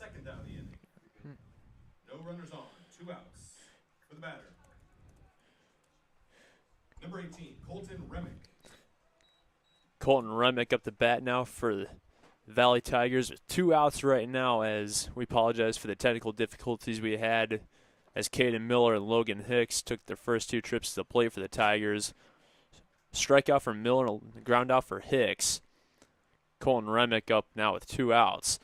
second out of the inning. No runners on, 2 outs for the batter. Number 18, Colton Remick. Colton Remick up the bat now for the Valley Tigers with 2 outs right now, as we apologize for the technical difficulties we had as Caden Miller and Logan Hicks took their first 2 trips to the plate for the Tigers. Strikeout for Miller, ground out for Hicks. Colton Remick up now with 2 outs.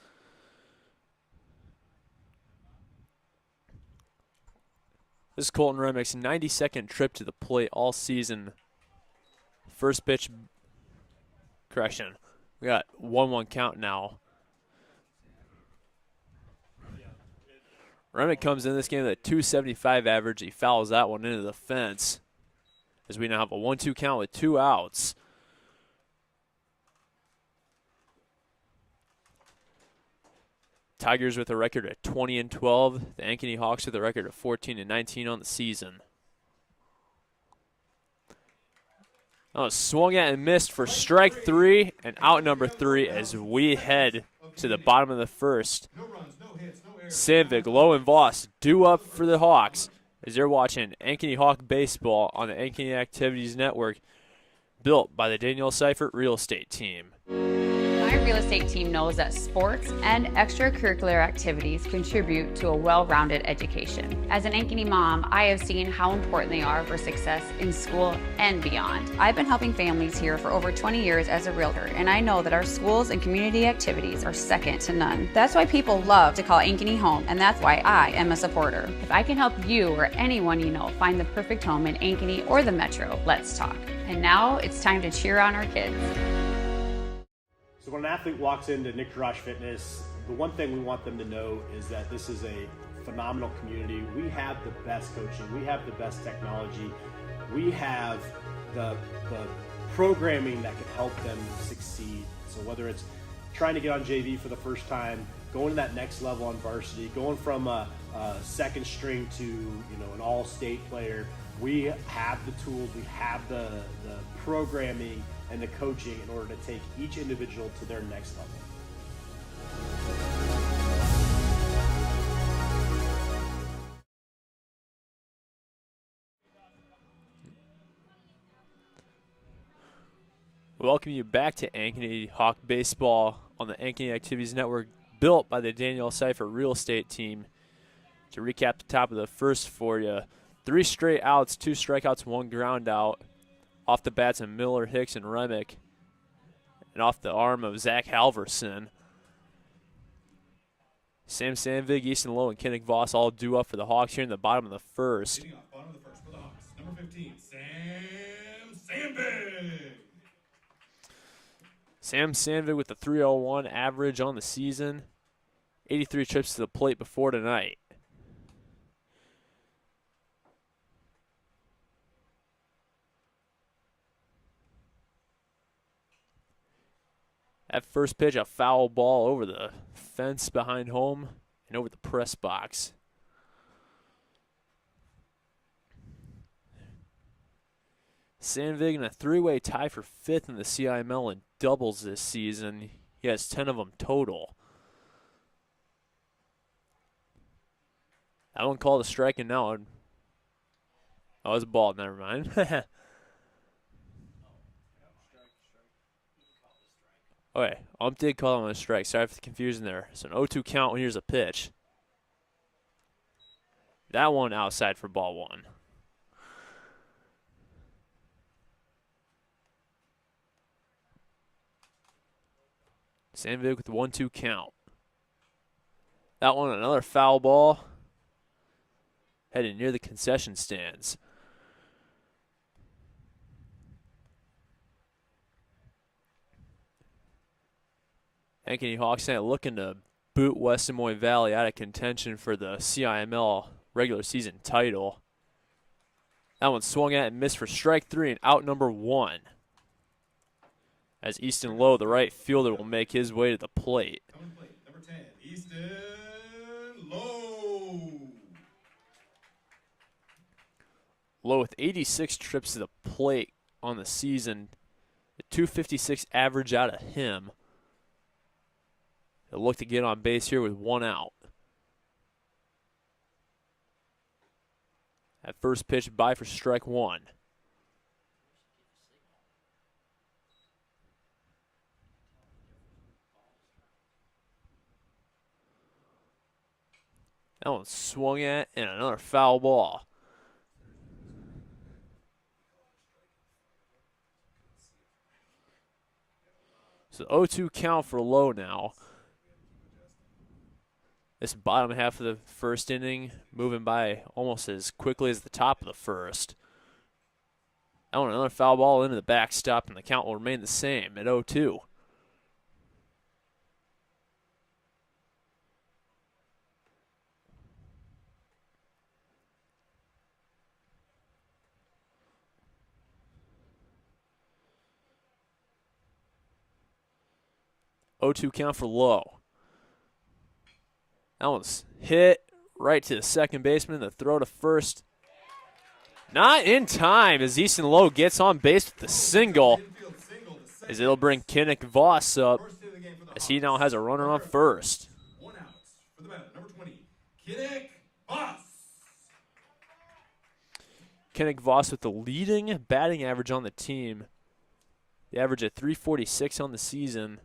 This is Colton Remick's 92nd trip to the plate all season. First pitch, correction. We got 1-1 count now. Remick comes in this game with a .275 average. He fouls that one into the fence, as we now have a 1-2 count with 2 outs. Tigers with a record of 20-12. The Ankeny Hawks with a record of 14-19 on the season. Oh, swung at and missed for strike 3 and out number 3 as we head to the bottom of the first. Sandvik, Lowe, and Voss due up for the Hawks as you're watching Ankeny Hawk Baseball on the Ankeny Activities Network, built by the Danielle Seifert Real Estate Team. My real estate team knows that sports and extracurricular activities contribute to a well-rounded education. As an Ankeny mom, I have seen how important they are for success in school and beyond. I've been helping families here for over 20 years as a realtor, and I know that our schools and community activities are second to none. That's why people love to call Ankeny home, and that's why I am a supporter. If I can help you or anyone you know find the perfect home in Ankeny or the Metro, let's talk. And now it's time to cheer on our kids. So when an athlete walks into Nick Jarash Fitness, the one thing we want them to know is that this is a phenomenal community. We have the best coaching. We have the best technology. We have the programming that can help them succeed. So whether it's trying to get on JV for the first time, going to that next level on varsity, going from a second string to an all-state player, we have the tools, we have the programming and the coaching in order to take each individual to their next level. Welcome you back to Ankeny Hawk Baseball on the Ankeny Activities Network, built by the Danielle Seifert Real Estate Team. To recap the top of the first for you, 3 straight outs, 2 strikeouts, 1 ground out. Off the bats of Miller, Hicks, and Remick. And off the arm of Zach Halverson. Sam Sandvig, Easton Lowe, and Kennick Voss all due up for the Hawks here in the bottom of the first. Leading off, bottom of the first for the Hawks. Number 15, Sam Sandvig. Sam Sandvig with the .301 average on the season. 83 trips to the plate before tonight. That first pitch, a foul ball over the fence behind home and over the press box. Sandvig in a 3-way tie for 5th in the CIML in doubles this season. He has 10 of them total. That one called a strike, and now it was a ball. Never mind. Okay, ump did call him a strike. Sorry for the confusion there. So an 0-2 count when here's a pitch. That one outside for ball 1. Sandvig with the 1-2 count. That one another foul ball. Heading near the concession stands. Ankeny Hawks looking to boot West Des Moines Valley out of contention for the CIML regular season title. That one swung at and missed for strike 3 and out number 1. As Easton Lowe, the right fielder, will make his way to the plate. Coming to plate, number 10, Easton Lowe. Lowe with 86 trips to the plate on the season. A .256 average out of him. They'll look to get on base here with 1 out. At first pitch, by for strike 1. That one swung at, and another foul ball. So 0-2 count for Lowe now. This bottom half of the first inning moving by almost as quickly as the top of the first. That one, another foul ball into the backstop, and the count will remain the same at 0-2. Oh-2 count for Lowe. That one's hit right to the second baseman. The throw to first. Not in time as Easton Lowe gets on base with the single. As it'll bring Kinnick Voss up as he now has a runner on first. 1 out for the batter, number 20, Kinnick Voss. Kinnick Voss with the leading batting average on the team. The average at .346 on the season.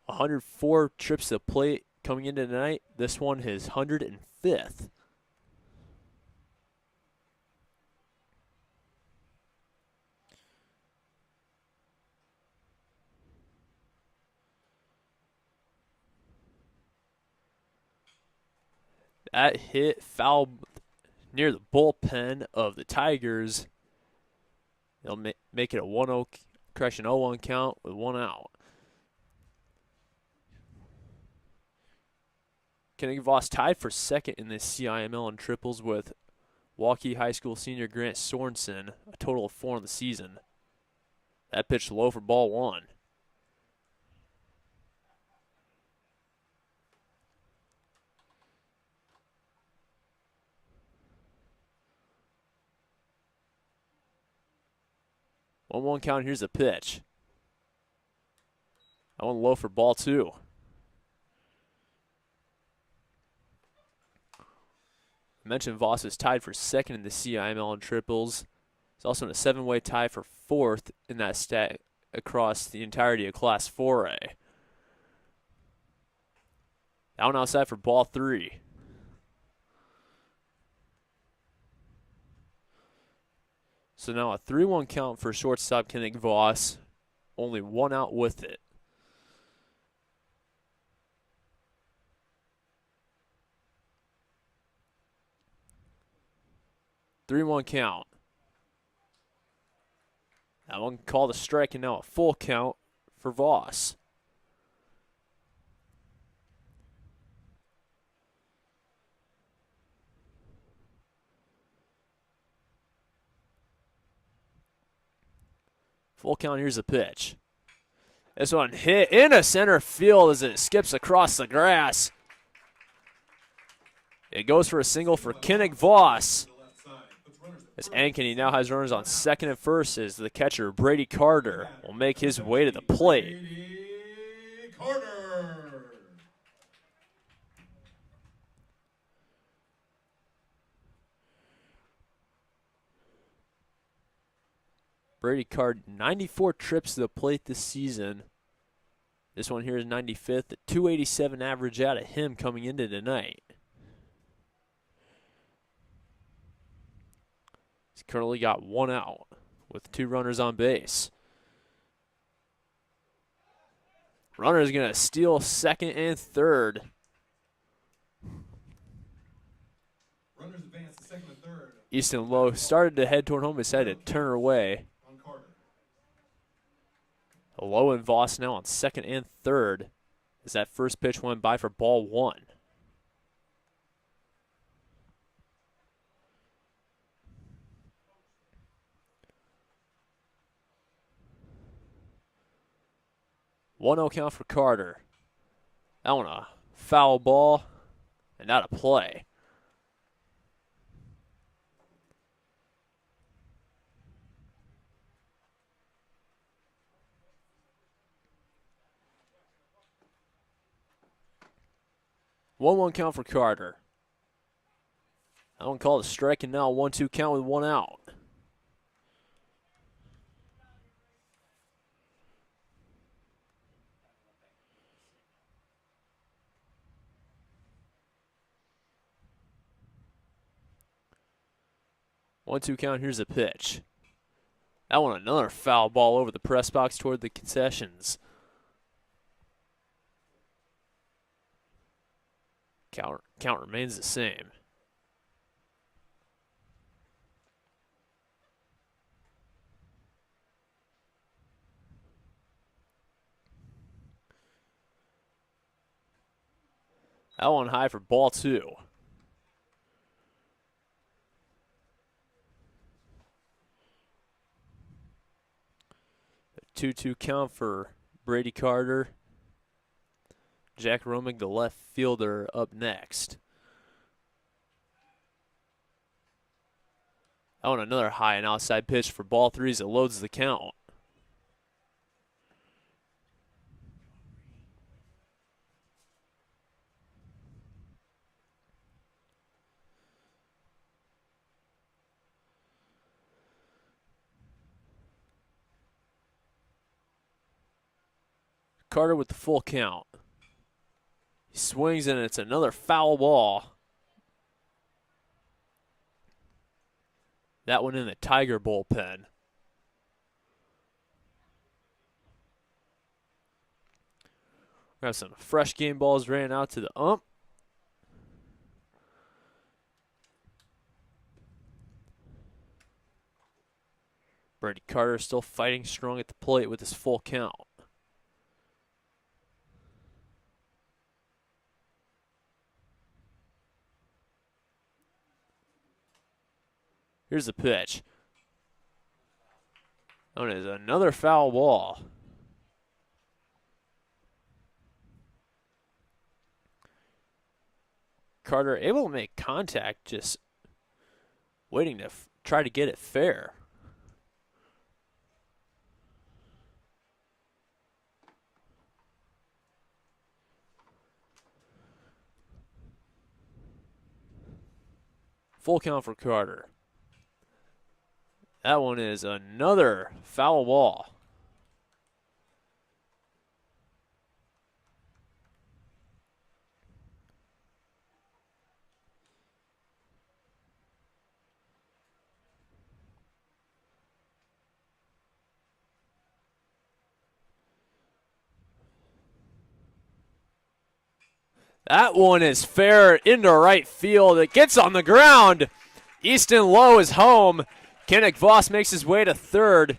104 trips to the plate coming into tonight. This one his 105th. That hit foul near the bullpen of the Tigers. They'll make it a 1-0, correction, 0-1 count with 1 out. Kinnick Voss tied for second in the CIML in triples with Waukee High School senior Grant Sorensen, a total of 4 on the season. That pitch low for ball 1. One count, here's a pitch. That one low for ball 2. I mentioned Voss is tied for second in the CIML in triples. He's also in a 7-way tie for 4th in that stat across the entirety of Class 4A. Down outside for ball 3. So now a 3-1 count for shortstop Kinnick Voss. Only 1 out with it. Three-one count. That one called a strike, and now a full count for Voss. Full count, here's a pitch. This one hit into center field as it skips across the grass. It goes for a single for Kinnick Voss. As Ankeny now has runners on second and first as the catcher, Brady Carter, will make his way to the plate. Brady Carter. Brady Carter, 94 trips to the plate this season. This one here is 95th, a 287 average out of him coming into tonight. He's currently got 1 out with 2 runners on base. Runner is going to steal second and third. Runners advance to second and third. Easton Lowe started to head toward home, decided to turn away. On Carter. Lowe and Voss now on second and third as that first pitch went by for ball 1. One 0 count for Carter. That one a foul ball and not a play. 1-1 count for Carter. That one called a strike, and now 1-2 count with 1 out. One-two count. Here's a pitch. That one another foul ball over the press box toward the concessions. Count remains the same. That one high for ball 2. 2-2 count for Brady Carter. Jack Romig, the left fielder, up next. That one another high and outside pitch for ball 3 as it loads the count. Carter with the full count. He swings and it's another foul ball. That one in the Tiger bullpen. We have some fresh game balls ran out to the ump. Brady Carter still fighting strong at the plate with his full count. Here's the pitch. That is another foul ball. Carter able to make contact, just waiting to try to get it fair. Full count for Carter. That one is another foul ball. That one is fair into right field. It gets on the ground. Easton Lowe is home. Kenneth Voss makes his way to third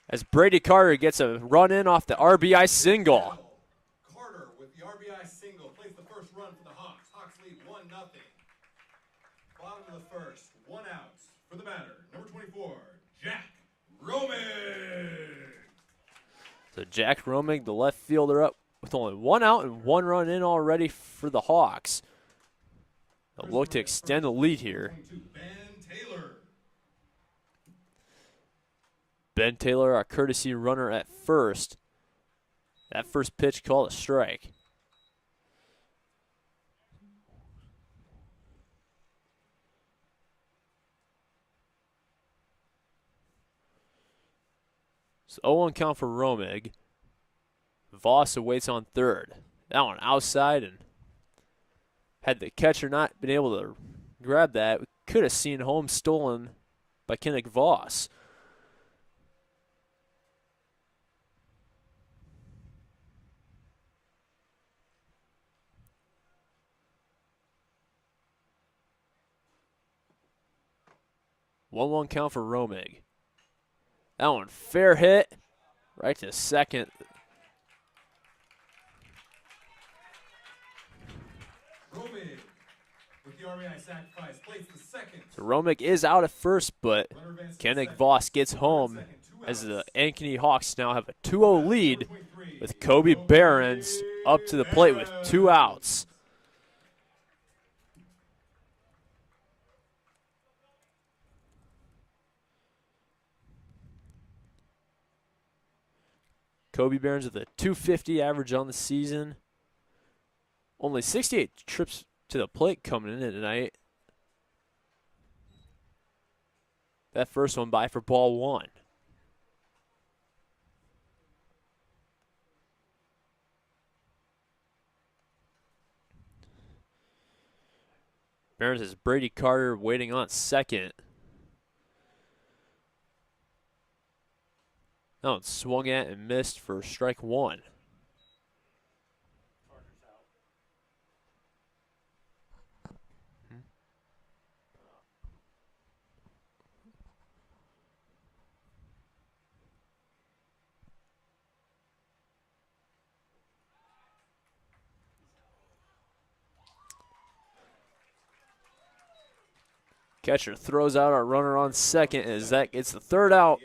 as Brady Carter gets a run in off the RBI single. Carter with the RBI single plays the first run for the Hawks. Hawks lead 1-0. Bottom of the first, 1 out for the batter, number 24, Jack Romig. So Jack Romig, the left fielder, up with only 1 out and 1 run in already for the Hawks. They'll look to extend the lead here. Ben Taylor, our courtesy runner at first. That first pitch called a strike. So 0-1 count for Romig. Voss awaits on third. That one outside, and had the catcher not been able to grab that, we could have seen home stolen by Kenneth Voss. One count for Romig. That one fair hit right to second. Romig with the RBI sacrifice plays the second. So Romig is out at first, but Kenneth Voss gets home as the Ankeny Hawks now have a 2-0 lead with Kobe Behrens up to the plate with 2 outs. Kobe Behrens with a .250 average on the season. Only 68 trips to the plate coming in tonight. That first one by for ball 1. Barons has Brady Carter waiting on second. That one swung at and missed for strike 1. Catcher throws out our runner on second as that gets the third out.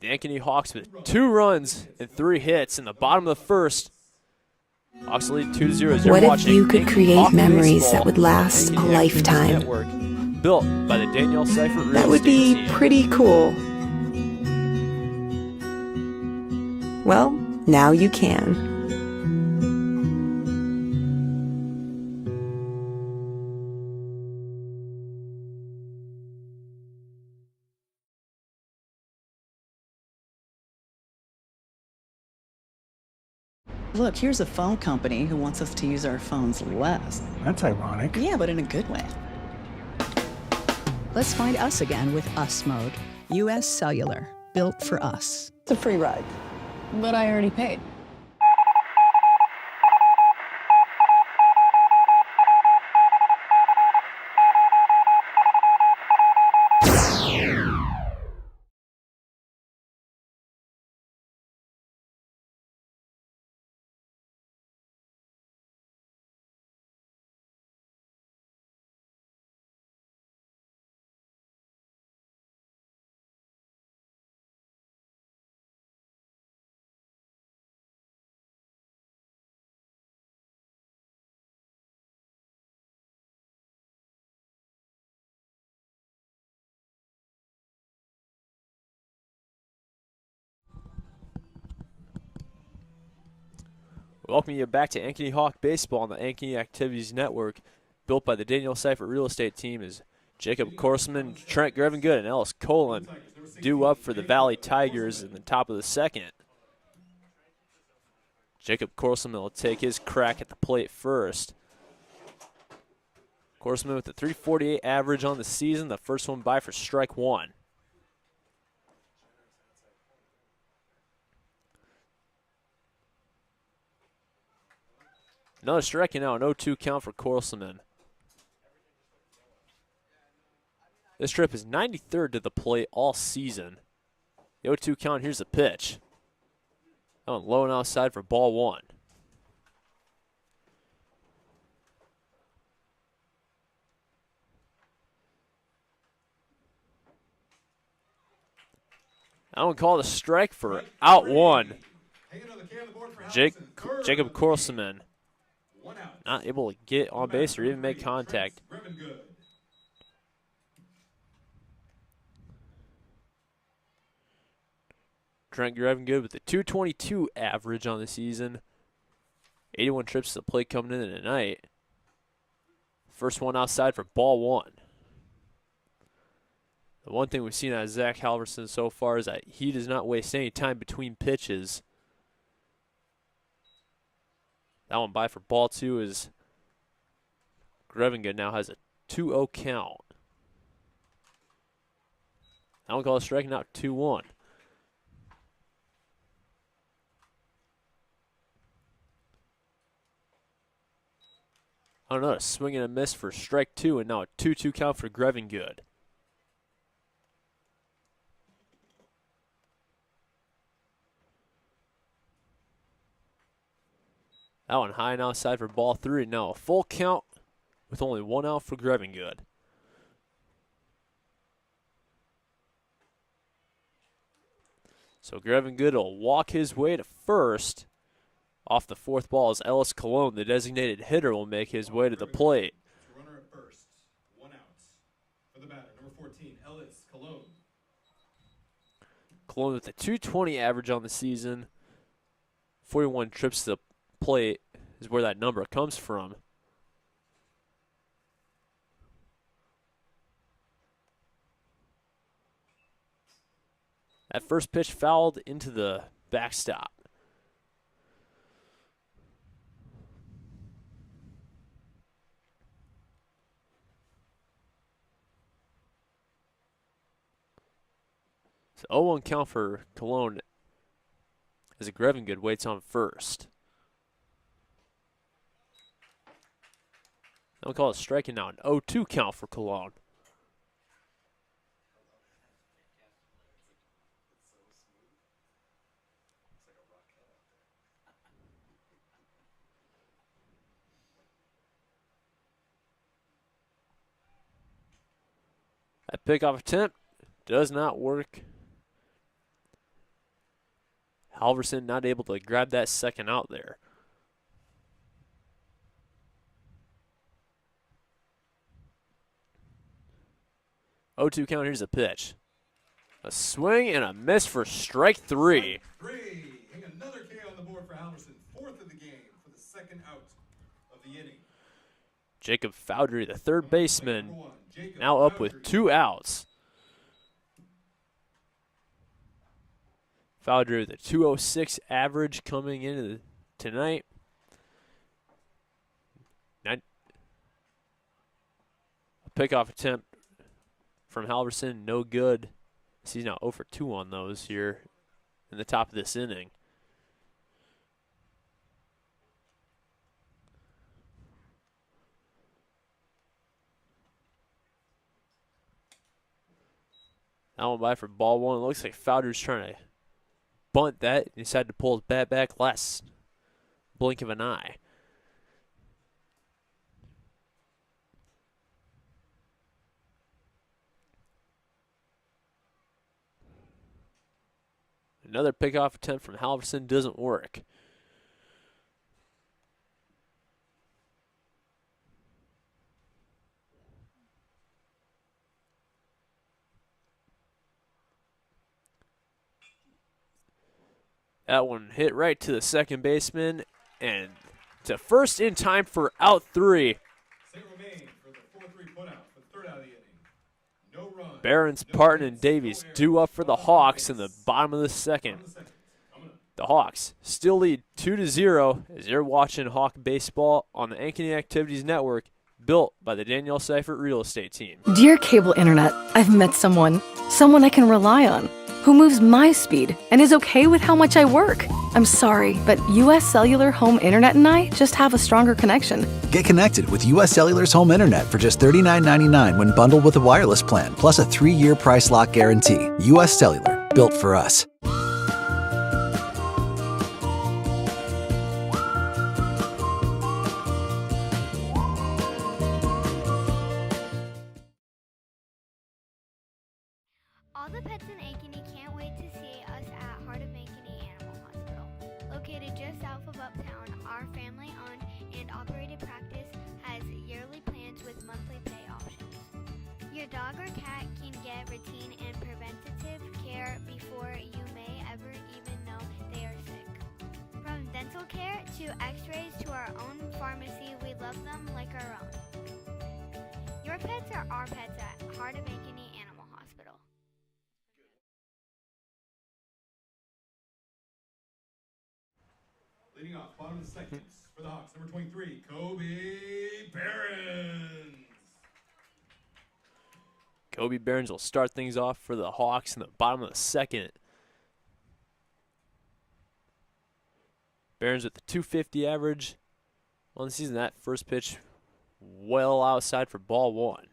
The Ankeny Hawks with 2 runs and 3 hits in the bottom of the first. Hawks lead 2-0. What if you could create memories that would last a lifetime? Network, built by the Danielle Seifert Real That would Estate be team. pretty cool. Well, now you can. Look, here's a phone company who wants us to use our phones less. That's ironic. Yeah, but in a good way. Let's find us again with Us Mode. U.S. Cellular, built for us. It's a free ride. But I already paid. Welcome you back to Ankeny Hawk Baseball on the Ankeny Activities Network, built by the Danielle Seifert Real Estate team. As Jacob Korseman, Trent Grevengood, and Ellis Colon due up for the Valley Tigers in the top of the second. Jacob Korseman will take his crack at the plate first. Korseman with a 348 average on the season, the first one by for strike 1. Another striking out, an 0-2 count for Korselman. This trip is 93rd to the plate all season. The 0-2 count, here's the pitch. That one low and outside for ball 1. That one called a strike for out 1. Jacob Korselman not able to get on base or even make contact. Trent Grevengood with a 222 average on the season. 81 trips to the plate coming in tonight. First one outside for ball 1. The one thing we've seen out of Zach Halverson so far is that he does not waste any time between pitches. That one by for ball 2 is Grevengood now has a 2-0 count. That one called striking out 2-1. I don't know, a swing and a miss for strike 2, and now a 2-2 count for Grevengood. That one high and outside for ball 3. Now a full count with only 1 out for Grevengood. So Grevengood will walk his way to first. Off the 4th ball as Ellis Colon, the designated hitter, will make his way to the plate. Runner at first, 1 out. For the batter, number 14, Ellis Colon. Colon with a 220 average on the season. 41 trips to the plate is where that number comes from. That first pitch fouled into the backstop. So 0-1 count for Cologne as Grevengood waits on first. They'll call it striking now. An 0-2 count for Cologne. That pickoff attempt does not work. Halverson not able to grab that second out there. Oh, 2 count. Here's a pitch. A swing and a miss for strike 3. Hang another K on the board for Halverson. 4th of the game for the second out of the inning. Jacob Foudry, the third baseman, now up with 2 outs. Foudry with a 206 average coming into tonight. A pickoff attempt from Halverson, no good. He's now 0 for 2 on those here in the top of this inning. That one by for ball 1. It looks like Foudry's trying to bunt that. He decided to pull his bat back last blink of an eye. Another pickoff attempt from Halverson doesn't work. That one hit right to the second baseman and to first in time for out 3. St. Romain for the 4-3 putout for the 3rd out of the inning. No run. Barons, Parton, and Davies due up for the Hawks in the bottom of the second. The Hawks still lead 2-0 as you're watching Hawk baseball on the Ankeny Activities Network, built by the Danielle Seifert Real Estate Team. Dear Cable Internet, I've met someone I can rely on, who moves my speed and is okay with how much I work. I'm sorry, but US Cellular Home Internet and I just have a stronger connection. Get connected with US Cellular's home internet for just $39.99 when bundled with a wireless plan, plus a 3-year price lock guarantee. US Cellular, built for us. All the pets in Ankeny can't wait to see us at Heart of Ankeny Animal Hospital. Located just south of Uptown, our family-owned and operated practice has yearly plans with monthly pay options. Your dog or cat can get routine and preventative care before you may ever even know they are sick. From dental care to x-rays to our own pharmacy, we love them like our own. Your pets are our pets at Heart of Ankeny Animal Hospital. Leading off, bottom of the second for the Hawks, number 23, Kobe Barons. Kobe Barons will start things off for the Hawks in the bottom of the second. Barons with the 250 average on the season. That first pitch well outside for ball 1.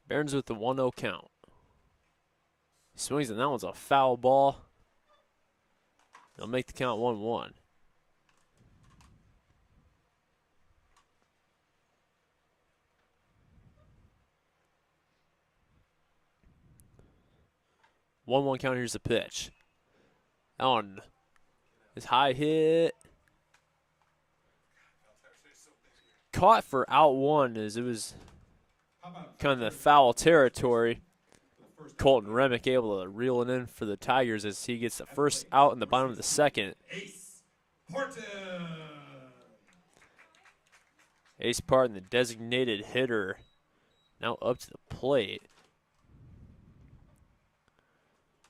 Barons with the 1-0 count. Swings, and that one's a foul ball. They'll make the count 1-1. One count. Here's the pitch. That one is high hit. caught for out one as it was kind of the foul territory. Colton Remick able to reel it in for the Tigers as he gets the first out in the bottom of the second. Ace Parton, the designated hitter, now up to the plate.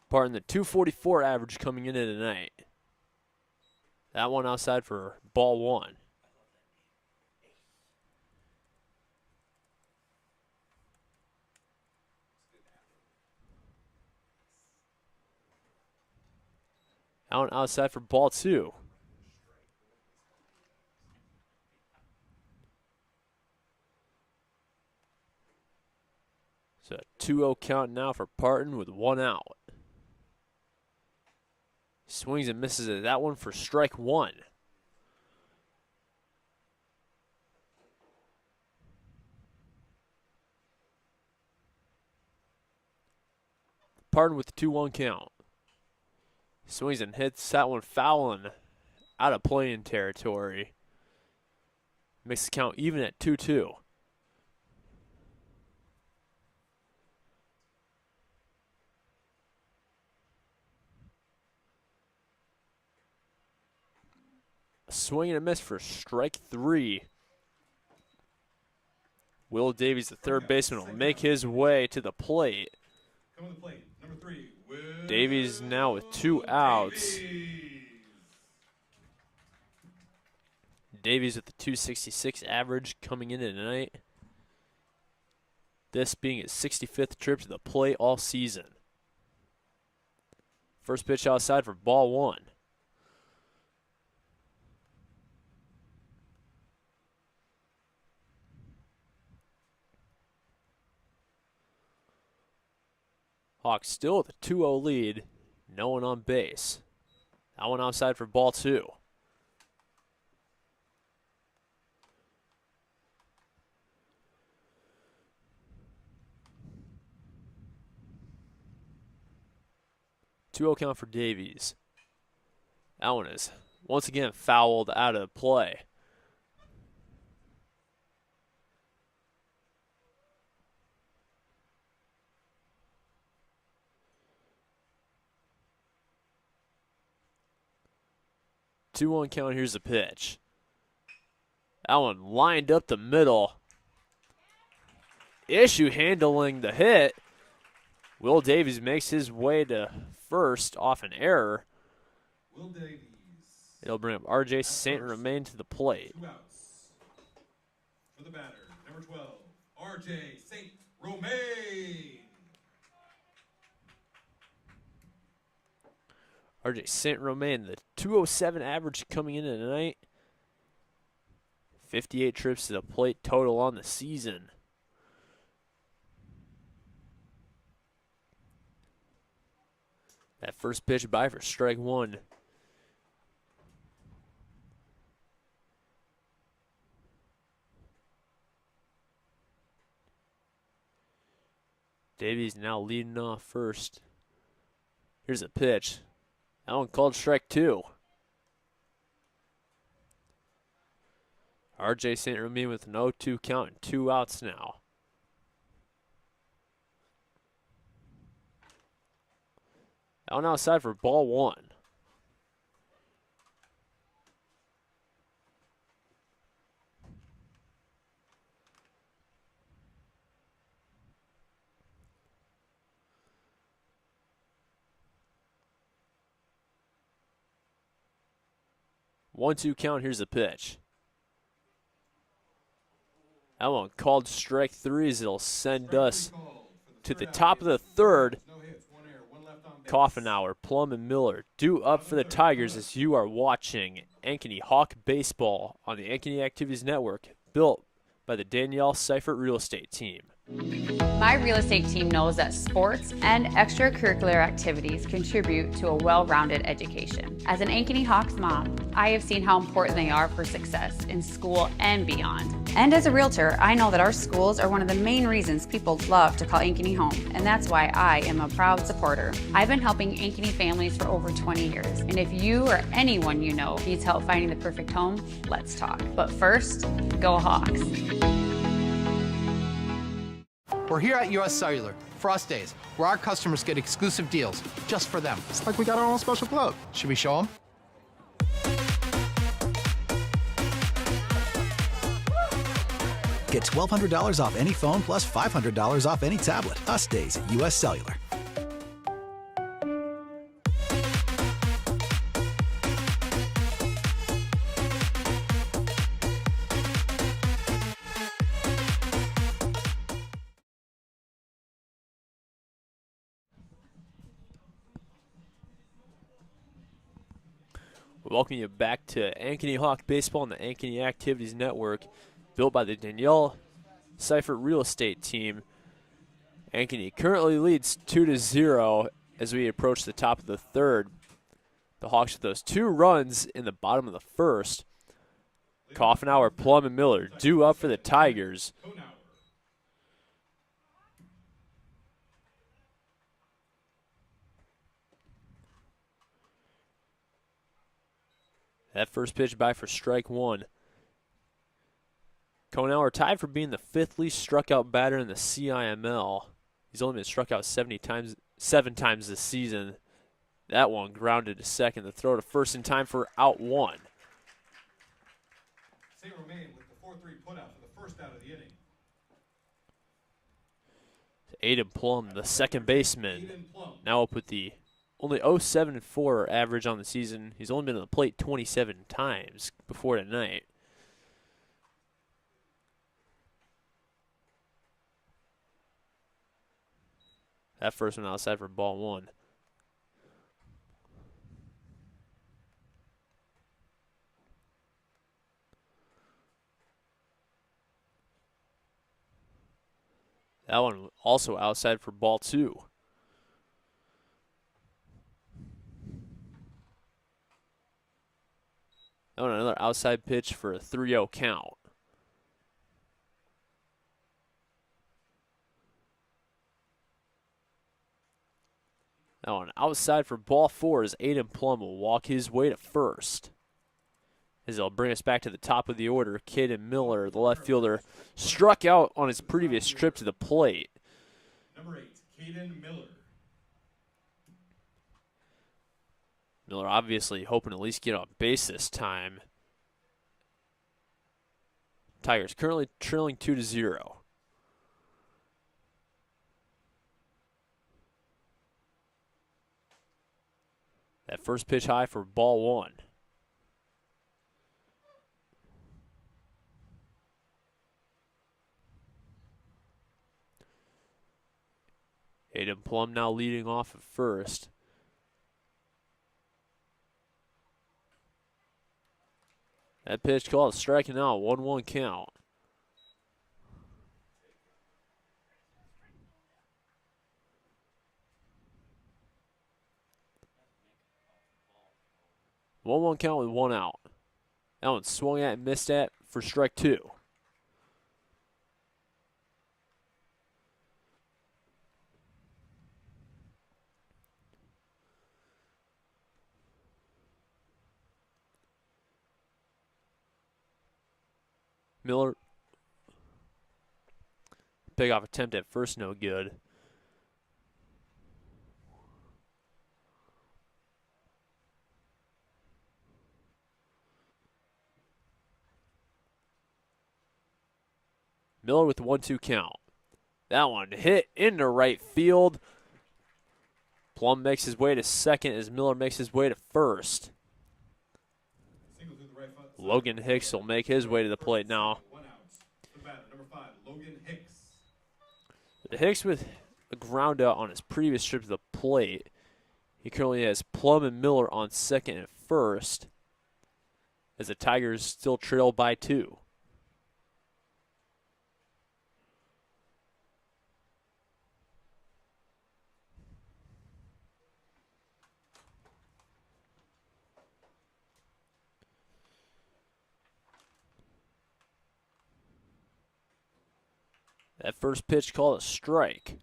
Parton, the .244 average coming in tonight. That one outside for ball one. Out outside for ball two. So a 2-0 count now for Parton with one out. Swings and misses at that one for strike one. Parton with the 2-1 count. Swings and hits that one fouling out of playing territory. Makes the count even at 2-2. Swing and a miss for strike three. Will Davies, the third baseman, will make his way to the plate. Coming to the plate, number 3, Will Davies now with two outs. Davies with the .266 average coming in tonight. This being his 65th trip to the plate all season. First pitch outside for ball one. Hawks still with a 2-0 lead. No one on base. That one outside for ball two. .2-0 count for Davies. That one is once again fouled out of play. Two-one count, here's the pitch. That one lined up the middle. Issue handling the hit. Will Davies makes his way to first off an error. Will Davies. It'll bring up R.J. St. Romain to the plate. 2 outs. For the batter, number 12, R.J. St. Romain. R.J. St. Romain, the .207 average coming in tonight. 58 trips to the plate total on the season. That first pitch by for strike one. Davies now leading off first. Here's a pitch. That one called strike two. R.J. St. Romain with an 0-2 count and 2 outs now. That one outside for ball one. One-two count, here's the pitch. That one called strike three as it'll send us to the top of the third. Coffenauer, Plum, and Miller due up for the Tigers as you are watching Ankeny Hawk Baseball on the Ankeny Activities Network, built by the Danielle Seifert Real Estate Team. My real estate team knows that sports and extracurricular activities contribute to a well-rounded education. As an Ankeny Hawks mom, I have seen how important they are for success in school and beyond. And as a realtor, I know that our schools are one of the main reasons people love to call Ankeny home, and that's why I am a proud supporter. I've been helping Ankeny families for over 20 years, and if you or anyone you know needs help finding the perfect home, let's talk. But first, go Hawks. We're here at US Cellular, Frost Days, where our customers get exclusive deals just for them. It's like we got our own special club. Should we show them? Get $1,200 off any phone plus $500 off any tablet. Us days at US Cellular. Welcome you back to Ankeny Hawk Baseball and the Ankeny Activities Network, built by the Danielle Seifert Real Estate Team. Ankeny currently leads 2-0 as we approach the top of the third. The Hawks with those 2 runs in the bottom of the first. Coffenauer, Plum, and Miller due up for the Tigers. That first pitch by for strike 1. Cohnauer tied for being the 5th least struck out batter in the CIML. He's only been struck out 7 times this season. That one grounded to second. The throw to first in time for out 1. St. Romain with the 4-3 putout for the first out of the inning. Aiden Plum, the second baseman, now up with the only 0.74 average on the season. He's only been on the plate 27 times before tonight. That first one outside for ball 1. That one also outside for ball 2. That one another outside pitch for a 3-0 count. That one outside for ball 4 as Aiden Plum will walk his way to first. As they'll bring us back to the top of the order, Caden Miller, the left fielder, struck out on his previous trip to the plate. Number 8, Caden Miller. Miller obviously hoping to at least get on base this time. Tigers currently trailing 2-0. That first pitch high for ball 1. Aiden Plum now leading off at first. That pitch called striking out, 1-1 count. One count with 1 out. That one swung at and missed at for strike 2. Miller, pickoff attempt at first, no good. Miller with the 1-2 count. That one hit into right field. Plum makes his way to second as Miller makes his way to first. Logan Hicks will make his way to the plate now. Number 5, Logan Hicks. The Hicks with a ground out on his previous trip to the plate. He currently has Plum and Miller on second and first as the Tigers still trail by 2. That first pitch called a strike.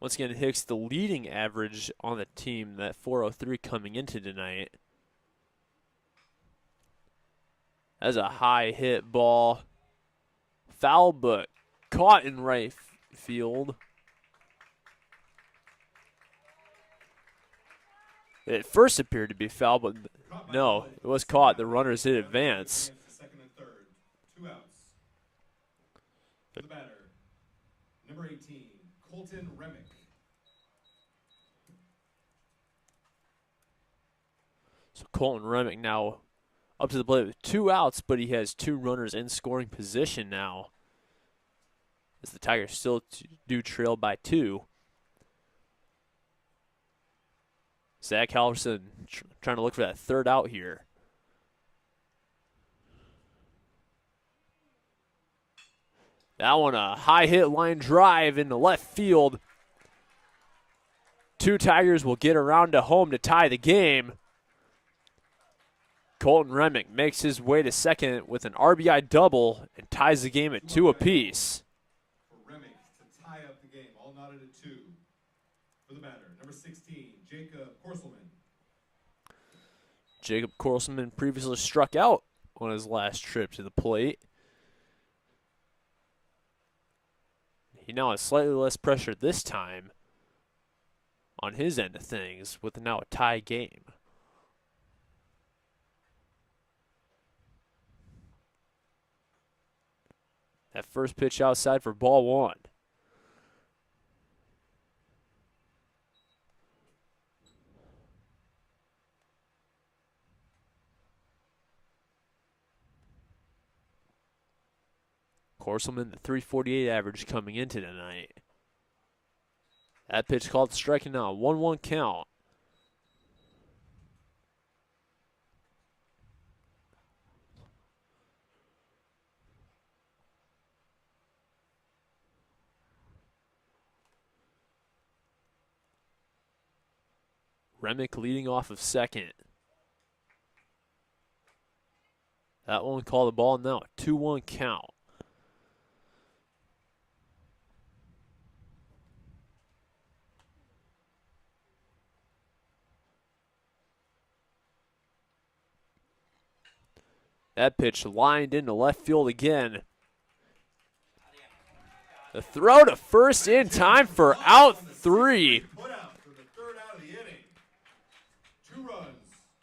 Once again, Hicks, the leading average on the team, that 403 coming into tonight. That's a high hit ball. Foul, but caught in right field. It first appeared to be foul, but no, it was caught. The runners did advance. Second and third. 2 outs. For the batter, number 18, Colton Remick. So Colton Remick now up to the plate with 2 outs, but he has 2 runners in scoring position now, as the Tigers still do trail by 2. Zach Halverson trying to look for that third out here. That one, a high hit line drive into left field. 2 Tigers will get around to home to tie the game. Colton Remick makes his way to second with an RBI double and ties the game at 2 apiece. For Remick to tie up the game, all knotted at 2. For the batter, number 16, Jacob Korselman. Jacob Korselman previously struck out on his last trip to the plate. He now has slightly less pressure this time on his end of things with now a tie game. That first pitch outside for ball 1. Korselman, the 348 average coming into tonight. That pitch called striking now, 1-1 count. Remick leading off of second. That one called the ball now, 2-1 count. That pitch lined into left field again. The throw to first in time for out 3. Put out for the third out of the inning. 2 runs,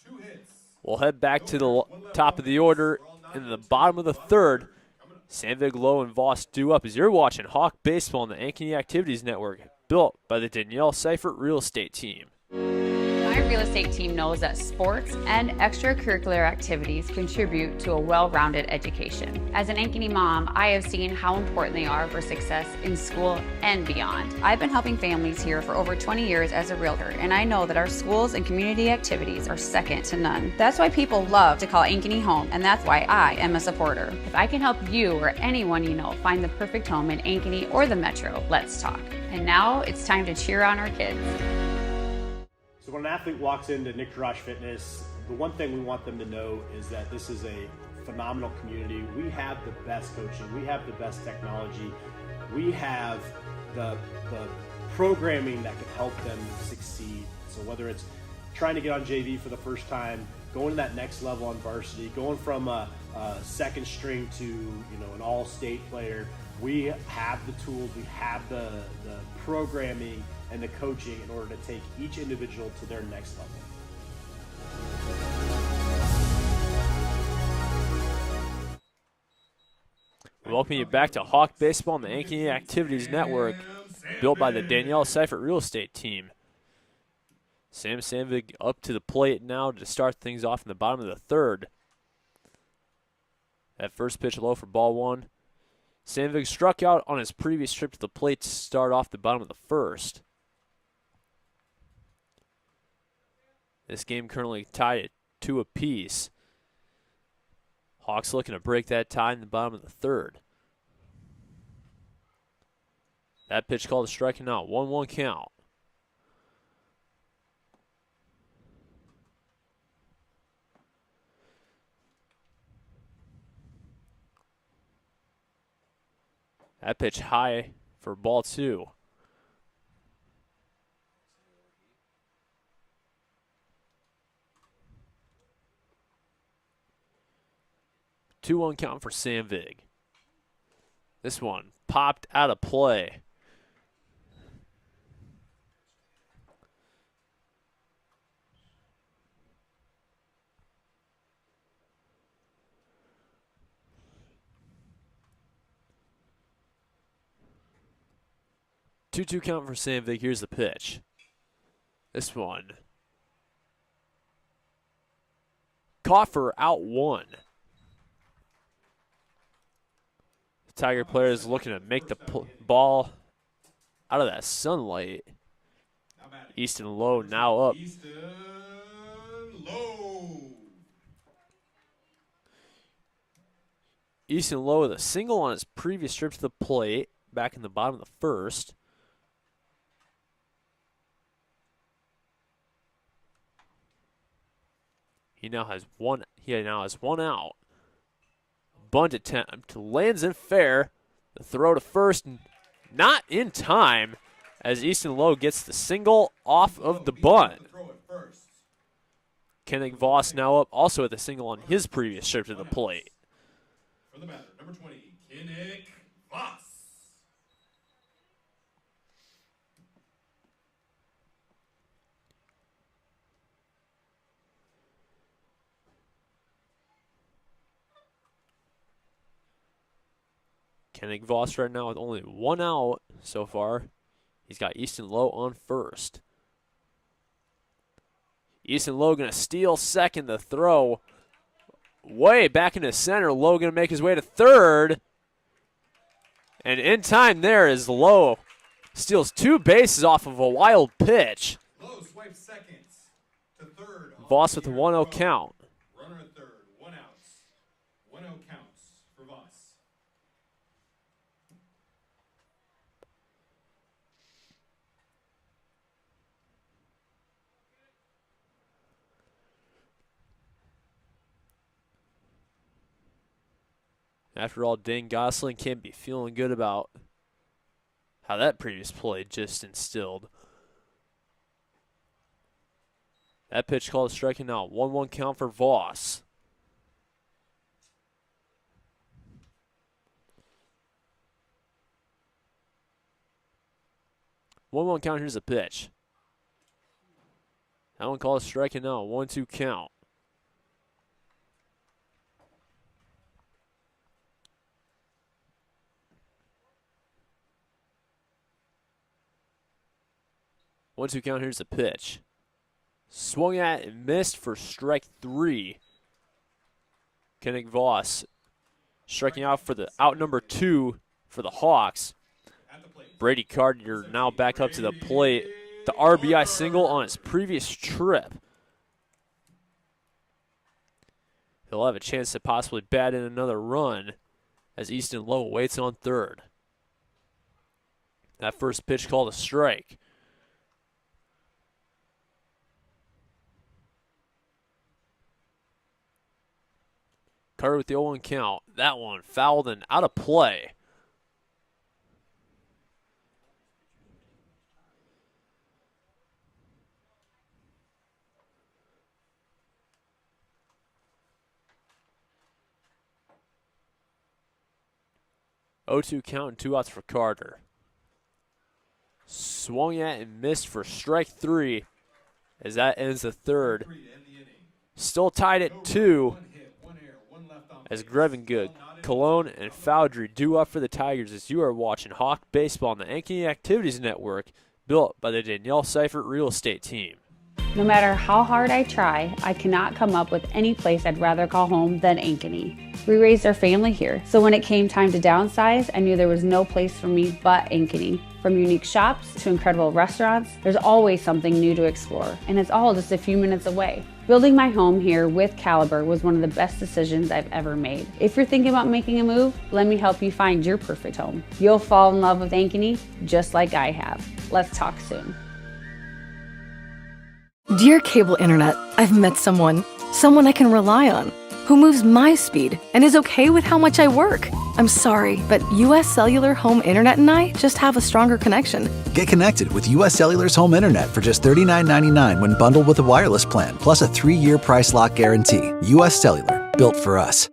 2 hits. We'll head back to the top of the order in the bottom of the third. Sandvig, Lowe, and Voss due up as you're watching Hawk Baseball on the Ankeny Activities Network, built by the Danielle Seifert Real Estate Team. My real estate team knows that sports and extracurricular activities contribute to a well-rounded education. As an Ankeny mom, I have seen how important they are for success in school and beyond. I've been helping families here for over 20 years as a realtor, and I know that our schools and community activities are second to none. That's why people love to call Ankeny home, and that's why I am a supporter. If I can help you or anyone you know find the perfect home in Ankeny or the Metro, let's talk. And now it's time to cheer on our kids. So when an athlete walks into Nick Rush Fitness, the one thing we want them to know is that this is a phenomenal community. We have the best coaching. We have the best technology. We have the programming that can help them succeed. So whether it's trying to get on JV for the first time, going to that next level on varsity, going from a second string to an all-state player, we have the tools, we have the programming and the coaching in order to take each individual to their next level. We welcome you back to Hawk Baseball on the Ankeny Activities Network, built by the Danielle Seifert Real Estate Team. Sam Sandvig up to the plate now to start things off in the bottom of the third. That first pitch low for ball 1. Sandvig struck out on his previous trip to the plate to start off the bottom of the first. This game currently tied at 2 apiece. Hawks looking to break that tie in the bottom of the third. That pitch called a striking, 1-1 count. That pitch high for ball 2. Two-one count for Sam Vig. This one popped out of play. Two-two count for Sam Vig. Here's the pitch. This one caught for out 1. The Tiger player is looking to make the ball out of that sunlight. Easton Lowe now up. Easton Lowe. Easton Lowe with a single on his previous trip to the plate back in the bottom of the first. He now has one out. Bunt attempt lands in fair. The throw to first, not in time, as Easton Lowe gets the single off of the bunt. Kennick Voss now up, also with a single on his previous trip to the plate. For the batter, number 20, Kennick Voss. Kennick Voss right now with only 1 out so far. He's got Easton Lowe on first. Easton Lowe going to steal second. The throw way back into center. Lowe going to make his way to third. And in time there is Lowe steals 2 bases off of a wild pitch. Lowe swipes second to third. Voss with a 1-0 count. Runner at third, 1 out. 1-0 counts for Voss. After all, Dane Gosling can't be feeling good about how that previous play just instilled. That pitch called striking out. 1-1 count for Voss. One count. Here's a pitch. That one called striking out. 1-2 count. One-two count. Here's the pitch. Swung at and missed for strike 3. Kennick Voss striking out for the out number 2 for the Hawks. Brady Carter now back up to the plate. The RBI single on his previous trip. He'll have a chance to possibly bat in another run as Easton Lowe waits on third. That first pitch called a strike. Carter with the 0-1 count. That one fouled and out of play. Oh-2 count and 2 outs for Carter. Swung at and missed for strike 3 as that ends the third. Still tied at 2. As Grevengood, Cologne, and Foudry do up for the Tigers as you are watching Hawk Baseball on the Ankeny Activities Network, built by the Danielle Seifert Real Estate Team. No matter how hard I try, I cannot come up with any place I'd rather call home than Ankeny. We raised our family here, so when it came time to downsize, I knew there was no place for me but Ankeny. From unique shops to incredible restaurants, there's always something new to explore, and it's all just a few minutes away. Building my home here with Caliber was one of the best decisions I've ever made. If you're thinking about making a move, let me help you find your perfect home. You'll fall in love with Ankeny just like I have. Let's talk soon. Dear Cable Internet, I've met someone I can rely on. who moves my speed and is okay with how much I work. I'm sorry, but US Cellular Home Internet and I just have a stronger connection. Get connected with US Cellular's home internet for just $39.99 when bundled with a wireless plan, plus a 3-year price lock guarantee. US Cellular, built for us.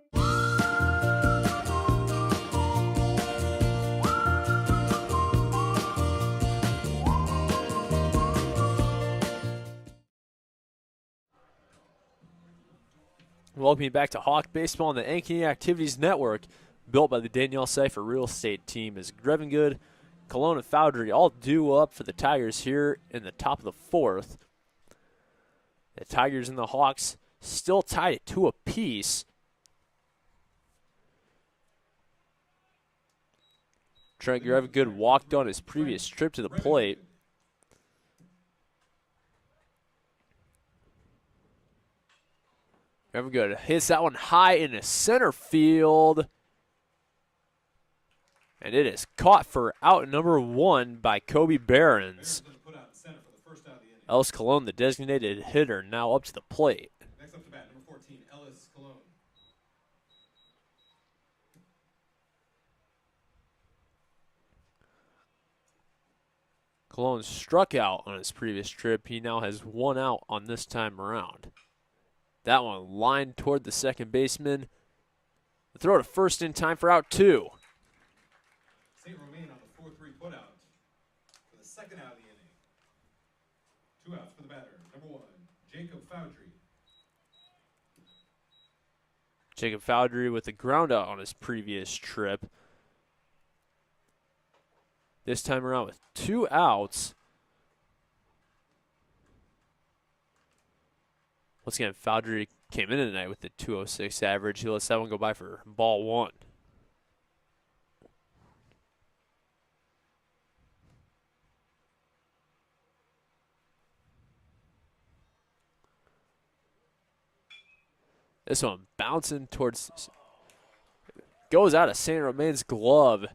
Welcome you back to Hawk Baseball on the Ankeny Activities Network, built by the Danielle Seifer Real Estate Team. As Grevengood, Cologne, and Foundry all due up for the Tigers here in the top of the 4th. The Tigers and the Hawks still tied at 2 apiece. Trent Grevengood walked on his previous trip to the plate. Grevengood hits that one high into center field. And it is caught for out number 1 by Kobe Behrens. Ellis Cologne, the designated hitter, now up to the plate. Next up to bat, number 14, Ellis Cologne. Cologne struck out on his previous trip. He now has 1 out on this time around. That one lined toward the second baseman. The throw to first in time for out 2. St. Romain on the 4-3 putout for the second out of the inning. 2 outs for the batter. Number 1, Jacob Foundry. Jacob Foundry with the ground out on his previous trip. This time around with 2 outs. Once again, Foundry came in tonight with the 206 average. He lets that one go by for ball 1. This one bouncing towards, goes out of St. Romain's glove.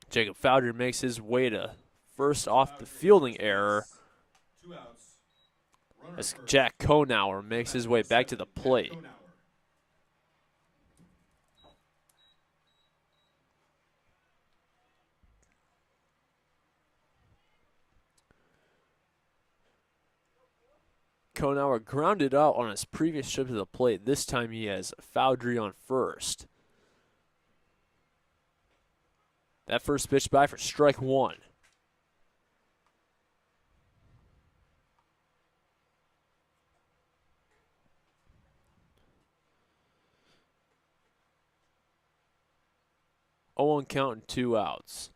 Jacob Foundry makes his way to first off the fielding error. 2 outs. As Jack Konauer makes his way back to the plate. Konauer grounded out on his previous trip to the plate. This time he has Foundry on first. That first pitch by for strike 1. One count and 2 outs.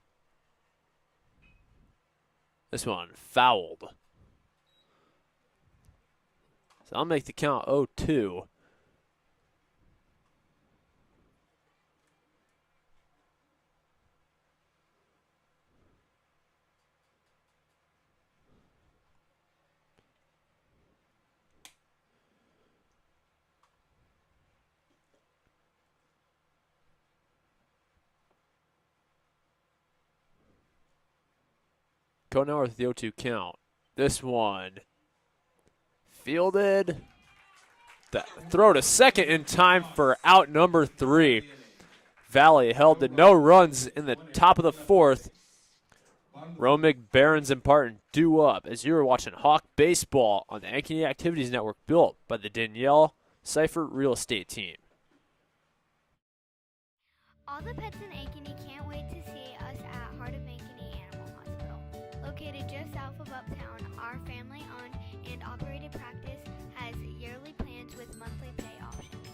This one fouled. So I'll make the count 0-2. Konauer with the 0-2 count. This one fielded. The throw to second in time for out number 3. Valley held to no runs in the top of the 4th. Romig, Behrens, and Parton due up as you're watching Hawk Baseball on the Ankeny Activities Network, built by the Danielle Seifer Real Estate Team. All the pets in Ankeny can't wait to see us at Heart of Ankeny Animal Hospital. Located just south of Uptown, our family-owned and operated practice has yearly plans with monthly pay options.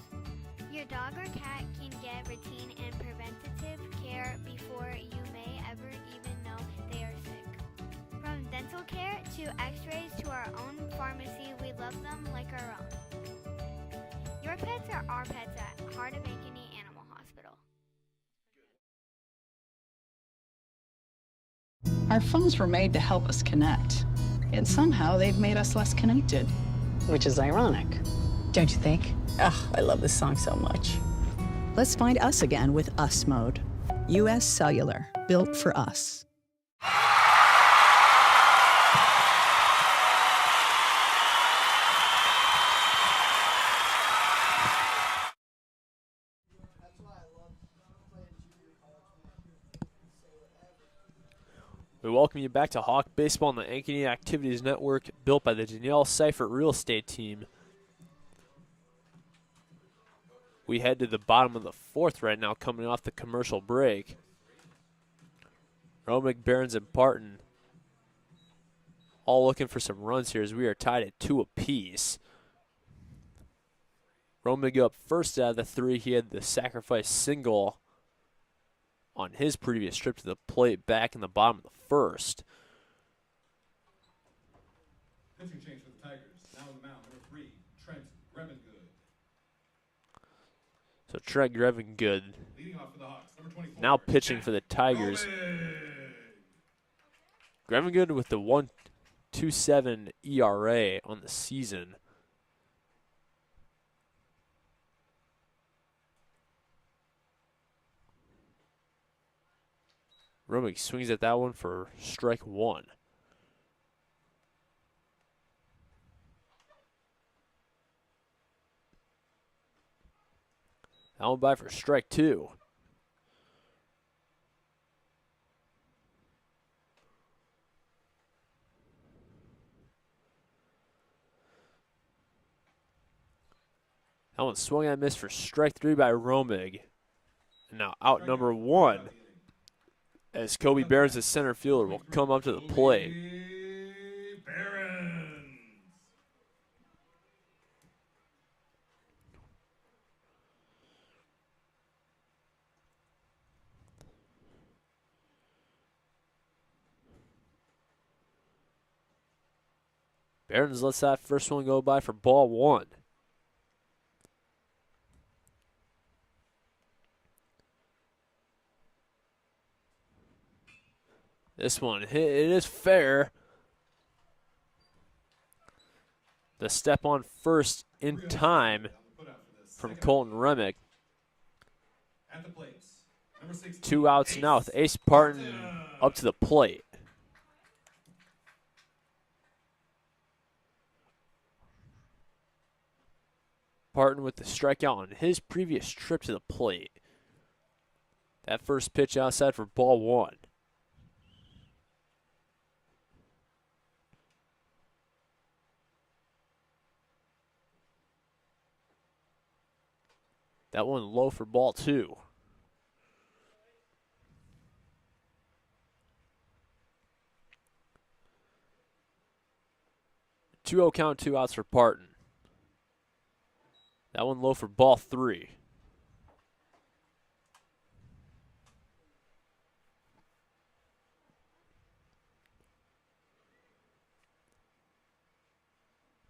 Your dog or cat can get routine and preventative care before you may ever even know they are sick. From dental care to x-rays to our own pharmacy, we love them like our own. Your pets are our pets at Heart of Ankeny Animal Hospital. Our phones were made to help us connect, and somehow they've made us less connected. Which is ironic, don't you think? Ugh, I love this song so much. Let's find us again with Us Mode. US Cellular, built for us. We welcome you back to Hawk Baseball on the Ankeny Activities Network, built by the Danielle Seifert Real Estate Team. We head to the bottom of the fourth right now, coming off the commercial break. Romig, Behrens, and Parton all looking for some runs here as we are tied at 2 apiece. Romig up first out of the 3. He had the sacrifice single on his previous trip to the plate back in the bottom of the first. Pitching change for the Tigers. Now on the mound, number 3, Trent Grevengood. So Trent Grevengood Leading off for the Hawks, number 24. now pitching for the Tigers. Grevengood with the 1.27 ERA on the season. Romig swings at that one for strike 1. That one by for strike 2. That one swung and missed for strike 3 by Romig. And now out number 1 as Kobe Behrens, the center fielder, will come up to the plate. Behrens lets that first one go by for ball 1. This one, it is fair. The step on first in time from Colton Remick. 2 outs now with Ace Parton up to the plate. Parton with the strikeout on his previous trip to the plate. That first pitch outside for ball 1. That one low for ball 2. 2-0 count, 2 outs for Parton. That one low for ball 3.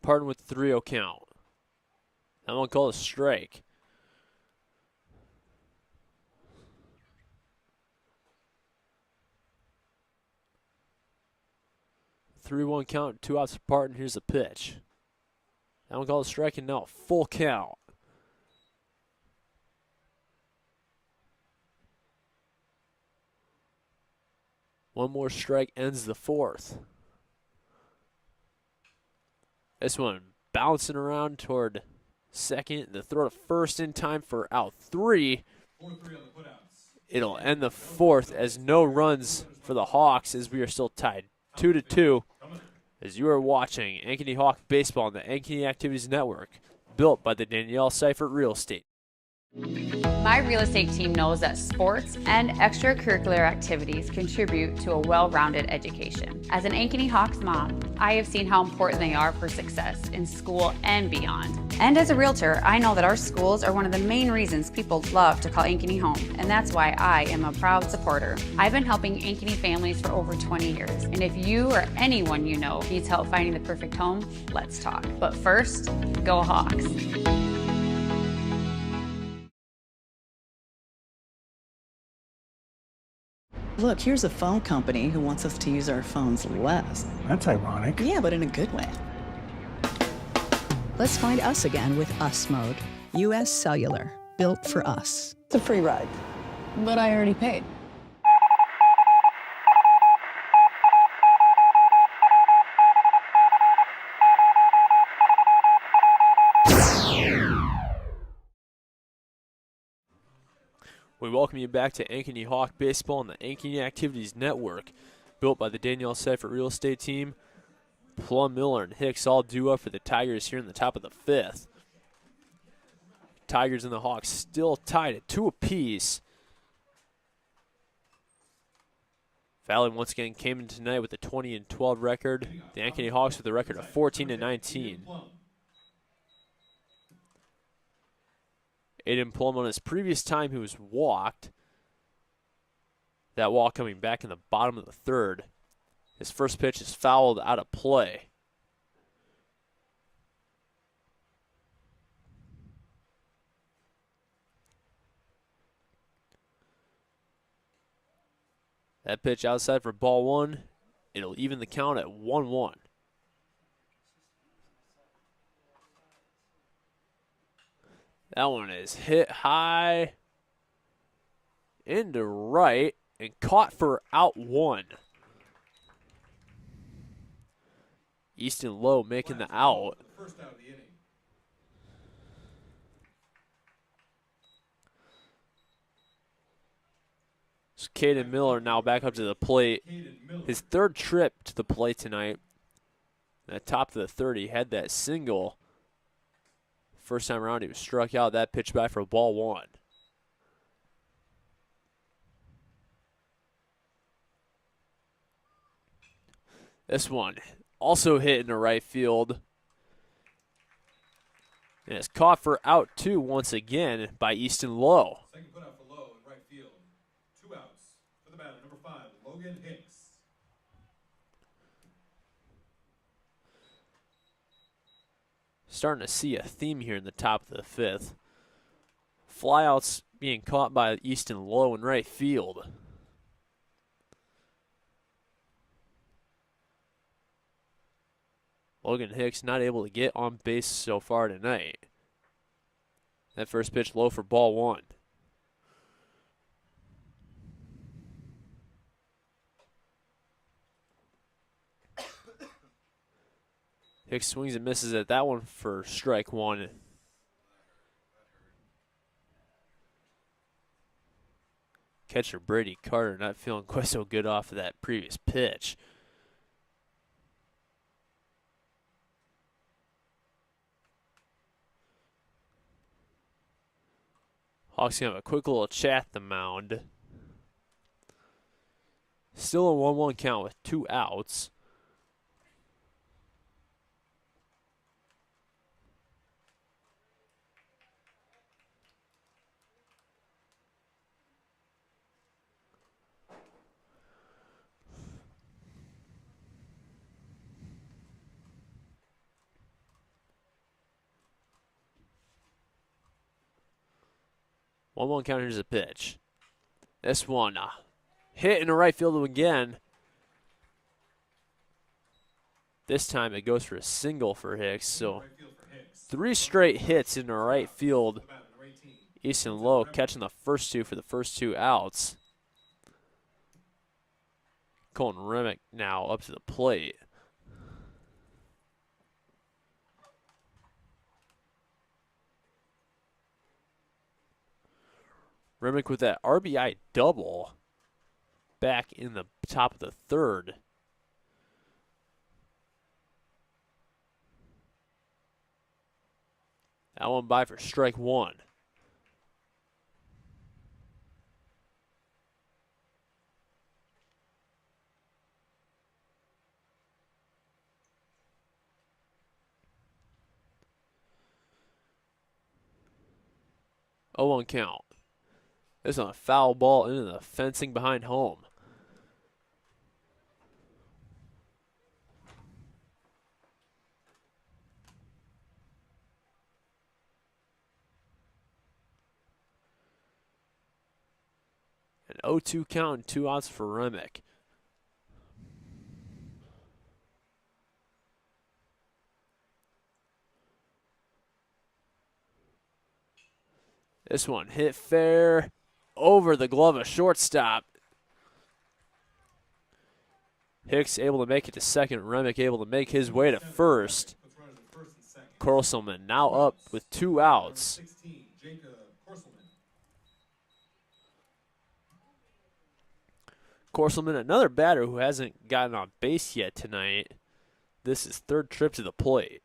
Parton with the 3-0 count. That one called a strike. 3-1 count, 2 outs for Parton. Here's the pitch. That one called a strike, and now a full count. One more strike ends the 4th. This one bouncing around toward second. The throw to first in time for out 3. It'll end the 4th as no runs for the Hawks as we are still tied 2-2. As you are watching Ankeny Hawk Baseball on the Ankeny Activities Network, built by the Danielle Seifert Real Estate. My real estate team knows that sports and extracurricular activities contribute to a well-rounded education. As an Ankeny Hawks mom, I have seen how important they are for success in school and beyond. And as a realtor, I know that our schools are one of the main reasons people love to call Ankeny home, and that's why I am a proud supporter. I've been helping Ankeny families for over 20 years, and if you or anyone you know needs help finding the perfect home, let's talk. But first, go Hawks. Look, here's a phone company who wants us to use our phones less. That's ironic. Yeah, but in a good way. Let's find us again with Us Mode. U.S. Cellular, built for us. It's a free ride. But I already paid. We welcome you back to Ankeny Hawk Baseball on the Ankeny Activities Network, built by the Danielle Seifert Real Estate Team. Plum, Miller, and Hicks all due up for the Tigers here in the top of the 5th. Tigers and the Hawks still tied at 2 apiece. Valley once again came in tonight with a 20-12 record. The Ankeny Hawks with a record of 14-19. Aiden Plum, on his previous time he was walked. That walk coming back in the bottom of the 3rd. His first pitch is fouled out of play. That pitch outside for ball 1. It'll even the count at 1-1. That one is hit high into right and caught for out 1. Easton Lowe making the out. First out of the inning. So Caden Miller now back up to the plate. His 3rd trip to the plate tonight. At the top of the 3rd, he had that single. First time around, he was struck out. That pitch back for ball 1. This one also hit into right field. And it's caught for out 2 once again by Easton Lowe. Second put out for Lowe in right field. 2 outs for the batter, number 5, Logan Hicks. Starting to see a theme here in the top of the 5th. Flyouts being caught by Easton Lowe in right field. Logan Hicks not able to get on base so far tonight. That first pitch low for ball 1. Hicks swings and misses at that one for strike 1. Catcher Brady Carter not feeling quite so good off of that previous pitch. Hawks gonna have a quick little chat at the mound. Still a 1-1 count with 2 outs. One count, here's a pitch. This one hit in the right field again. This time it goes for a single for Hicks. So 3 straight hits in the right field. Easton Lowe catching the first 2 for the first 2 outs. Colton Remick now up to the plate. Remick with that RBI double back in the top of the 3rd. That one by for strike 1. Oh, 1 count. This is a foul ball into the fencing behind home. An 0-2 count and 2 outs for Remick. This one hit fair over the glove of shortstop. Hicks able to make it to second. Remick able to make his way to first. Korselman now up with 2 outs. Corselman, another batter who hasn't gotten on base yet tonight. This is third trip to the plate.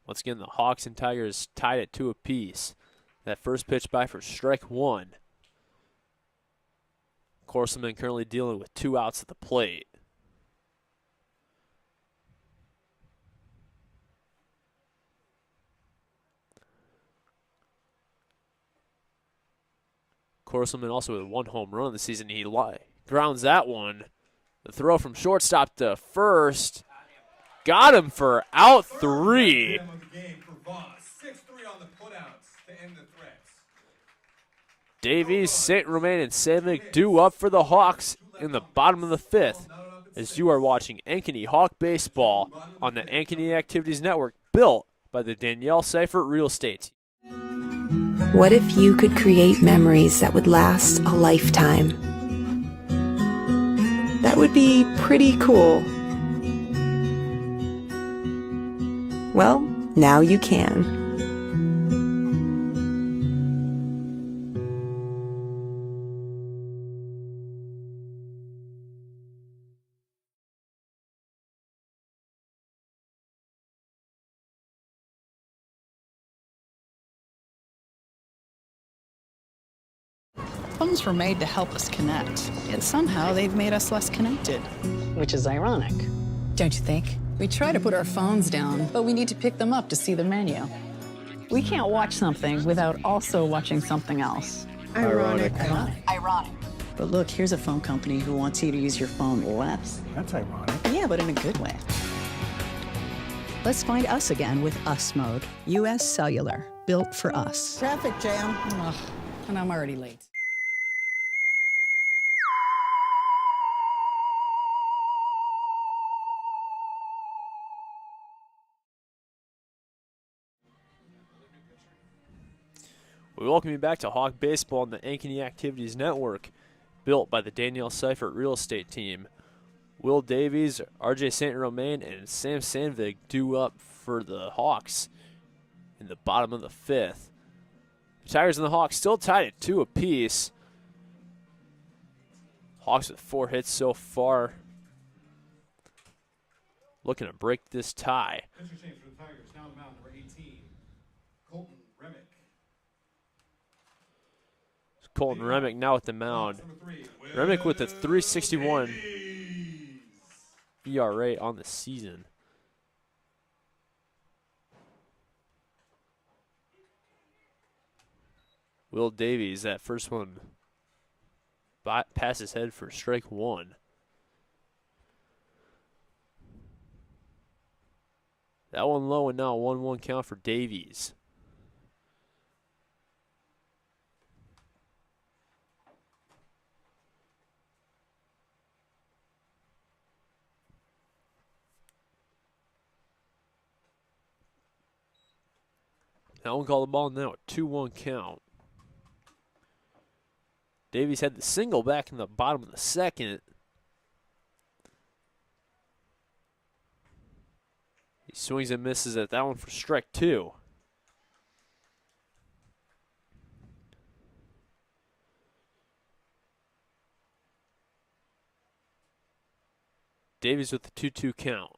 Once again, the Hawks and Tigers tied at 2 apiece. That first pitch by for strike 1. Corselman currently dealing with 2 outs at the plate. Corselman also with 1 home run this season. He grounds that one. The throw from shortstop to first. Got him for out 3. Davies, St. Romain, and Sandvik due up for the Hawks in the bottom of the 5th as you are watching Ankeny Hawk Baseball on the Ankeny Activities Network, built by the Danielle Seifert Real Estate. What if you could create memories that would last a lifetime? That would be pretty cool. Well, now you can. Phones were made to help us connect, yet somehow they've made us less connected. Which is ironic. Don't you think? We try to put our phones down, but we need to pick them up to see the menu. We can't watch something without also watching something else. Ironic. Ironic. But look, here's a phone company who wants you to use your phone less. That's ironic. Yeah, but in a good way. Let's find us again with Us Mode. U.S. Cellular, built for us. Traffic jam. Ugh, and I'm already late. We welcome you back to Hawk Baseball on the Ankeny Activities Network, built by the Danielle Seifert Real Estate Team. Will Davies, RJ St. Romain, and Sam Sandvik due up for the Hawks in the bottom of the 5th. The Tigers and the Hawks still tied at 2 apiece. Hawks with 4 hits so far. Looking to break this tie. Change for the Tigers. Now on the mound, number 18, Colton Remick. Colton Remick now at the mound. Remick with a 3.61 ERA on the season. Will Davies, that first one past his head for strike 1. That one low, and now a 1-1 count for Davies. That one called the ball now, a 2-1 count. Davies had the single back in the bottom of the 2nd. He swings and misses at that one for strike 2. Davies with the 2-2 count.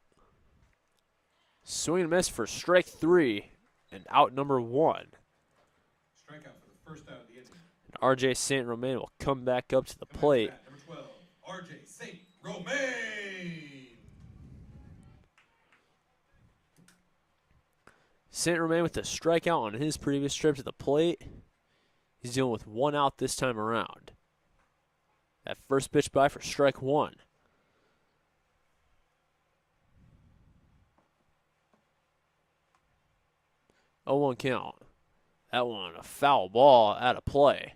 Swing and miss for strike 3 and out number 1. Strikeout for the first out of the inning. RJ St. Romain will come back up to the plate. Number 12, RJ St. Romain. St. Romain with a strikeout on his previous trip to the plate. He's dealing with 1 out this time around. That first pitch by for strike 1. 0-1 count. That one, a foul ball out of play.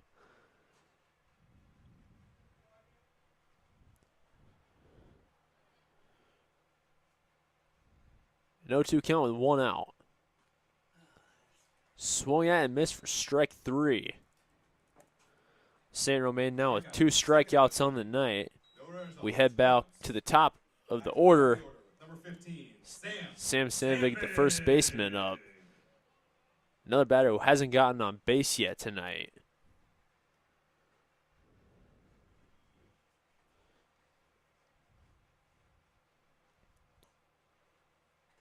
No 2 count with 1 out. Swung at and missed for strike 3. St. Romain now with 2 strikeouts on the night. We head back to the top of the order. Number 15, Sam Sandvig, the first baseman, up. Another batter who hasn't gotten on base yet tonight.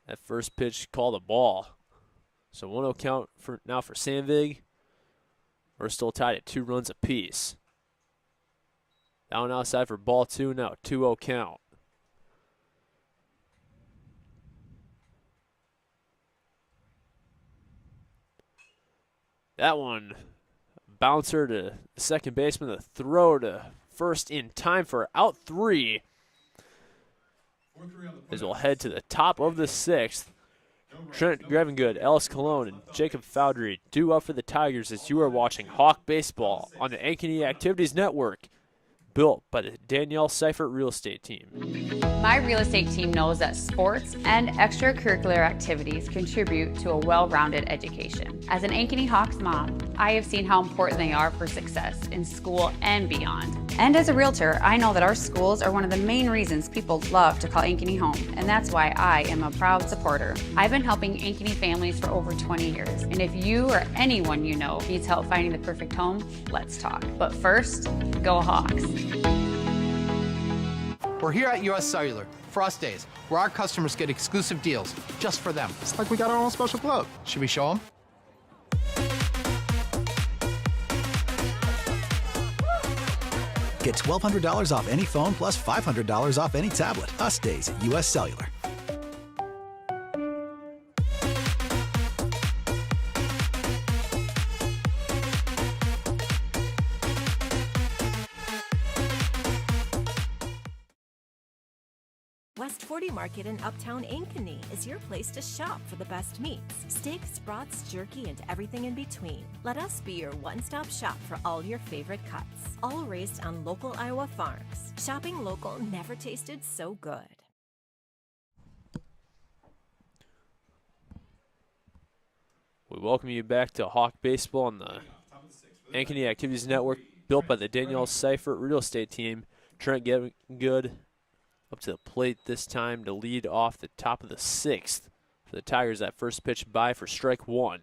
That first pitch called a ball. So 1-0 count now for Sandvig. We're still tied at 2 runs apiece. Down outside for ball 2, now 2-0 count. That one, bouncer to the second baseman, the throw to first in time for out 3. As we'll head to the top of the 6th. Trent Grevengood, Ellis Colon, and Jacob Foudry due up for the Tigers as you are watching Hawk Baseball on the Ankeny Activities Network, built by the Danielle Seifert Real Estate Team. My real estate team knows that sports and extracurricular activities contribute to a well-rounded education. As an Ankeny Hawks mom, I have seen how important they are for success in school and beyond. And as a realtor, I know that our schools are one of the main reasons people love to call Ankeny home, and that's why I am a proud supporter. I've been helping Ankeny families for over 20 years, and if you or anyone you know needs help finding the perfect home, let's talk. But first, go Hawks. We're here at US Cellular, Frost Days, where our customers get exclusive deals just for them. It's like we got our own special club. Should we show them? Get $1,200 off any phone plus $500 off any tablet. Us days at US Cellular. West 40 Market in Uptown Ankeny is your place to shop for the best meats, steaks, brats, jerky, and everything in between. Let us be your one-stop shop for all your favorite cuts, all raised on local Iowa farms. Shopping local never tasted so good. We welcome you back to Hawk Baseball on the Ankeny Activities Network, built by the Danielle Seifert Real Estate Team. Trent Grevengood up to the plate this time to lead off the top of the 6th for the Tigers. That first pitch by for strike 1.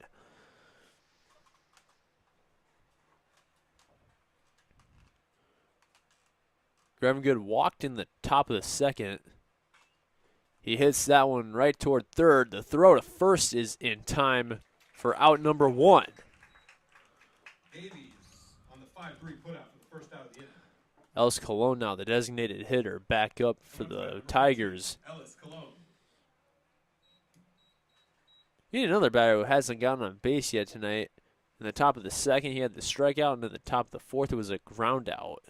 Grevengood walked in the top of the 2nd. He hits that one right toward 3rd. The throw to first is in time for out number 1. Davies on the 5-3 putout for the first out of the inning. Ellis Colon now the designated hitter, back up for the Tigers. Ellis Colon. He need another batter who hasn't gotten on base yet tonight. In the top of the 2nd, he had the strikeout, and in the top of the 4th, it was a ground out.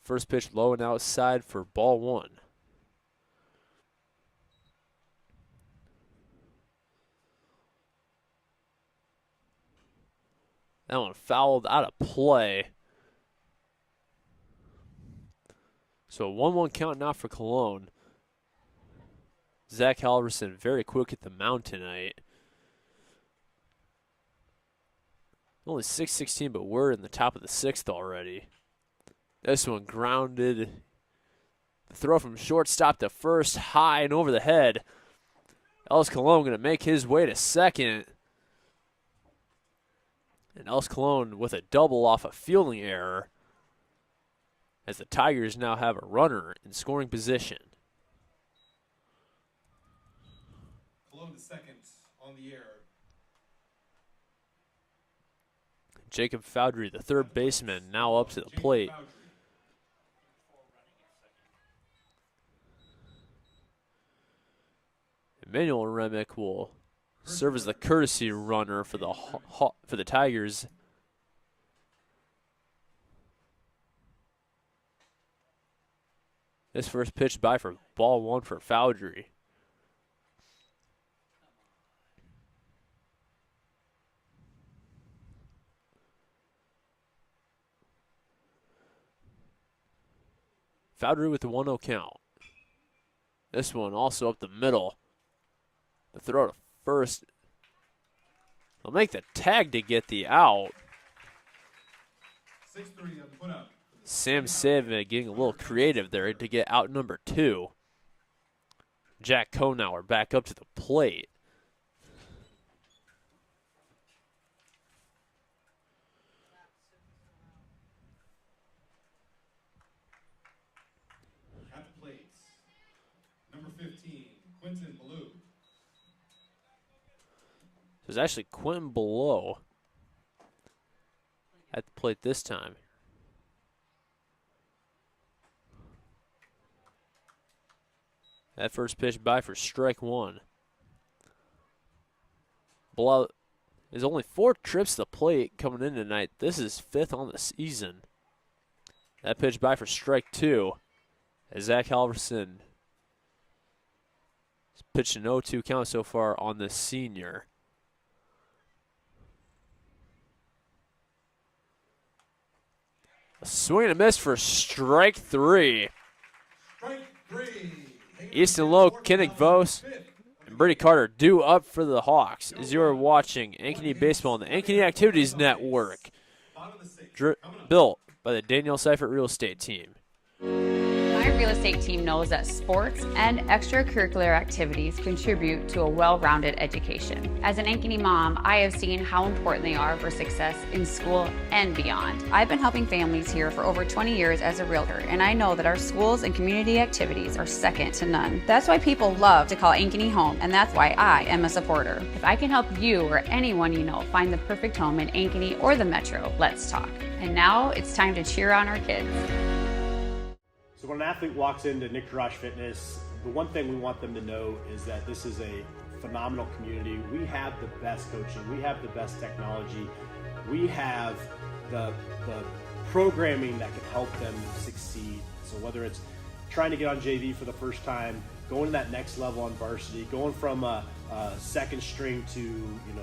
First pitch low and outside for ball 1. That one fouled out of play. So a 1-1 count now for Cologne. Zach Halverson very quick at the mound tonight. Only 6:16, but we're in the top of the 6th already. This one grounded. The throw from shortstop to first, high and over the head. Ellis Colon going to make his way to 2nd. And Ellis Colon with a double off a fielding error, as the Tigers now have a runner in scoring position. Colon to 2nd on the air. Jacob Foudry, the third baseman, now up to the plate. Emmanuel Remick will serve as the courtesy runner for the Tigers. This first pitch by for ball 1 for Foudry. Foudry with the 1-0 count. This one also up the middle. The throw to first They'll make the tag to get the out. 6-3 on the put up. Sam Savick getting a little creative there to get out number 2. Jack Konauer back up to the plate. At the plates, number 15, Quentin Blue. So it's actually Quentin Below at the plate this time. That first pitch by for strike 1. Below is only 4 trips to the plate coming in tonight. This is 5th on the season. That pitch by for strike 2. As Zach Halverson has pitched an 0-2 count so far on the senior. A swing and a miss for strike 3. Strike 3. Easton Lowe, Kinnick Vos, and Brady Carter due up for the Hawks as you are watching Ankeny Baseball on the Ankeny Activities Network. Built by the Daniel Seifert Real Estate Team. My real estate team knows that sports and extracurricular activities contribute to a well-rounded education. As an Ankeny mom, I have seen how important they are for success in school and beyond. I've been helping families here for over 20 years as a realtor, and I know that our schools and community activities are second to none. That's why people love to call Ankeny home, and that's why I am a supporter. If I can help you or anyone you know find the perfect home in Ankeny or the Metro, let's talk. And now it's time to cheer on our kids. So when an athlete walks into Nick Garage Fitness, the one thing we want them to know is that this is a phenomenal community. We have the best coaching. We have the best technology. We have the programming that can help them succeed. So whether it's trying to get on JV for the first time, going to that next level on varsity, going from a second string to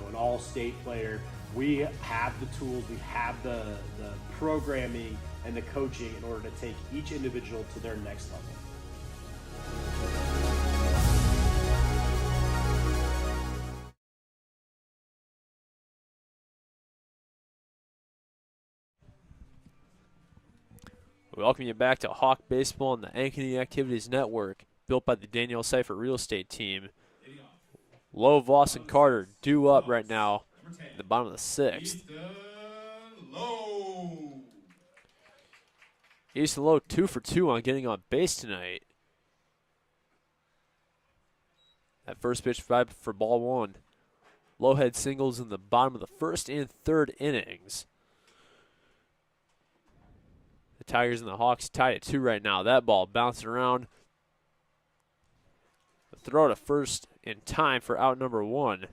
an all-state player, we have the tools, we have the programming and the coaching in order to take each individual to their next level. We welcome you back to Hawk Baseball on the Ankeny Activities Network, built by the Daniel Seifert Real Estate Team. Lowe, Voss, and Carter due up right now at the bottom of the 6th. Easton Lowe 2 for 2 on getting on base tonight. That first pitch for ball 1. Lowe had singles in the bottom of the 1st and 3rd innings. The Tigers and the Hawks tied at 2 right now. That ball bouncing around. The throw to first in time for out number 1.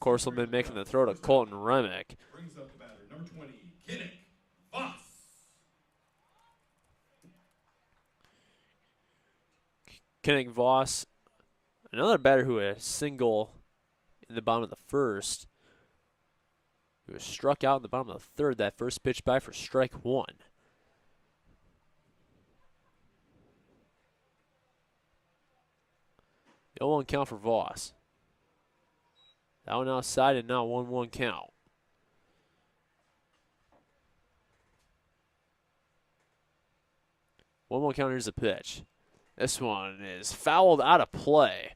Corselman making the throw to Colton Remick. Brings up the batter, number 20, Kinnick Voss. Kinnick Voss, another batter who had a single in the bottom of the 1st. He was struck out in the bottom of the 3rd. That first pitch by for strike 1. The 0-1 count for Voss. That one outside and now 1-1 count. 1-1 count, here's the pitch. This one is fouled out of play.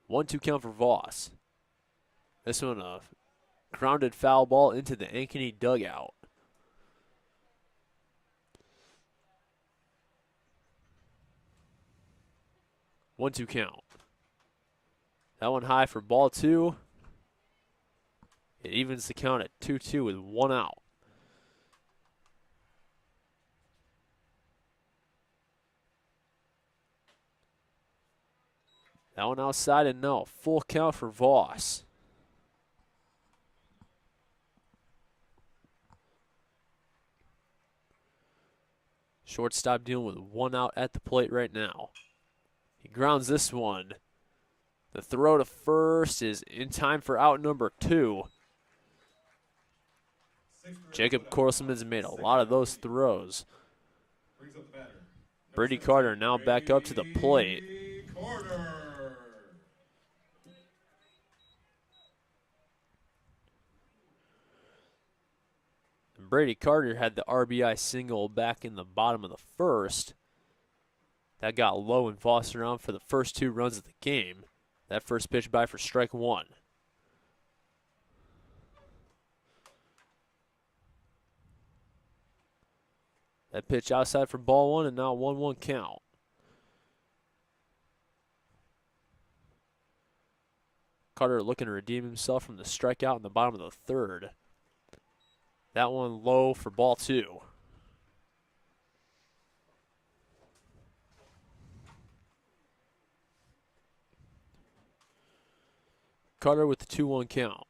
One-two count for Voss. This one a grounded foul ball into the Ankeny dugout. One-two count. That one high for ball 2. It evens the count at 2-2 with 1 out. That one outside and no. Full count for Voss. Shortstop dealing with 1 out at the plate right now. He grounds this one. The throw to first is in time for out number 2. Jacob Korselman's made a lot of those throws. Brings up the batter. Brady Carter now back up to the plate. Carter. And Brady Carter had the RBI single back in the bottom of the first. That got low and Foster around for the first 2 runs of the game. That first pitch by for strike 1. That pitch outside for ball 1 and now 1-1 count. Carter looking to redeem himself from the strikeout in the bottom of the third. That one low for ball 2. Carter with the 2-1 count.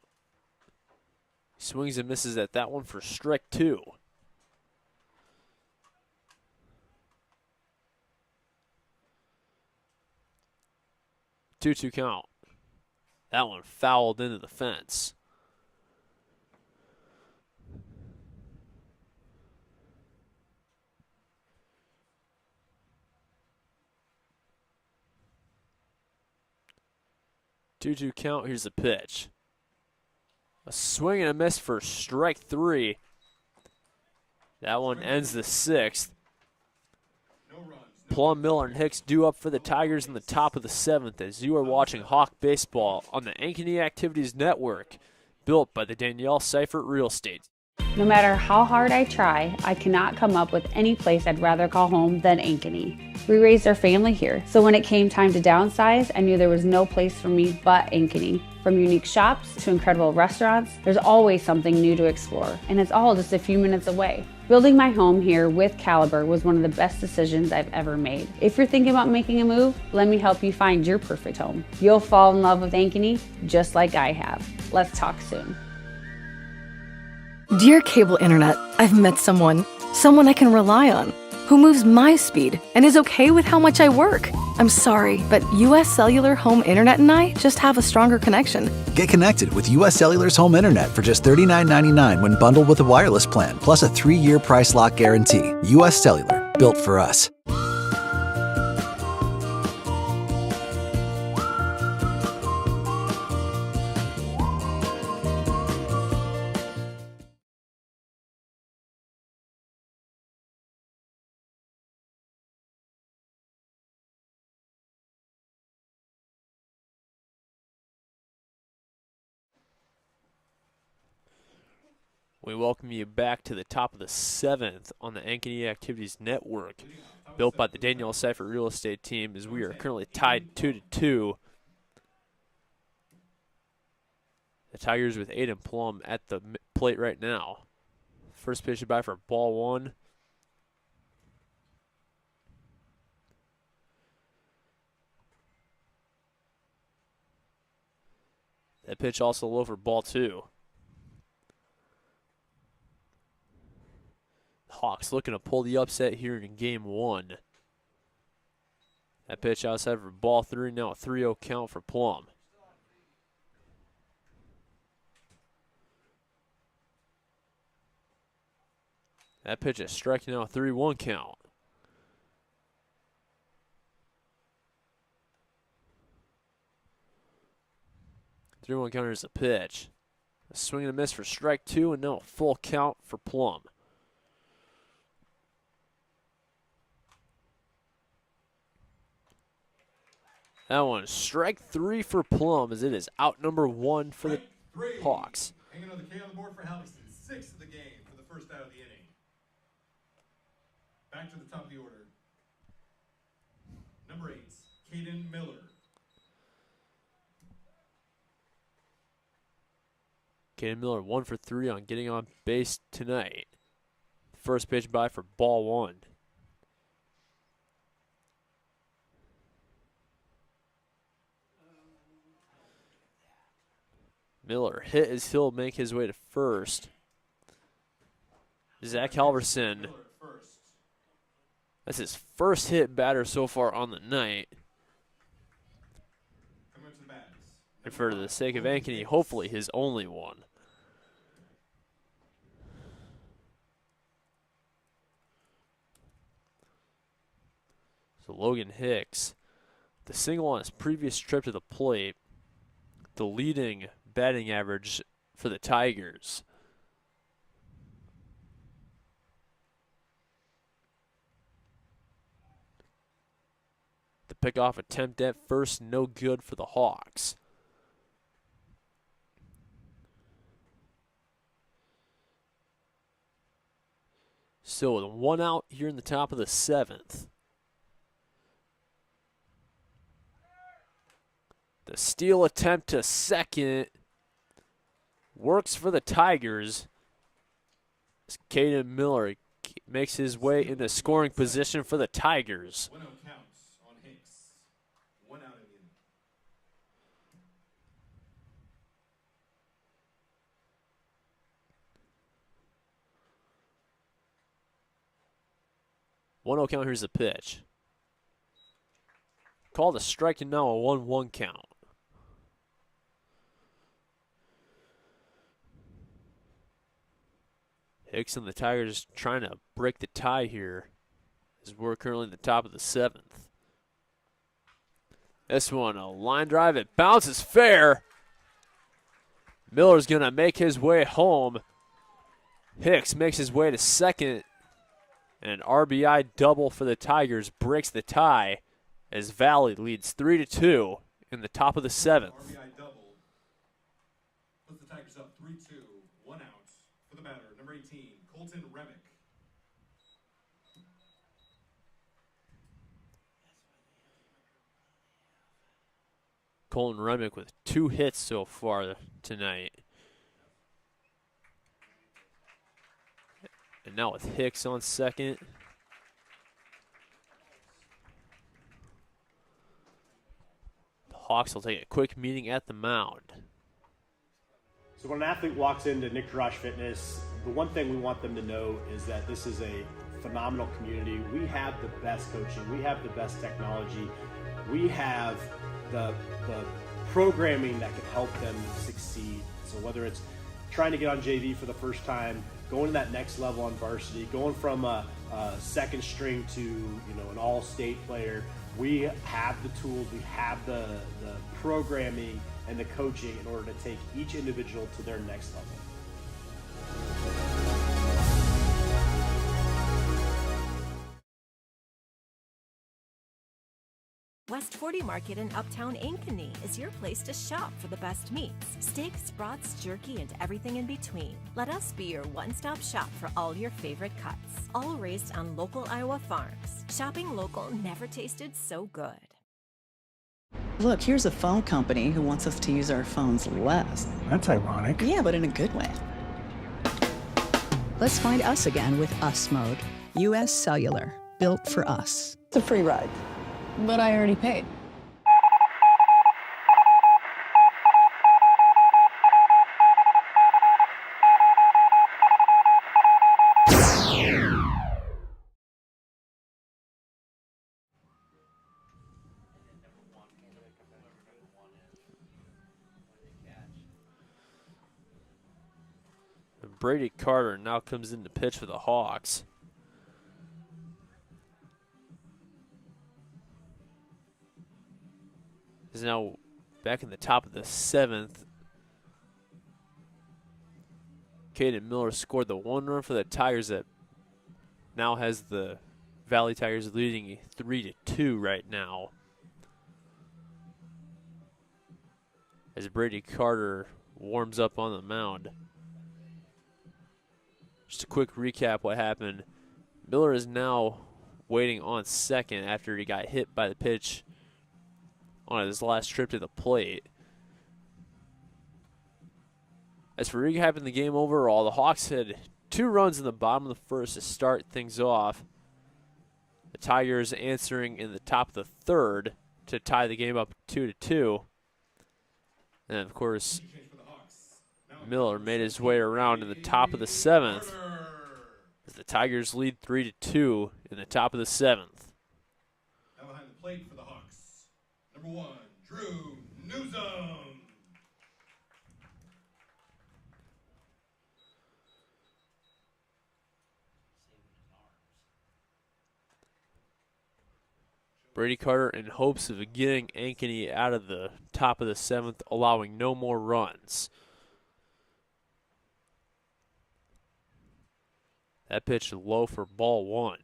Swings and misses at that one for strike 2. Two count. That one fouled into the fence. Two count. Here's the pitch. A swing and a miss for strike 3. That one ends the 6th. Plum, Miller, and Hicks due up for the Tigers in the top of the 7th as you are watching Hawk Baseball on the Ankeny Activities Network, built by the Danielle Seifert Real Estate. No matter how hard I try, I cannot come up with any place I'd rather call home than Ankeny. We raised our family here, so when it came time to downsize, I knew there was no place for me but Ankeny. From unique shops to incredible restaurants, there's always something new to explore, and it's all just a few minutes away. Building my home here with Caliber was one of the best decisions I've ever made. If you're thinking about making a move, let me help you find your perfect home. You'll fall in love with Ankeny just like I have. Let's talk soon. Dear Cable Internet, I've met someone I can rely on, who moves my speed and is okay with how much I work. I'm sorry, but US Cellular Home Internet and I just have a stronger connection. Get connected with US Cellular's home internet for just $39.99 when bundled with a wireless plan, plus a 3-year price lock guarantee. US Cellular, built for us. We welcome you back to the top of the 7th on the Ankeny Activities Network, built by the Danielle Seifert Real Estate team, as we are currently tied 2-2. The Tigers with Aiden Plum at the plate right now. First pitch by for ball 1. That pitch also low for ball 2. Hawks looking to pull the upset here in game 1. That pitch outside for ball 3, now a 3-0 count for Plum. That pitch is striking out, 3-1 count. Three-one counter is a pitch. A swing and a miss for strike 2, and now a full count for Plum. That one is strike 3 for Plum, as it is out number 1 for the Hawks. Hanging on the K on the board for Halverson. 6th of the game for the first out of the inning. Back to the top of the order. Number 8, Caden Miller. Caden Miller 1 for 3 on getting on base tonight. First pitch by for ball 1. Miller hit as he'll make his way to first. Zach Halverson. That's his first hit batter so far on the night. And for the sake of Ankeny, hopefully his only one. So Logan Hicks, the single on his previous trip to the plate, the leading batting average for the Tigers. The pickoff attempt at first, no good for the Hawks. So with one out here in the top of the 7th. The steal attempt to second works for the Tigers. As Caden Miller makes his way into scoring position for the Tigers. 1 out counts on Hicks. 1 out in the inning. One 0 count, here's the pitch. Called a strike and now a 1-1 count. Hicks and the Tigers trying to break the tie here as we're currently in the top of the 7th. This one, a line drive, it bounces fair. Miller's going to make his way home. Hicks makes his way to second. And an RBI double for the Tigers breaks the tie as Valley leads 3-2 in the top of the 7th. RBI double puts the Tigers up 3-2, 1 out for the batter, number 18, Colton Remick. Colton Remick with 2 hits so far tonight. And now with Hicks on second. The Hawks will take a quick meeting at the mound. So when an athlete walks into Nick Drosh Fitness, the one thing we want them to know is that this is a phenomenal community. We have the best coaching. We have the best technology. We have the programming that can help them succeed. So whether it's trying to get on JV for the first time, going to that next level on varsity, going from a second string to an all-state player, we have the tools, we have the programming and the coaching in order to take each individual to their next level. West 40 Market in Uptown Ankeny is your place to shop for the best meats, steaks, brats, jerky, and everything in between. Let us be your one-stop shop for all your favorite cuts, all raised on local Iowa farms. Shopping local never tasted so good. Look, here's a phone company who wants us to use our phones less. That's ironic. Yeah, but in a good way. Let's find us again with Us Mode. U.S. Cellular, built for us. It's a free ride. But I already paid. Brady Carter now comes in to pitch for the Hawks. Is now back in the top of the 7th. Caden Miller scored the 1 run for the Tigers that now has the Valley Tigers leading 3-2 right now. As Brady Carter warms up on the mound. Just a quick recap what happened. Miller is now waiting on second after he got hit by the pitch on his last trip to the plate. As for recapping the game overall, the Hawks had 2 runs in the bottom of the first to start things off. The Tigers answering in the top of the 3rd to tie the game up 2-2. And of course, Miller made his way around in the top of the 7th as the Tigers lead 3-2 in the top of the 7th. Now behind the plate for the Hawks, number 1, Drew Newsom. Brady Carter in hopes of getting Ankeny out of the top of the 7th, allowing no more runs. That pitch low for ball 1.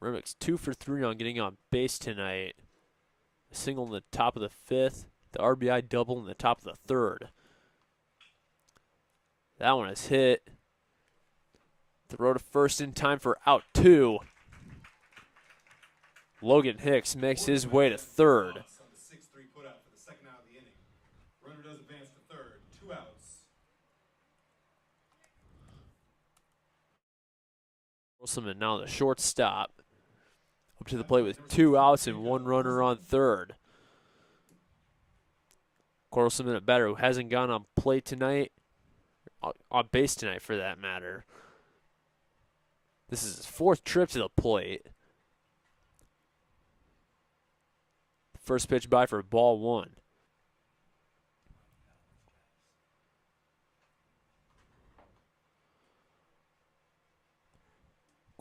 Remick's 2 for 3 on getting on base tonight. A single in the top of the 5th. The RBI double in the top of the 3rd. That one is hit. Throw to first in time for out 2. Logan Hicks makes his way to 3rd. On the 6-3 putout for the second out of the inning. Runner does advance to 3rd. 2 outs. Wilson now the shortstop. Up to the plate with 2 outs and 1 runner on 3rd. Corselman, a batter who hasn't gone on plate tonight, on base tonight for that matter. This is his 4th trip to the plate. First pitch by for ball 1.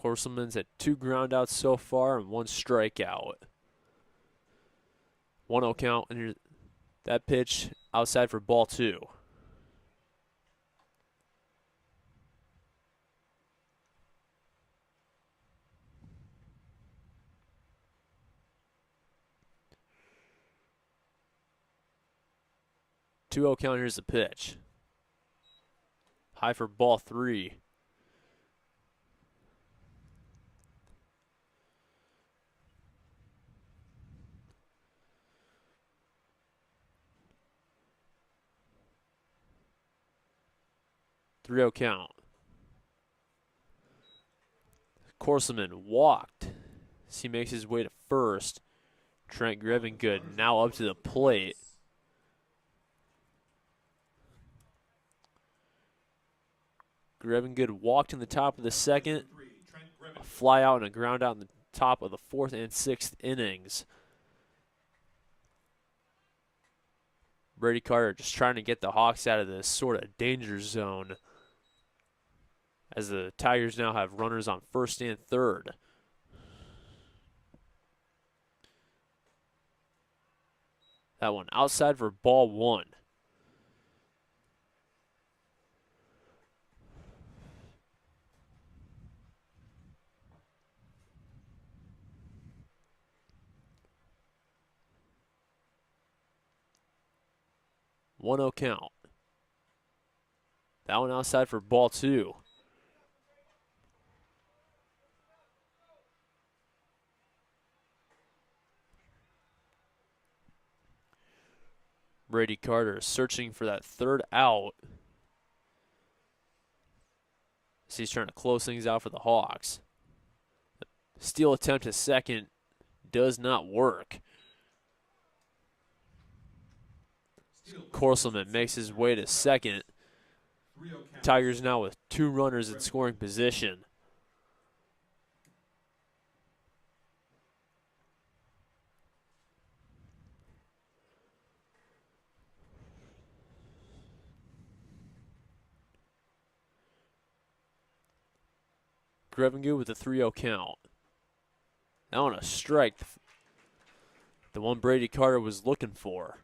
Corselman's at 2 groundouts so far and 1 strikeout. 1-0 count, and here's that pitch outside for ball 2. Two-0 count, here's the pitch. High for ball 3. Three-0 count. Corselman walked as he makes his way to first. Trent Grevengood now up to the plate. Grevengood walked in the top of the 2nd. A fly out and a ground out in the top of the 4th and 6th innings. Brady Carter just trying to get the Hawks out of this sort of danger zone, as the Tigers now have runners on 1st and 3rd. That one outside for ball 1. One-0 count. That one outside for ball 2. Brady Carter searching for that 3rd out as he's trying to close things out for the Hawks. Steal attempt to 2nd does not work. Corselman makes his way to 2nd. Tigers now with 2 runners in scoring position. Grevengood with a 3-0 count. Now on a strike, the one Brady Carter was looking for.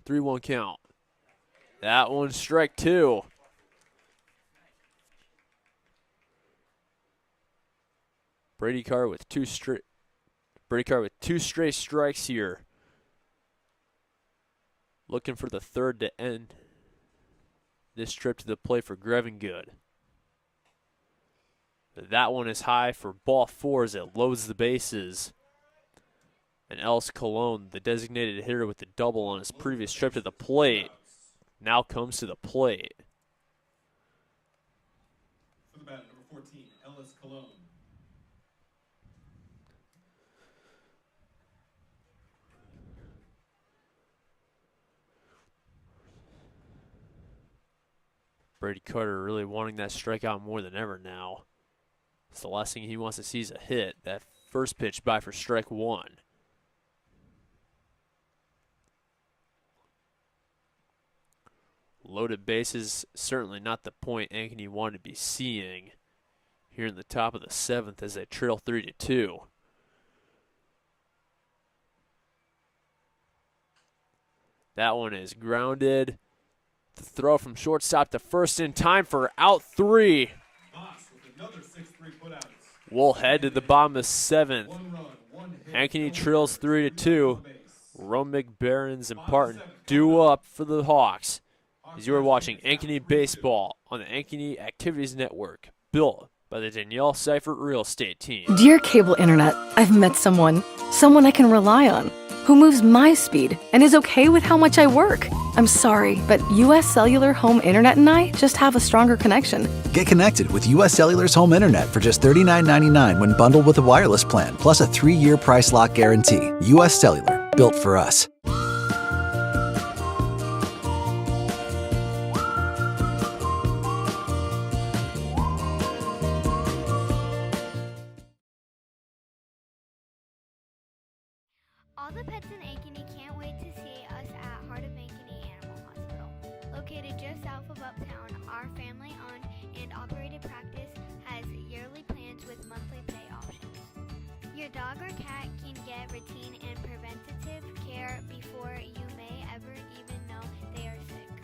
Three-one count. That one strike 2. Brady Carter with two straight strikes here. Looking for the 3rd to end this trip to the plate for Grevengood. That one is high for ball 4 as it loads the bases. And Ellis Colon, the designated hitter with the double on his previous trip to the plate, now comes to the plate. For the batter, number 14, Ellis Colon. Brady Carter really wanting that strikeout more than ever now. It's the last thing he wants to see is a hit. That first pitch by for strike one. Loaded bases, certainly not the point Ankeny wanted to be seeing here in the top of the seventh as they trail 3-2. That one is grounded. The throw from shortstop to first in time for out 3. We'll head to the bottom of the seventh. Ankeny trails 3-2. Romig, Barons, and Parton due up for the Hawks. As you are watching Ankeny Baseball on the Ankeny Activities Network, built by the Danielle Seifert Real Estate Team. Dear Cable Internet, I've met someone I can rely on, who moves my speed and is okay with how much I work. I'm sorry, but US Cellular Home Internet and I just have a stronger connection. Get connected with US Cellular's home internet for just $39.99 when bundled with a wireless plan, plus a 3-year price lock guarantee. US Cellular, built for us. All the pets in Ankeny can't wait to see us at Heart of Ankeny Animal Hospital. Located just south of Uptown, our family-owned and operated practice has yearly plans with monthly pay options. Your dog or cat can get routine and preventative care before you may ever even know they are sick.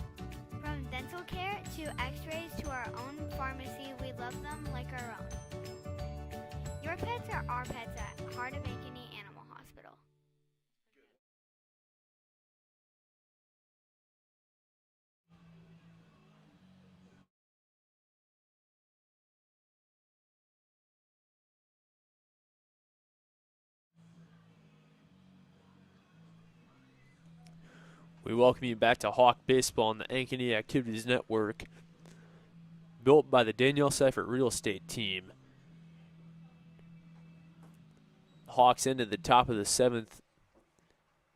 From dental care to x-rays to our own pharmacy, we love them like our own. Your pets are our pets at Heart of Ankeny Animal Hospital. We welcome you back to Hawk Baseball on the Ankeny Activities Network, built by the Danielle Seifert Real Estate Team. Hawks into the top of the seventh,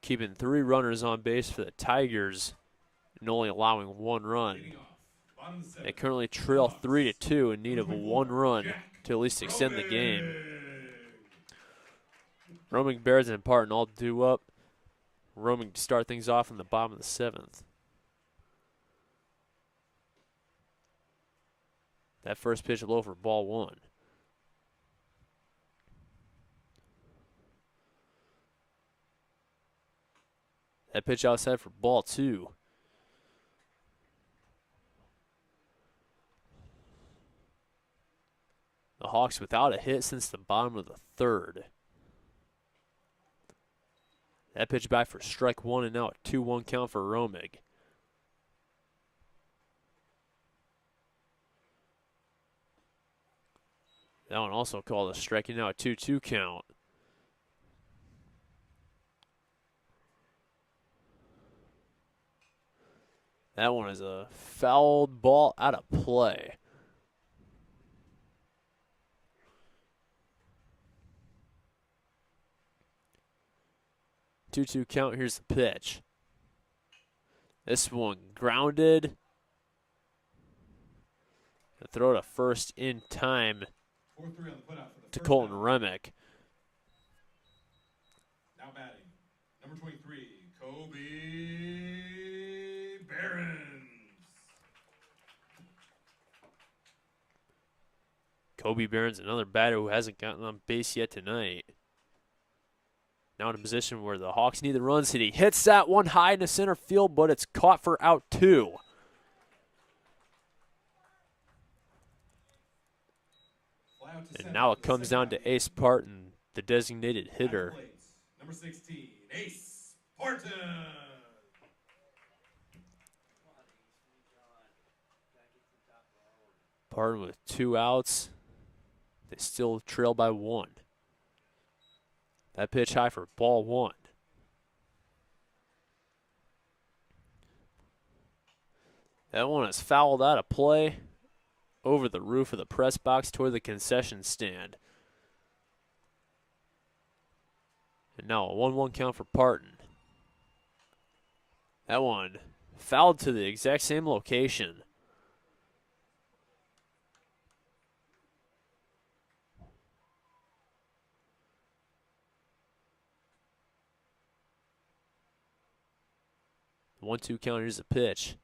keeping 3 runners on base for the Tigers and only allowing 1 run. They currently trail 3-2 in need of 1 run to at least extend the game. Romig, Bears, and Parton all due up. Roaming to start things off in the bottom of the seventh. That first pitch low for ball 1. That pitch outside for ball 2. The Hawks without a hit since the bottom of the third. That pitch back for strike 1 and now a 2-1 count for Romig. That one also called a strike and now a 2-2 count. That one is a fouled ball out of play. Two count. Here's the pitch. This one grounded. The throw to first in time to Colton Remick. Now batting, number 23, Kobe Barons. Kobe Barons, another batter who hasn't gotten on base yet tonight. Now in a position where the Hawks need the runs. He hits that one high into center field, but it's caught for out 2. And now it comes down to Ace Parton, the designated hitter. Number 16, Ace Parton. Parton with 2 outs. They still trail by 1. That pitch high for ball 1. That one is fouled out of play over the roof of the press box toward the concession stand. And now a 1-1 count for Parton. That one fouled to the exact same location. 1-2 count. Here's a pitch.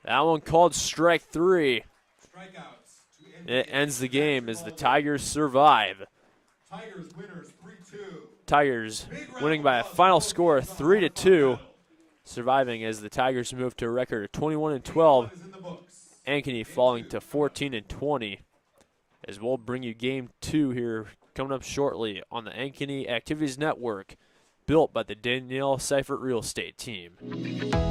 That one called strike 3. It ends the game as the Tigers survive. Tigers winners 3-2. Tigers winning by a final score of 3-2, surviving as the Tigers move to a record of 21-12. Ankeny falling to 14-20. As we'll bring you game 2 here coming up shortly on the Ankeny Activities Network, built by the Danielle Seifert Real Estate Team.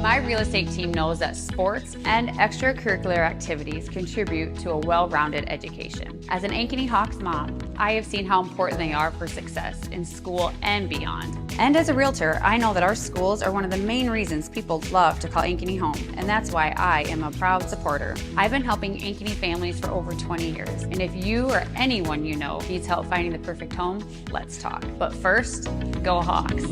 My real estate team knows that sports and extracurricular activities contribute to a well-rounded education. As an Ankeny Hawks mom, I have seen how important they are for success in school and beyond. And as a realtor, I know that our schools are one of the main reasons people love to call Ankeny home, and that's why I am a proud supporter. I've been helping Ankeny families for over 20 years, and if you or anyone you know needs help finding the perfect home, let's talk. But first, go Hawks.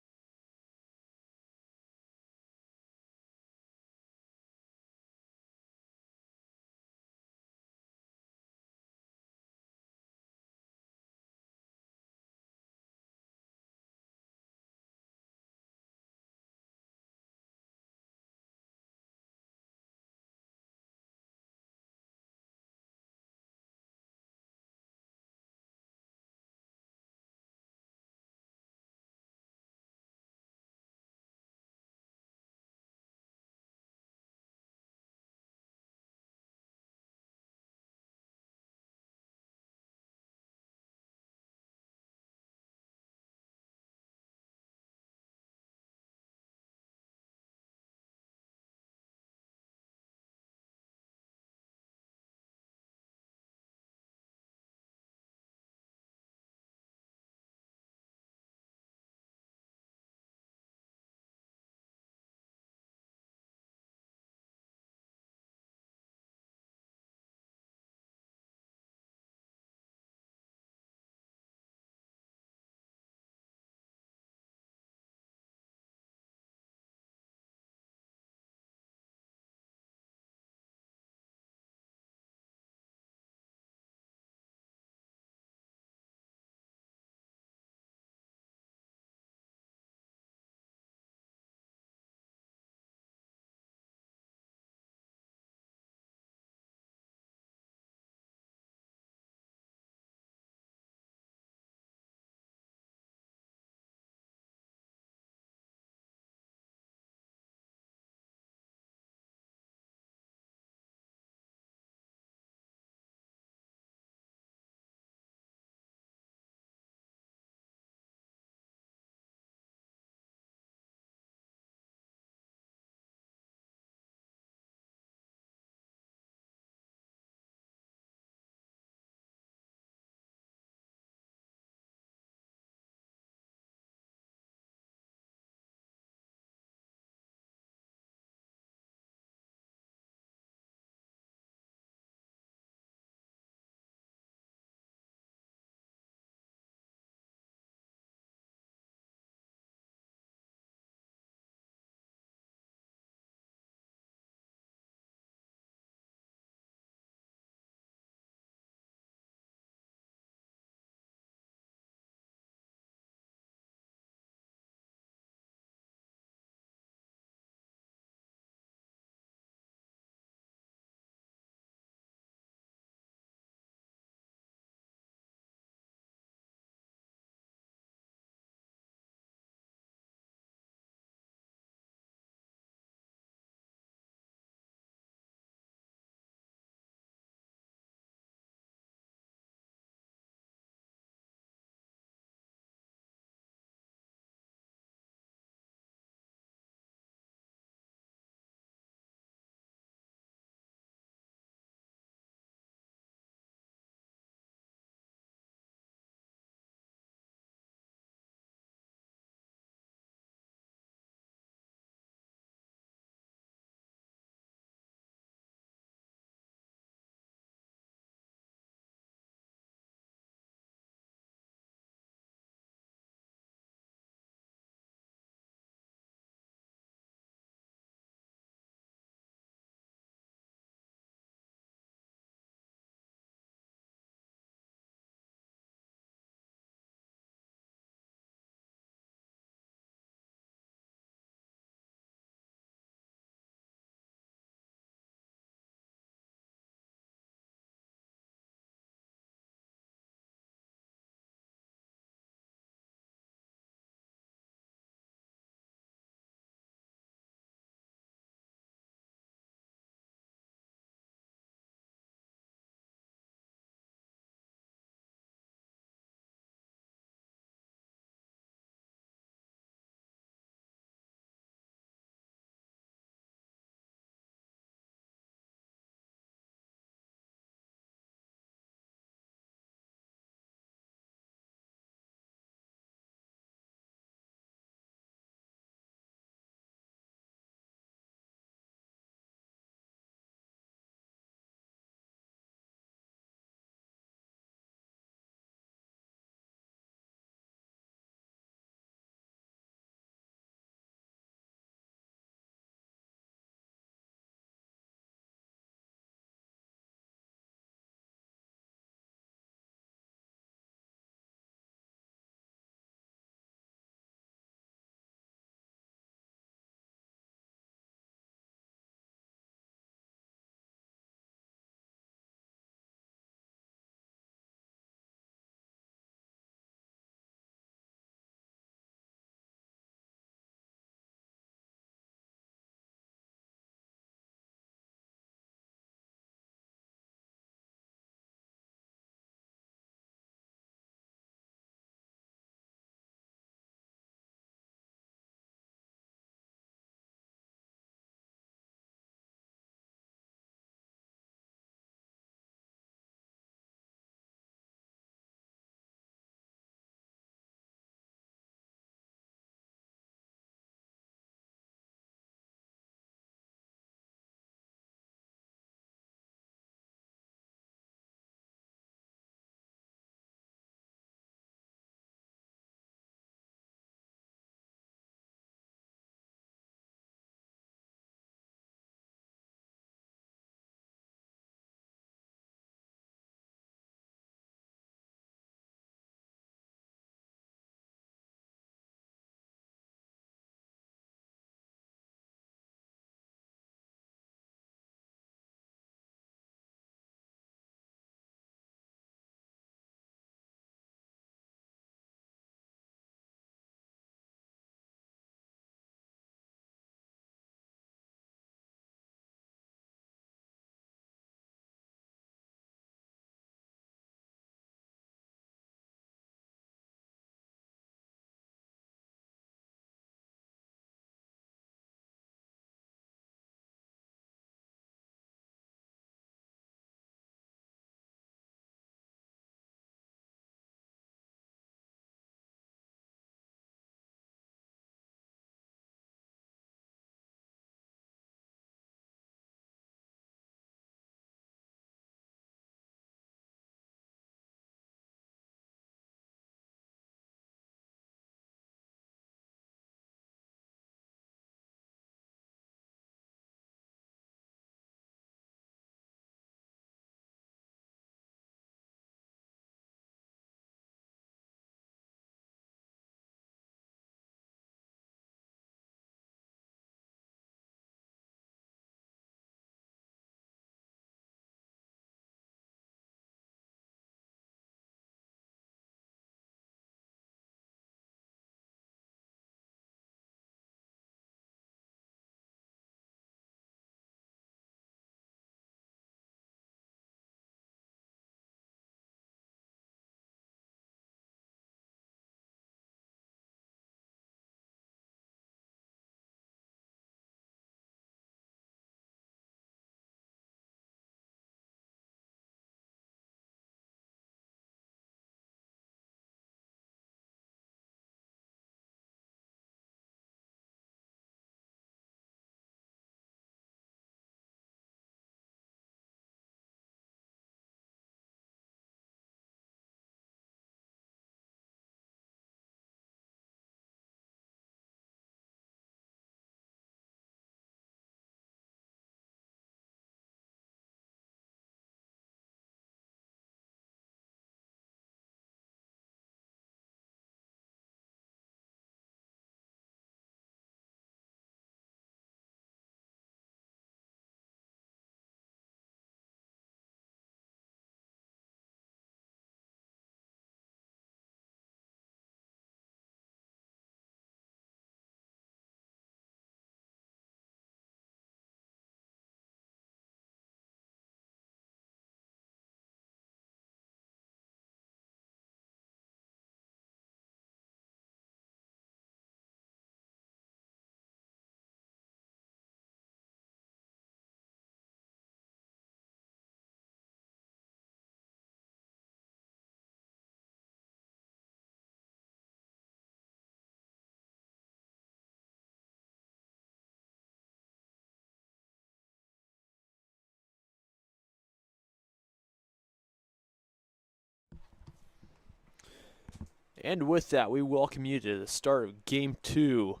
And with that, we welcome you to the start of Game 2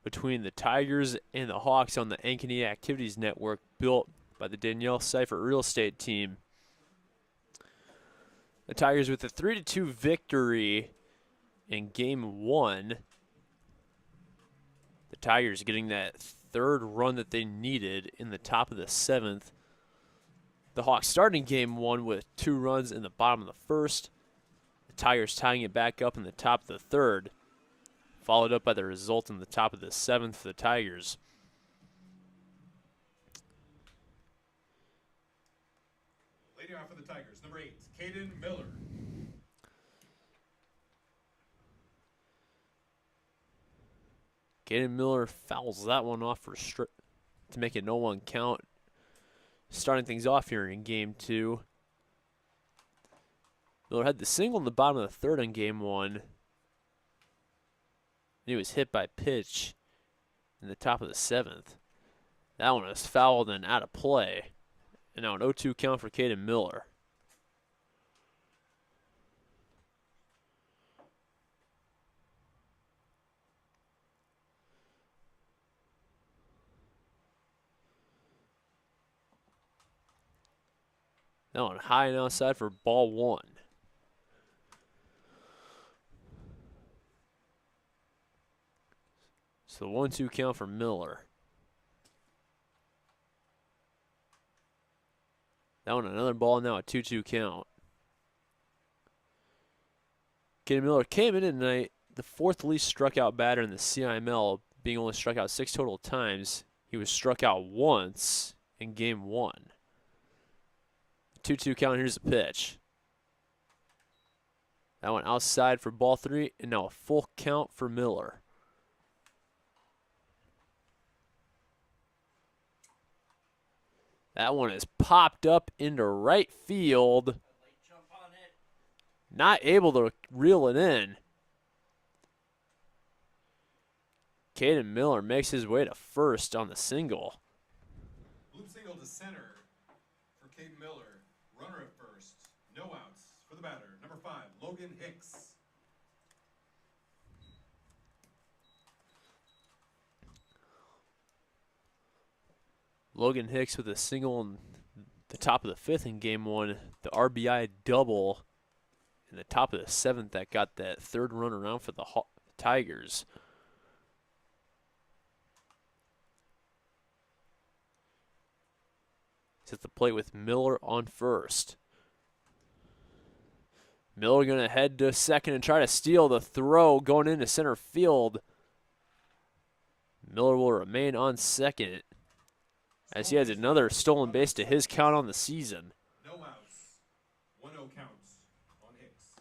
between the Tigers and the Hawks on the Ankeny Activities Network, built by the Danielle Seifert Real Estate Team. The Tigers with a 3-2 victory in Game 1. The Tigers getting that third run that they needed in the top of the 7th. The Hawks starting Game 1 with 2 runs in the bottom of the 1st. The Tigers tying it back up in the top of the 3rd, followed up by the result in the top of the 7th for the Tigers. Leading off for the Tigers, number 8, Caden Miller. Caden Miller fouls that one off for to make it no one count. Starting things off here in Game 2. Miller had the single in the bottom of the 3rd in Game 1. He was hit by pitch in the top of the 7th. That one was fouled and out of play. And now an 0-2 count for Caden Miller. That one high and outside for ball 1. So 1-2 count for Miller. That one another ball, now a 2-2 count. Caden Miller came in tonight the 4th least struck out batter in the CIML, being only struck out 6 total times. He was struck out once in Game 1. 2-2 count, here's the pitch. That one outside for ball 3, and now a full count for Miller. That one is popped up into right field. Not able to reel it in. Caden Miller makes his way to first on the single. Loop single to center for Caden Miller. Runner at first. No outs for the batter. Number 5, Logan Hicks. Logan Hicks with a single in the top of the 5th in Game 1. The RBI double in the top of the 7th that got that 3rd run around for the Tigers. He's at the plate with Miller on first. Miller going to head to second and try to steal the throw going into center field. Miller will remain on second, as he has another stolen base to his count on the season. No outs. 1-0 counts on Hicks.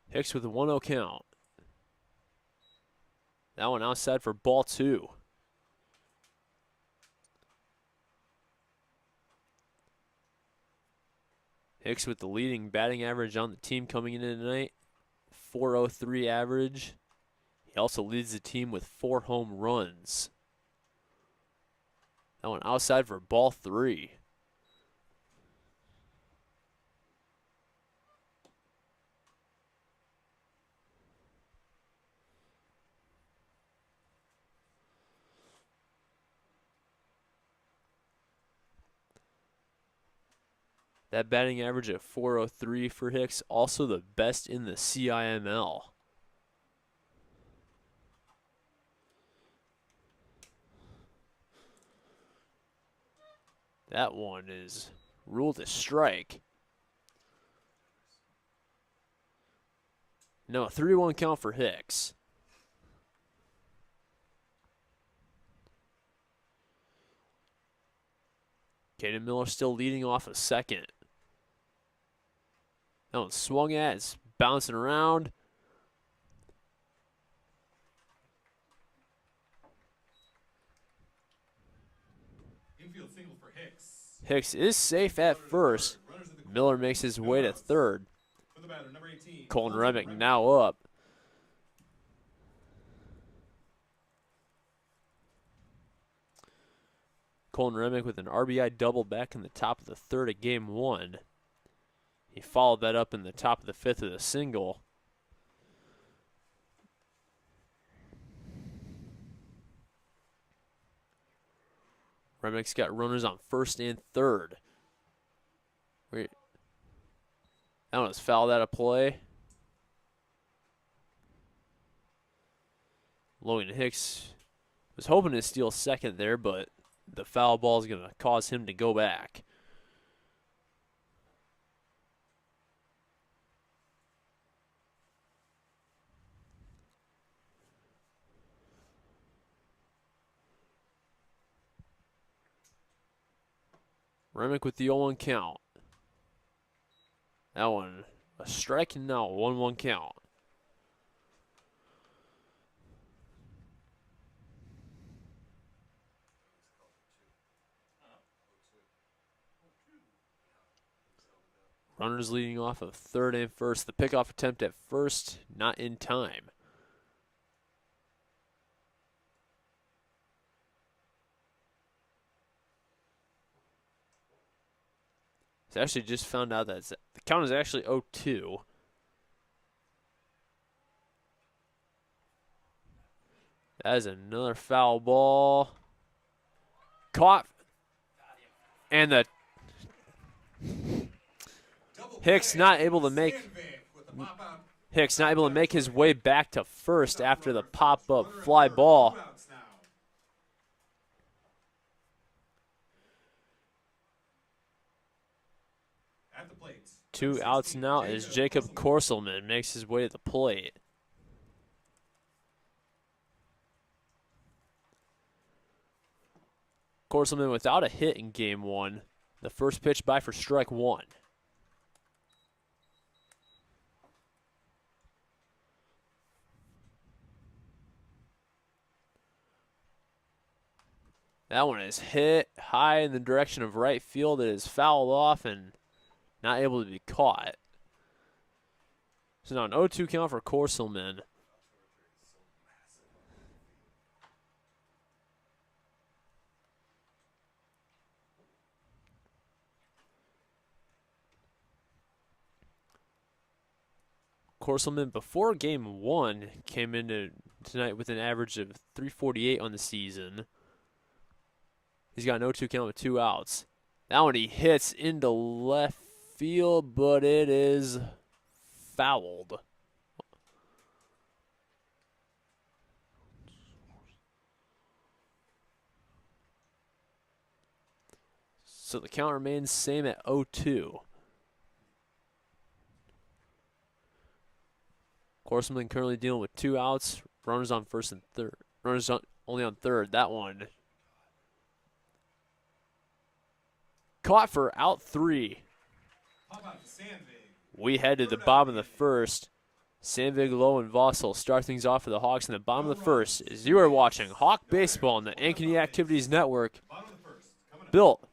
Hicks with a 1-0 count. That one outside for ball 2. Hicks with the leading batting average on the team coming in tonight. .403 average. He also leads the team with 4 home runs. That one outside for ball 3. That batting average at .403 for Hicks, also the best in the CIML. That one is ruled a strike. No, a 3-1 count for Hicks. Caden Miller still leading off a second. That one swung at, it's bouncing around. Infield single for Hicks. Hicks is safe at first. Runners at Miller makes his way to third. For the batter, number 18. Colton Remick now up. Colton Remick with an RBI double back in the top of the third of game one. He followed that up in the top of the fifth with a single. Remick's got runners on first and third. Wait. That one was fouled out of play. Logan Hicks was hoping to steal second there, but the foul ball is going to cause him to go back. Remick with the 0-1 count. That one a strike and now 1-1 count. Runners leading off of third and first. The pickoff attempt at first, not in time. I actually just found out that the count is actually 0-2. That is another foul ball. Caught. And the Hicks not able to make his way back to first after the pop-up fly ball. Two outs now as Jacob Korselman makes his way to the plate. Korselman without a hit in game one. The first pitch by for strike one. That one is hit high in the direction of right field. It is fouled off and not able to be caught. So now an 0-2 count for Korselman. Korselman before game one came into tonight with an average of 348 on the season. He's got an 0-2 count with two outs. That one he hits into left field, but it is fouled. So the count remains same at 0-2. Korselman currently dealing with two outs. Runners on first and third. Runners only on third. That one caught for out three. We head to the bottom of the first. Sandvig, Lowe, and Vossel start things off for the Hawks in the bottom of the first as you are watching Hawk Baseball on the Ankeny Activities Network. Built.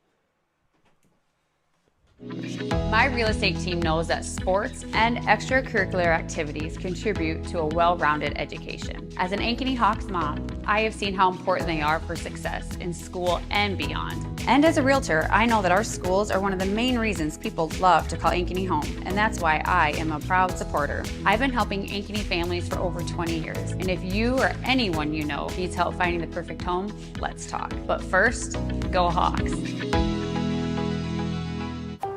My real estate team knows that sports and extracurricular activities contribute to a well-rounded education. As an Ankeny Hawks mom, I have seen how important they are for success in school and beyond. And as a realtor, I know that our schools are one of the main reasons people love to call Ankeny home, and that's why I am a proud supporter. I've been helping Ankeny families for over 20 years, and if you or anyone you know needs help finding the perfect home, let's talk. But first, go Hawks.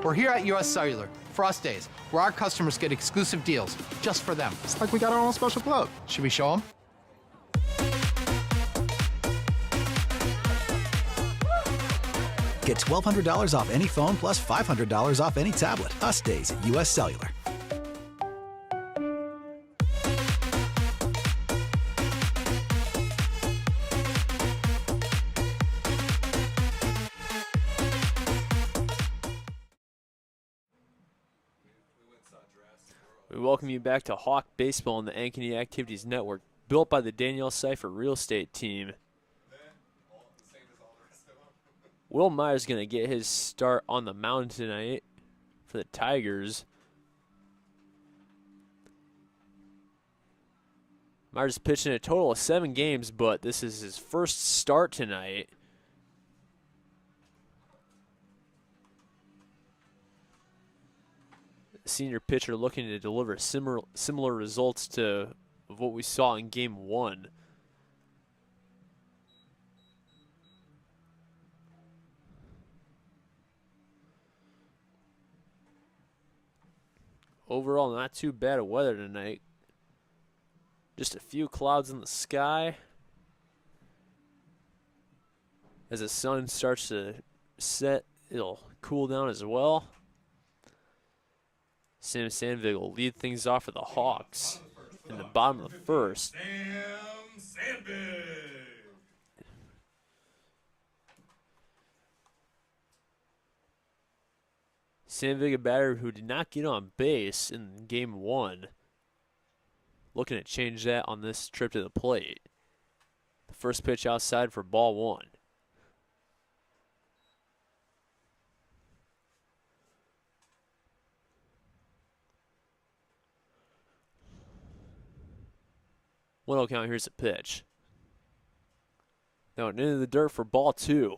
We're here at US Cellular, Frost Days, where our customers get exclusive deals just for them. It's like we got our own special club. Should we show them? Get $1,200 off any phone plus $500 off any tablet. Us Days at US Cellular. We welcome you back to Hawk Baseball on the Ankeny Activities Network, built by the Danielle Cipher Real Estate Team. Will Meyer's going to get his start on the mound tonight for the Tigers. Myers pitched in a total of 7 games, but this is his first start tonight. The senior pitcher looking to deliver similar results to what we saw in Game 1. Overall, not too bad of weather tonight. Just a few clouds in the sky. As the sun starts to set, it'll cool down as well. Sam Sandvig will lead things off for the Hawks in the bottom of the first. Sam Sandvig. Sandvig, a batter who did not get on base in Game 1. Looking to change that on this trip to the plate. The first pitch outside for ball 1. One oh count, here's a pitch. Now into the dirt for ball 2.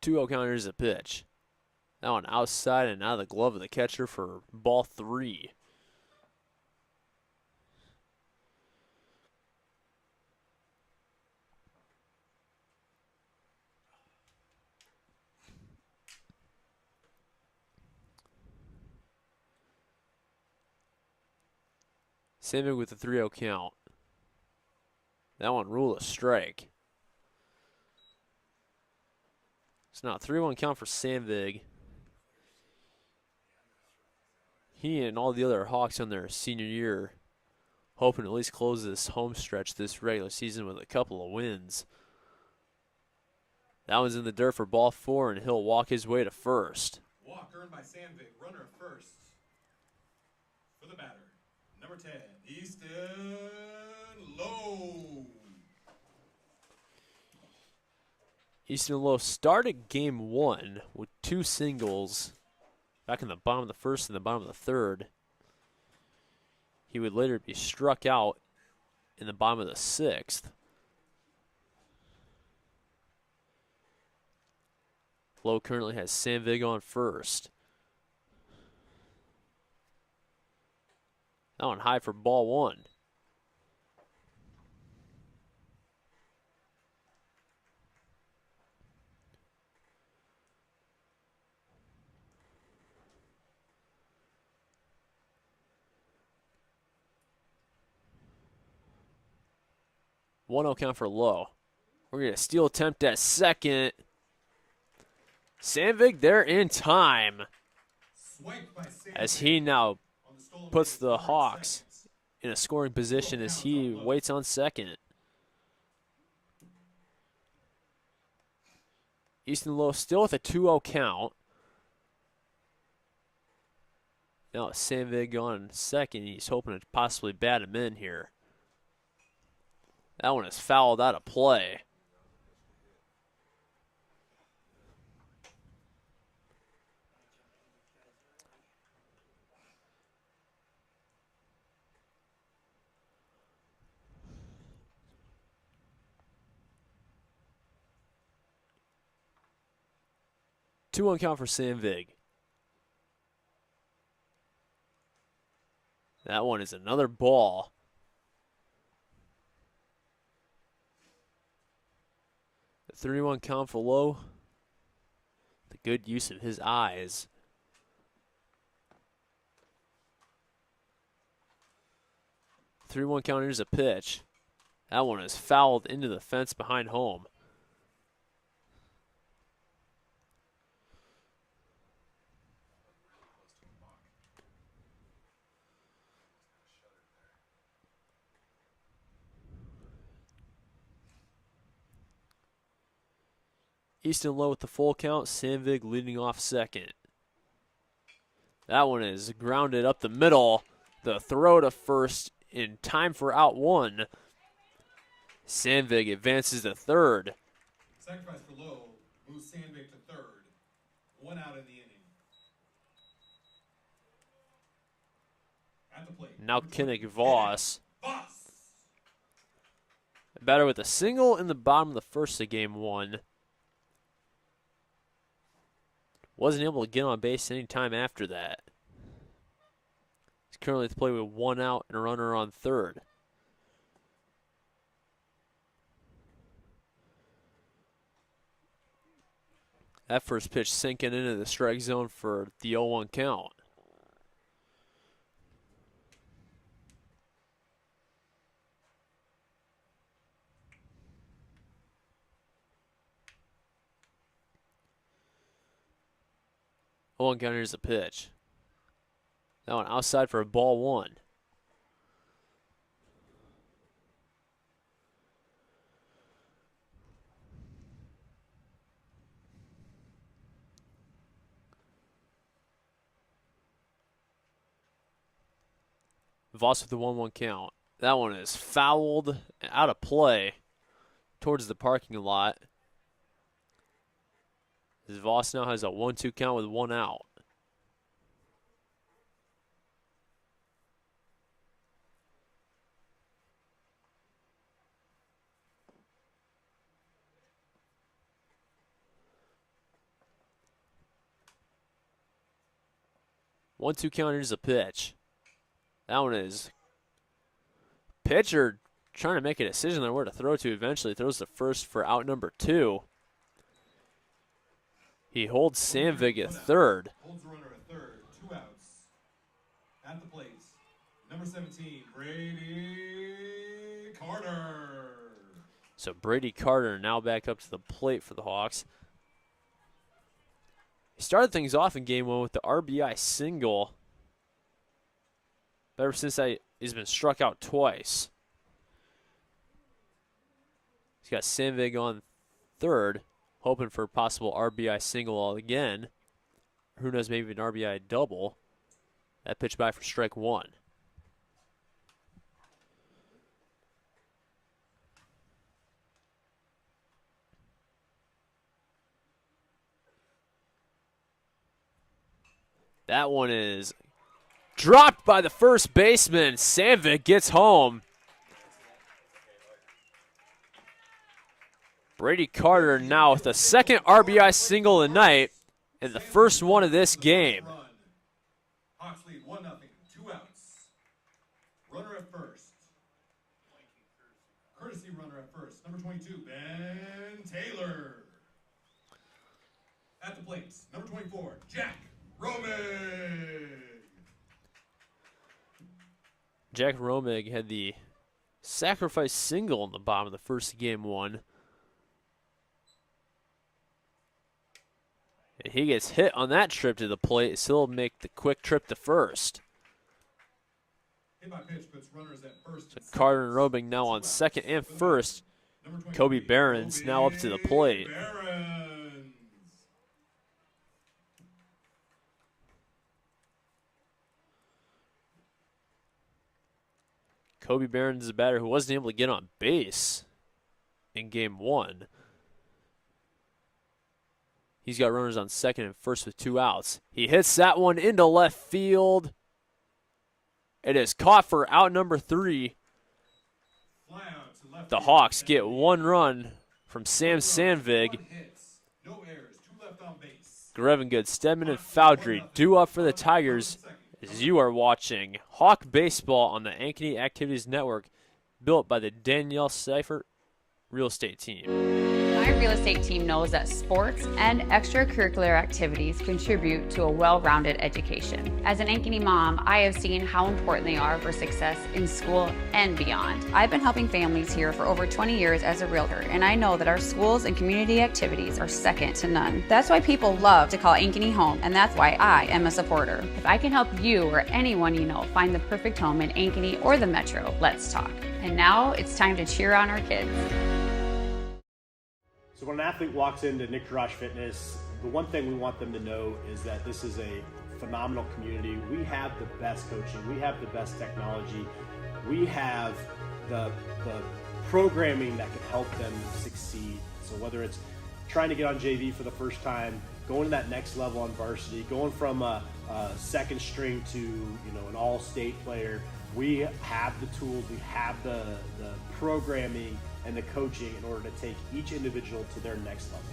Two oh count, here's a pitch. That one outside and out of the glove of the catcher for ball 3. Sandvig with the 3-0 count. That one ruled a strike. It's now a 3-1 count for Sandvig. He and all the other Hawks on their senior year hoping to at least close this home stretch this regular season with a couple of wins. That one's in the dirt for ball 4, and he'll walk his way to first. Walk earned by Sandvig, runner first. For the batter, number 10, Easton Lowe. Easton Lowe started Game 1 with 2 singles back in the bottom of the first and the bottom of the third. He would later be struck out in the bottom of the 6th. Lowe currently has Sandvig on first. That one high for ball 1. One 0 count for Lowe. We're going to steal attempt at second. Sandvig there in time. As he now puts the Hawks in a scoring position as he waits on second. Easton Lowe still with a 2-0 count. Now Sandvig on second. He's hoping to possibly bat him in here. That one is fouled out of play. Two on count for Sandvig. That one is another ball. The 3-1 count for Lowe. The good use of his eyes. The 3-1 count, here's a pitch. That one is fouled into the fence behind home. Easton Lowe with the full count, Sandvig leading off second. That one is grounded up the middle. The throw to first in time for out one. Sandvig advances to third. Sacrifice for Lowe moves Sandvik to third. 1 out in the inning. At the plate. Now Kinnick Voss. Batter with a single in the bottom of the first of game one. Wasn't able to get on base any time after that. He's currently at the plate with 1 out and a runner on third. That first pitch sinking into the strike zone for the 0-1 count. One count, here's a pitch. That one outside for a ball 1. Voss with the 1-1 count. That one is fouled out of play towards the parking lot. Voss now has a 1-2 count with 1 out. One-two count, here's a pitch. That one is pitcher trying to make a decision on where to throw to. Eventually throws the first for out number 2. He holds Sandvig at third. Holds the runner at third. 2 outs. At the plate, number 17, Brady Carter. So Brady Carter now back up to the plate for the Hawks. He started things off in game 1 with the RBI single. But ever since that, he's been struck out twice. He's got Sandvig on third, hoping for a possible RBI single again. Who knows, maybe an RBI double. That pitch by for strike 1. That one is dropped by the first baseman. Sandvik gets home. Brady Carter now with the second RBI single of the night and the first one of this game. Hawks lead 1-0. 2 outs. Runner at first. Courtesy runner at first. Number 22, Ben Taylor. At the plate, number 24, Jack Romig. Jack Romig had the sacrifice single in the bottom of the first game 1. And he gets hit on that trip to the plate, so he'll make the quick trip to first. Hit by pitch puts runners at first. So Carter and Romig now on second and first. Kobe Barron's now up to the plate. Kobe Barron's is a batter who wasn't able to get on base in game 1. He's got runners on second and first with 2 outs. He hits that one into left field. It is caught for out number 3. The Hawks get 1 run from Sam Sandvig. Grevengood, Stedman, and Foudry due up for the Tigers as you are watching Hawk Baseball on the Ankeny Activities Network, built by the Danielle Seifert Real Estate Team. My real estate team knows that sports and extracurricular activities contribute to a well-rounded education. As an Ankeny mom, I have seen how important they are for success in school and beyond. I've been helping families here for over 20 years as a realtor, and I know that our schools and community activities are second to none. That's why people love to call Ankeny home, and that's why I am a supporter. If I can help you or anyone you know find the perfect home in Ankeny or the Metro, let's talk. And now it's time to cheer on our kids. So when an athlete walks into Nick Fitness, the one thing we want them to know is that this is a phenomenal community. We have the best coaching. We have the best technology. We have the programming that can help them succeed. So whether it's trying to get on JV for the first time, going to that next level on varsity, going from a second string to an all-state player, we have the tools, we have the programming and the coaching in order to take each individual to their next level.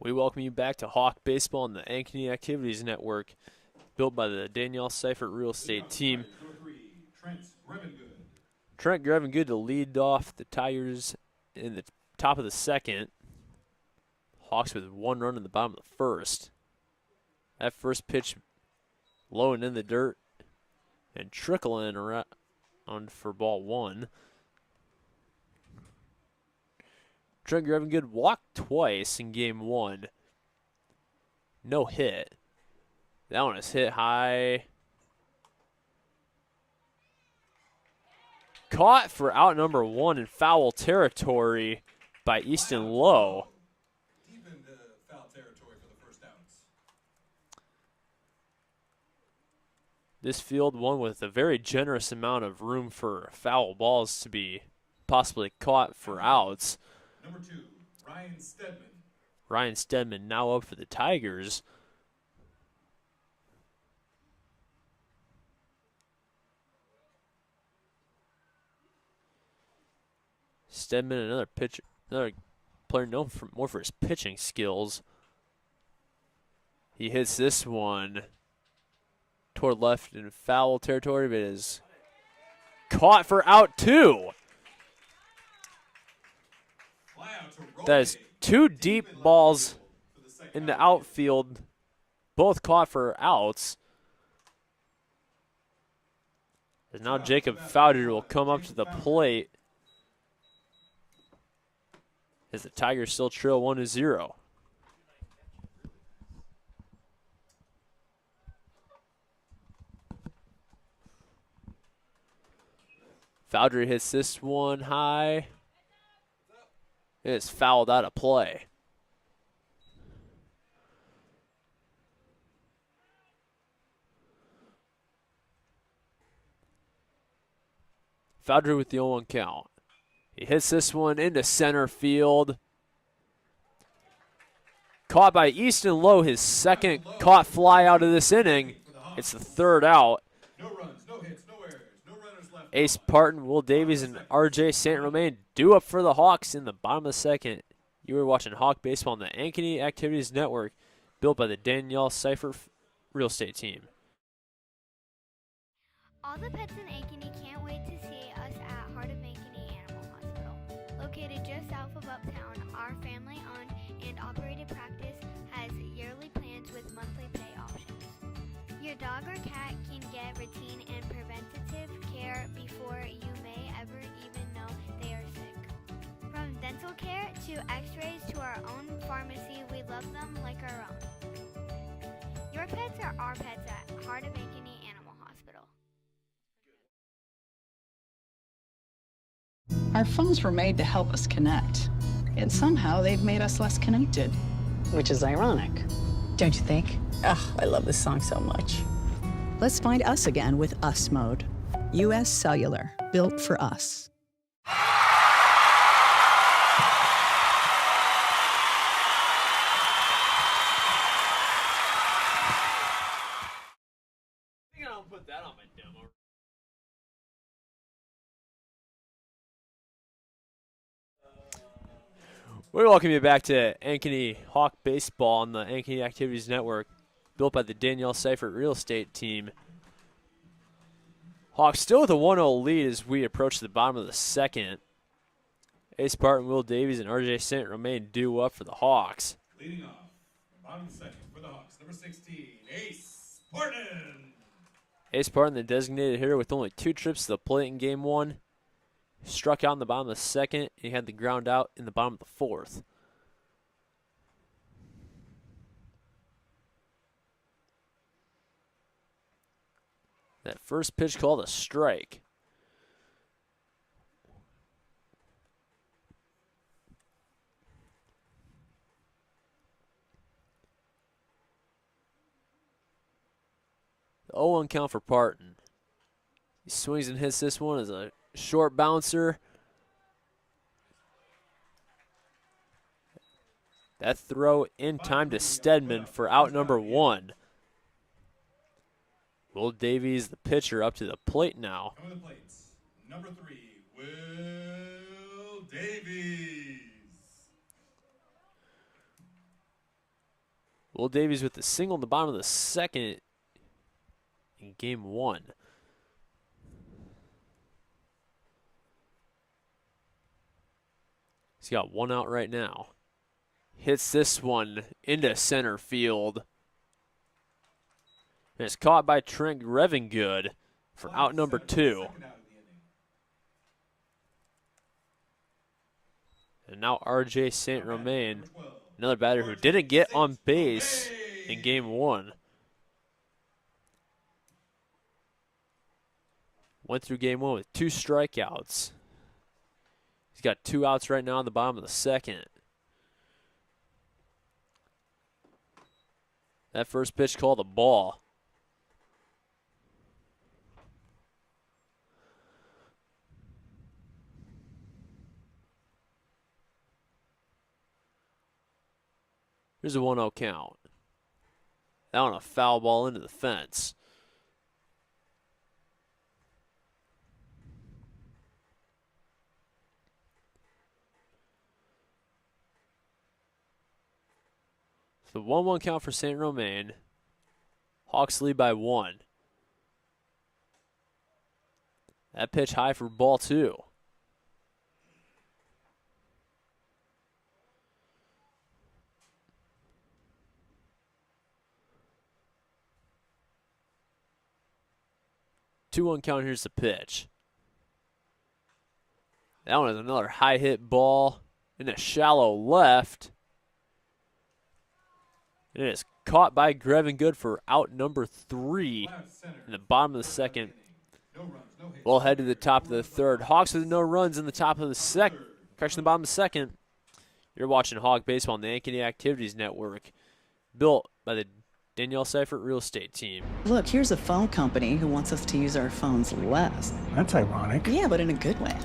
We welcome you back to Hawk Baseball on the Ankeny Activities Network, built by the Danielle Seifert Real Estate Team. Trent Grevengood to lead off the Tigers in the top of the second. Hawks with 1 run in the bottom of the first. That first pitch low and in the dirt and trickling around for ball 1. Trent Grevengood walked twice in game 1. No hit. That one is hit high. Caught for out number 1 in foul territory by Easton Lowe. Deep into foul territory for the first outs. This field, one with a very generous amount of room for foul balls to be possibly caught for outs. Number 2, Ryan Stedman. Ryan Stedman now up for the Tigers. Stedman, another pitcher, another player known more for his pitching skills. He hits this one toward left in foul territory, but is caught for out 2. That is 2 deep balls in the outfield, both caught for outs. And now Jacob Fowder will come up to the plate as the Tigers still trail 1-0. Fowler hits this one high. It is fouled out of play. Fowler with the 0-1 count. He hits this one into center field. Caught by Easton Lowe, his second caught fly out of this inning. It's the 3rd out. No runs, no hits, no errors, no runners left. Ace Parton, Will Davies, and RJ St. Romain due up for the Hawks in the bottom of the second. You were watching Hawk Baseball on the Ankeny Activities Network, built by the Danielle Seifert Real Estate Team. All the pets in Ankeny can't wait to see us at Heart of Ankeny Animal Hospital. Located just south of Uptown, our family-owned and operated practice has yearly plans with monthly pay options. Your dog or cat can get routine and preventative care before you may ever even know they are sick. From dental care to x-rays to our own pharmacy, we love them like our own. Your pets are our pets at Heart of Ankeny Animal Hospital. Our phones were made to help us connect, and somehow they've made us less connected. Which is ironic, don't you think? Ugh, I love this song so much. Let's find us again with Us Mode. US Cellular, built for us. We welcome you back to Ankeny Hawk Baseball on the Ankeny Activities Network, built by the Danielle Seifert Real Estate Team. Hawks still with a 1-0 lead as we approach the bottom of the second. Ace Parton, Will Davies, and RJ St. Romain due up for the Hawks. Leading off, bottom of the second for the Hawks, number 16, Ace Parton. Ace Parton, the designated hitter with only 2 trips to the plate in game 1. Struck out in the bottom of the second. He had the ground out in the bottom of the 4th. That first pitch called a strike. The 0-1 count for Parton. He swings and hits this one as a short bouncer. That throw in time to Stedman for out number 1. Will Davies, the pitcher, up to the plate now. Coming to the plates, number 3, Will Davies. Will Davies with the single in the bottom of the second in game 1. He's got 1 out right now. Hits this one into center field. And it's caught by Trent Grevengood for out number 2. And now R.J. St. Romain, another batter who didn't get on base in game 1. Went through game 1 with 2 strikeouts. He's got 2 outs right now in the bottom of the second. That first pitch called a ball. Here's a 1-0 count. That one a foul ball into the fence. The 1-1 count for St. Romain. Hawks lead by 1. That pitch high for ball 2. Two-one count. Here's the pitch. That one is another high hit ball in a shallow left. And it is caught by Grevengood for out number 3 in the bottom of the second. We'll head to the top of the third. Hawks with no runs in the top of the second. Correction, the bottom of the second. You're watching Hawk Baseball on the Ankeny Activities Network, built by the Danielle Seifert Real Estate Team. Look, here's a phone company who wants us to use our phones less. That's ironic. Yeah, but in a good way.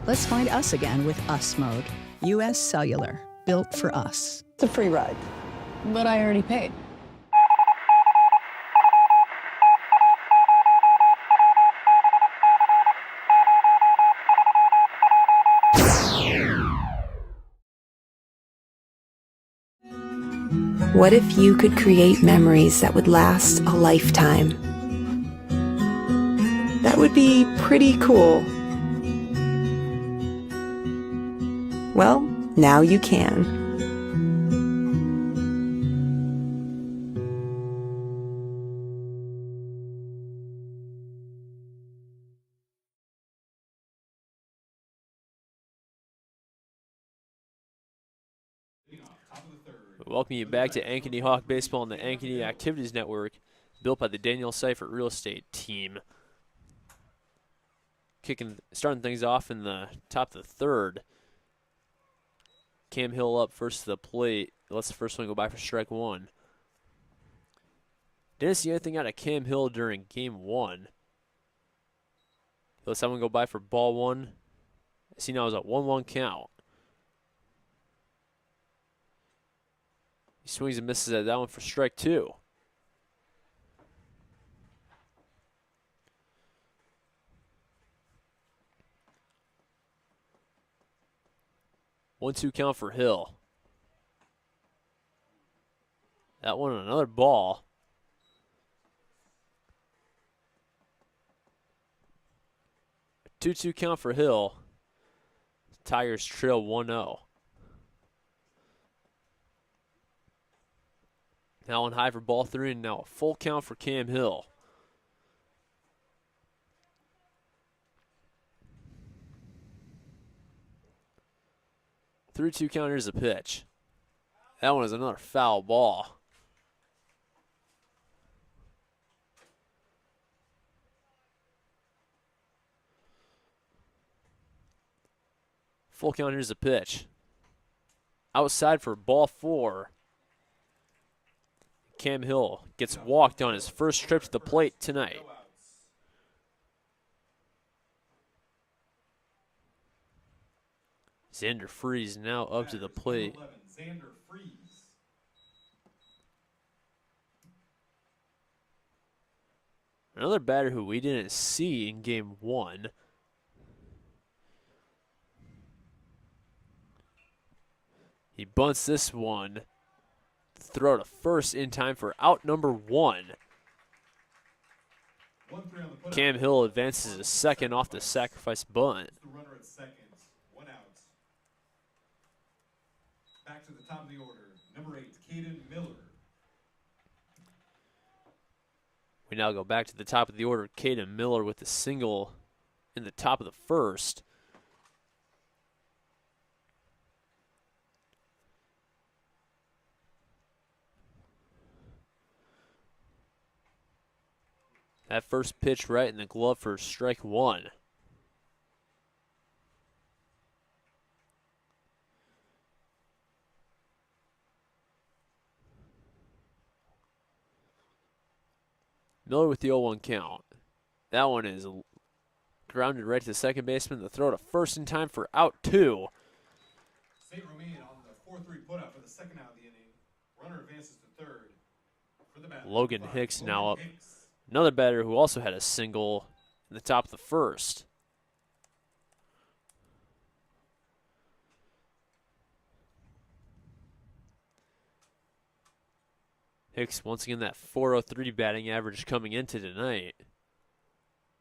Let's find us again with Us Mode. U.S. Cellular, built for us. It's a free ride. But I already paid. What if you could create memories that would last a lifetime? That would be pretty cool. Well, now you can. Welcome you back to Ankeny Hawk Baseball on the Ankeny Activities Network, built by the Danielle Seifert Real Estate Team. Starting things off in the top of the third. Cam Hill up first to the plate. Lets the first one go by for strike 1. Didn't see anything out of Cam Hill during game 1. Lets that one go by for ball 1. I see now it's a 1-1 count. He swings and misses at that one for strike 2. One-two count for Hill. That one another ball. 2-2 count for Hill. Tigers trail 1-0. Now on high for ball 3, and now a full count for Cam Hill. Three-two count. Here's a pitch. That one is another foul ball. Full count, here's the pitch. Outside for ball 4. Cam Hill gets walked on his first trip to the plate tonight. Xander Freeze now up to the plate. Xander Freeze. Another batter who we didn't see in game 1. He bunts this one. Throw to first in time for out number 1. Cam Hill advances to second off the sacrifice bunt. The runner at second. 1 out. Back to the top of the order. Number 8, Caden Miller. We now go back to the top of the order. Caden Miller with the single in the top of the first. That first pitch right in the glove for strike 1. Miller with the 0-1 count. That one is grounded right to the second baseman. The throw to first in time for out 2. St. Romain on the 4-3 putout for the second out of the inning. Runner advances to third. For the batter, Logan Hicks now up. Hicks. Another batter who also had a single in the top of the first. Hicks once again that .403 batting average coming into tonight.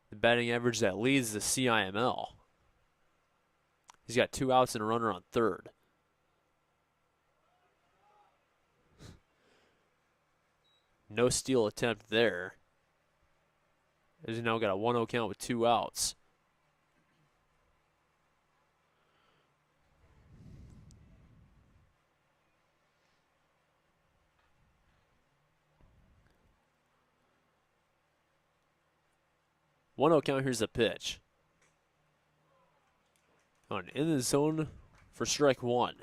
The batting average that leads the CIML. He's got 2 outs and a runner on third. No steal attempt there. He's now got a 1-0 count with 2 outs. Count, here's the pitch. On in the zone for strike 1.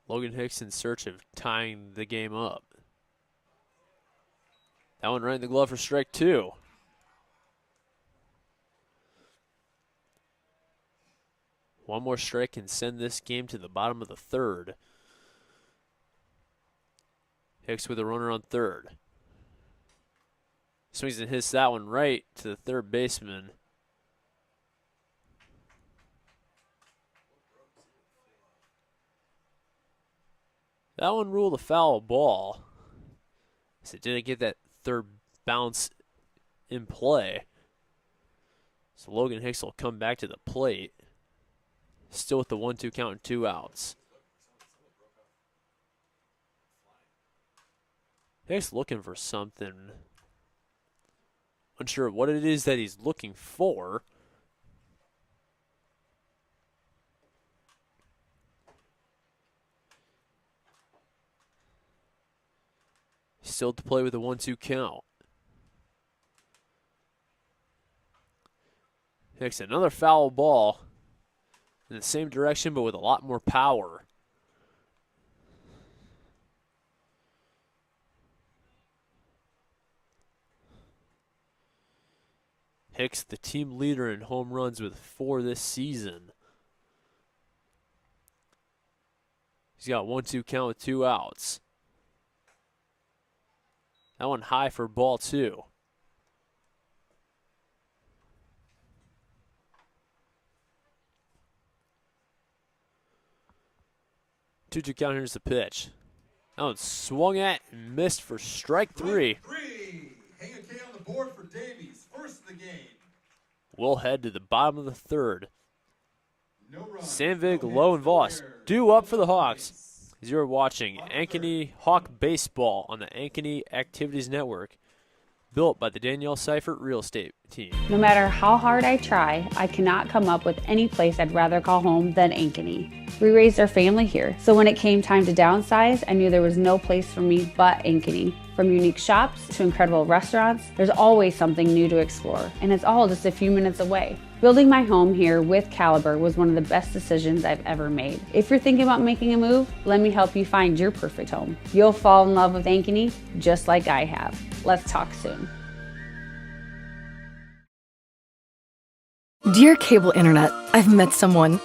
Logan Hicks in search of tying the game up. That one right in the glove for strike 2. One more strike can send this game to the bottom of the third. Hicks with a runner on third. Swings and hits that one right to the third baseman. That one ruled a foul ball. So it didn't get that third bounce in play. So Logan Hicks will come back to the plate. Still with the 1-2 count and 2 outs. Hicks looking for something. Unsure of what it is that he's looking for. Still to play with a 1-2 count. Hicks another foul ball in the same direction but with a lot more power. Hicks, the team leader in home runs with 4 this season. He's got 1-2 count with 2 outs. That one high for ball 2. Two count, here's the pitch. That one swung at and missed for strike 3. Hang a K on the board for Davies. First of the game. We'll head to the bottom of the third. No run, Sandvig, no Lowe, hits, and no Voss errors. due up for the Hawks. You're watching Ankeny Hawk Baseball on the Ankeny Activities Network. built by the Danielle Seifert Real Estate Team. No matter how hard I try, I cannot come up with any place I'd rather call home than Ankeny. We raised our family here, so when it came time to downsize, I knew there was no place for me but Ankeny. From unique shops to incredible restaurants, there's always something new to explore, and it's all just a few minutes away. Building my home here with Caliber was one of the best decisions I've ever made. If you're thinking about making a move, let me help you find your perfect home. You'll fall in love with Ankeny just like I have. Let's talk soon. Dear cable internet, I've met someone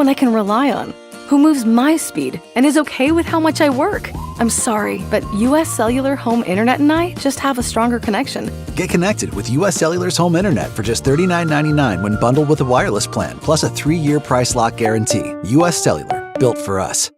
I can rely on, who moves my speed and is okay with how much I work. I'm sorry, but US Cellular Home Internet and I just have a stronger connection. Get connected with US Cellular's home internet for just $39.99 when bundled with a wireless plan, plus a 3-year price lock guarantee. US Cellular, built for us.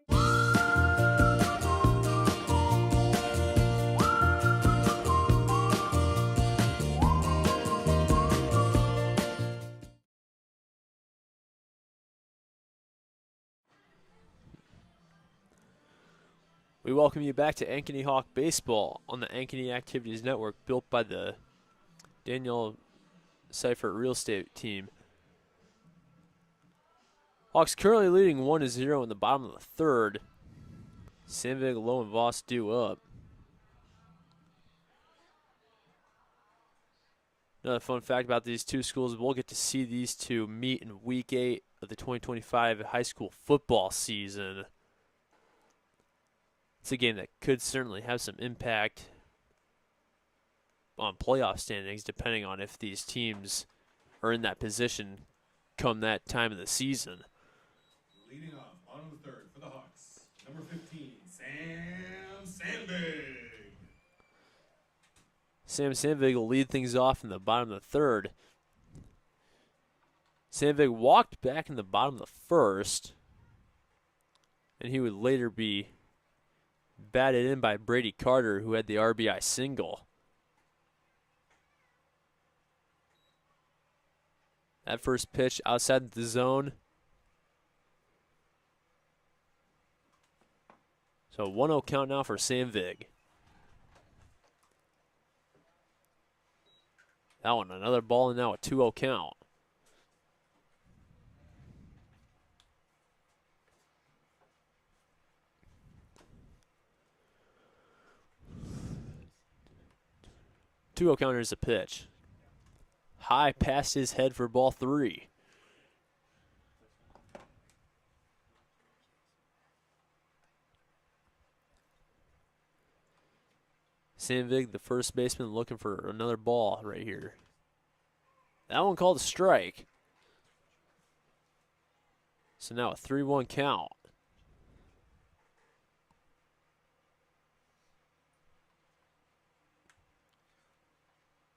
We welcome you back to Ankeny Hawk Baseball on the Ankeny Activities Network, built by the Danielle Seifert Real Estate Team. Hawks currently leading 1-0 in the bottom of the third. Sandvik, Low, and Voss due up. Another fun fact about these two schools, we'll get to see these two meet in Week 8 of the 2025 high school football season. It's a game that could certainly have some impact on playoff standings, depending on if these teams are in that position come that time of the season. Leading off, bottom of the third for the Hawks, number 15, Sam Sandvig. Sam Sandvig will lead things off in the bottom of the third. Sandvig walked back in the bottom of the first, and he would later be batted in by Brady Carter, who had the RBI single. That first pitch outside the zone. So 1-0 count now for Sandvig. That one, another ball, and now a 2-0 count. Two-0 counter is a pitch. High past his head for ball 3. Sandvig, the first baseman, looking for another ball right here. That one called a strike. So now a 3-1 count.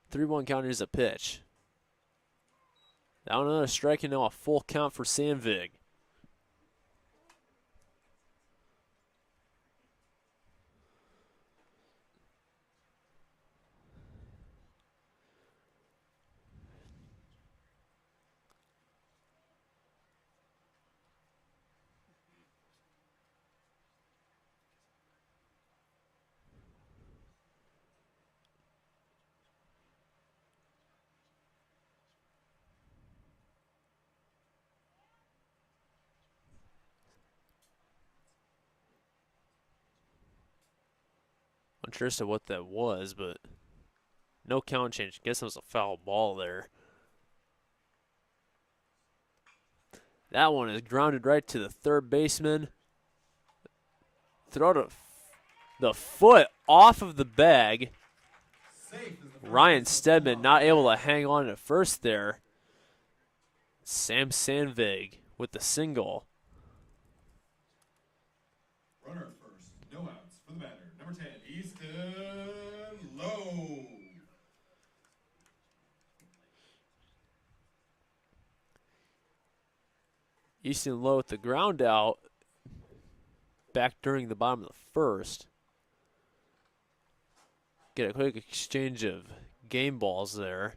Three-one count is a pitch. Now another strike, and now a full count for Sandvig. Unsure as to what that was, but no count change. Guess it was a foul ball there. That one is grounded right to the third baseman. Throw the foot off of the bag. Ryan Stedman not able to hang on at first there. Sam Sandvig with the single. Runner at first, no outs for the batter. Number 10, Easton Lowe. Easton Lowe with the ground out back during the bottom of the first. Get a quick exchange of game balls there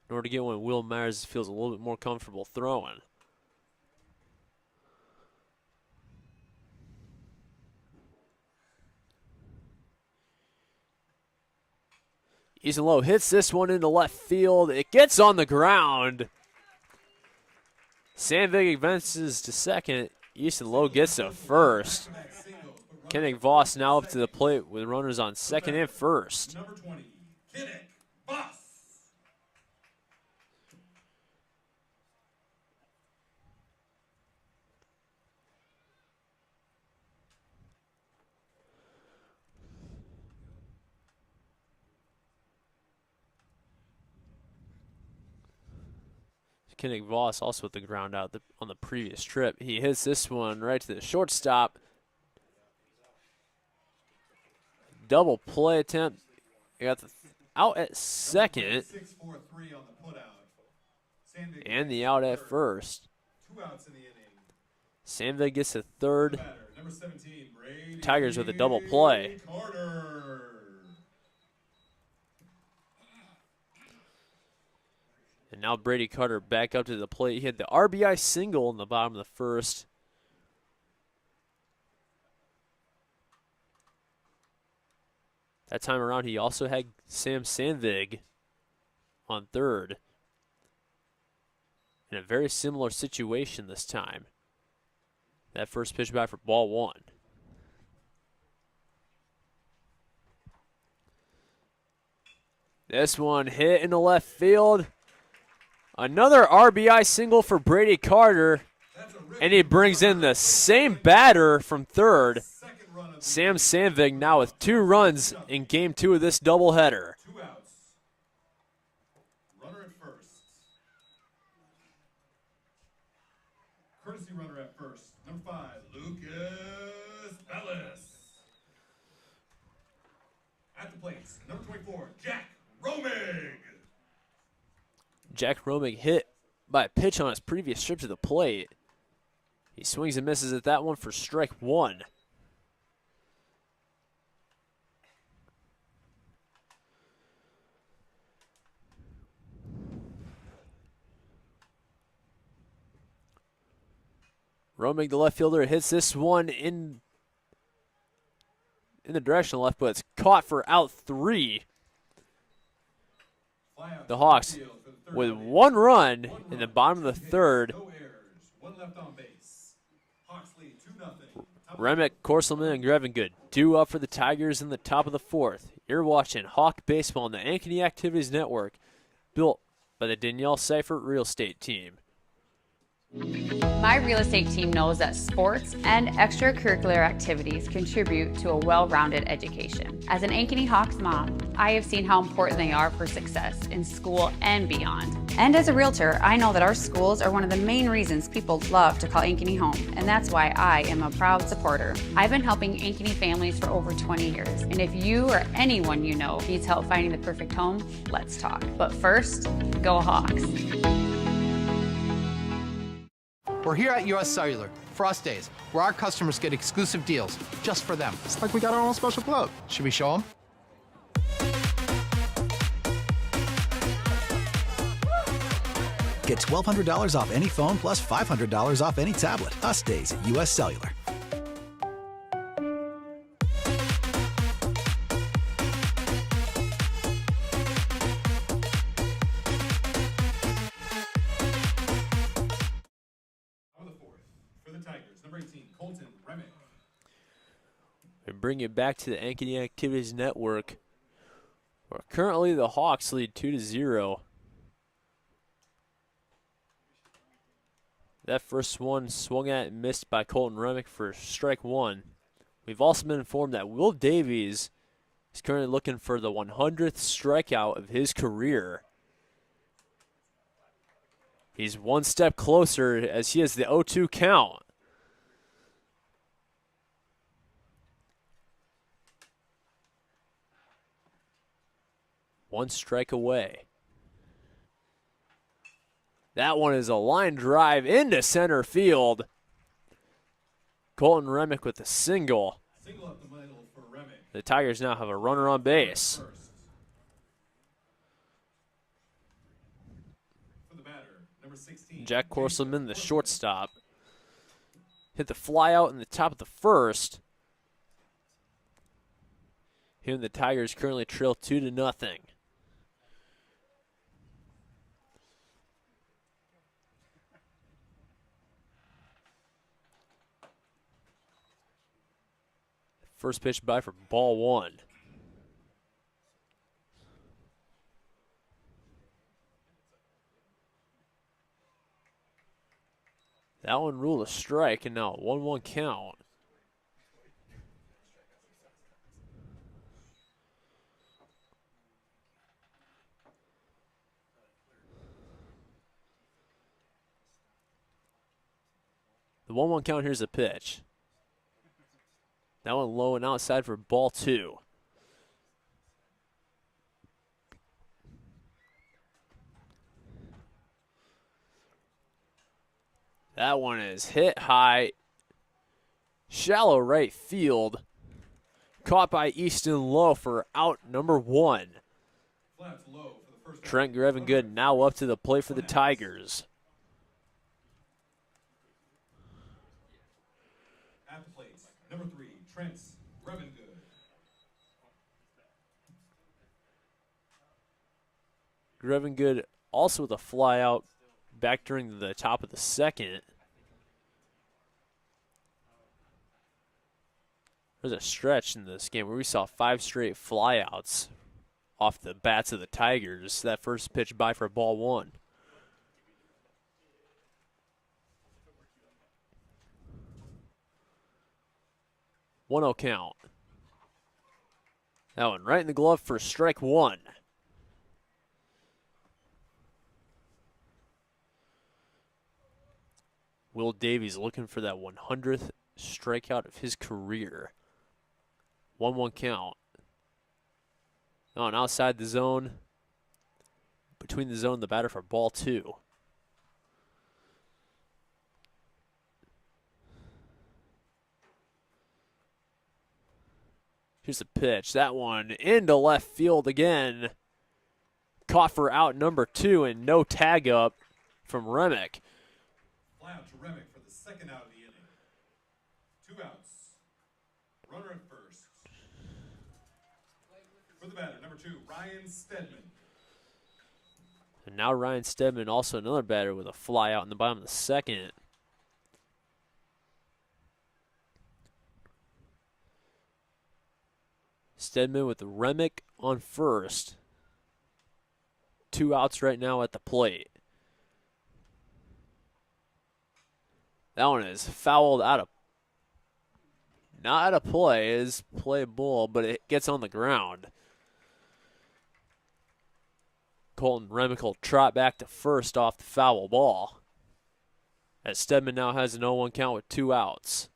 in order to get one Will Myers feels a little bit more comfortable throwing. Easton Lowe hits this one into left field. It gets on the ground. Sandvig advances to second. Easton Lowe gets to first. Kennick Voss now up to the plate with runners on second and first. Number 20, Kennick Voss. Kennick Voss also with the ground out on the previous trip. He hits this one right to the shortstop. Double play attempt. He got the out at second. And the out at first. 2 outs in the inning. Sandvig gets to third. Tigers with a double play. And now Brady Carter back up to the plate. He had the RBI single in the bottom of the first. That time around, he also had Sam Sandvig on third. In a very similar situation this time. That first pitch back for ball one. This one hit in the left field. Another RBI single for Brady Carter. And he brings in the same batter from third. Sam Sandvig now with 2 runs in game 2 of this doubleheader. 2 outs. Runner at first. Courtesy runner at first. Number 5, Lucas Bellis. At the plate, number 24, Jack Romig. Jack Romig hit by a pitch on his previous trip to the plate. He swings and misses at that one for strike 1. Romig, the left fielder, hits this one in the direction of left, but it's caught for out 3. The Hawks with 1 run in the bottom of the third. No errors. 1 left on base. Hawks lead 2-0. Remick, Corselman, and Grevengood due up for the Tigers in the top of the 4th. You're watching Hawk Baseball on the Ankeny Activities Network, built by the Danielle Seifert Real Estate Team. My real estate team knows that sports and extracurricular activities contribute to a well-rounded education. As an Ankeny Hawks mom, I have seen how important they are for success in school and beyond. And as a realtor, I know that our schools are one of the main reasons people love to call Ankeny home, and that's why I am a proud supporter. I've been helping Ankeny families for over 20 years, and if you or anyone you know needs help finding the perfect home, let's talk. But first, go Hawks. We're here at US Cellular, Frost Days, where our customers get exclusive deals just for them. It's like we got our own special club. Should we show them? Get $1,200 off any phone plus $500 off any tablet. Us days at US Cellular. And bring it back to the Ankeny Activities Network, where currently the Hawks lead 2-0. That first one swung at and missed by Colton Remick for strike 1. We've also been informed that Will Davies is currently looking for the 100th strikeout of his career. He's one step closer as he has the 0-2 count. One strike away. That one is a line drive into center field. Colton Remick with the single. Single up the middle for Remick. The Tigers now have a runner on base. For the batter, number 16. Jack Corselman, the shortstop, hit the fly out in the top of the first. Him and the Tigers currently trail 2-0. First pitch by for ball one. That one ruled a strike, and now a 1-1 count. The 1-1 count, here's the pitch. That one low and outside for ball two. That one is hit high, shallow right field. Caught by Easton Lowe for out number one. Trent Grevengood now up to the plate for the Tigers. At the plate, number 3, Trent Grevengood. Grevengood also with a fly out back during the top of the second. There's a stretch in this game where we saw 5 straight flyouts off the bats of the Tigers. That first pitch by for ball one. One 0 count. That one right in the glove for strike one. Will Davies looking for that 100th strikeout of his career. 1-1 count. Oh, and outside the zone. Between the zone and the batter for ball two. Here's the pitch. That one into left field again. Caught for out number 2 and no tag up from Remick. Fly out to Remick for the second out of the inning. 2 outs. Runner at first. For the batter, number 2, Ryan Stedman. And now Ryan Stedman, also another batter with a fly out in the bottom of the second. Stedman with Remick on first. 2 outs right now at the plate. That one is fouled out of, not out of play, is playable, but it gets on the ground. Colton Remick will trot back to first off the foul ball, as Stedman now has an 0-1 count with 2 outs.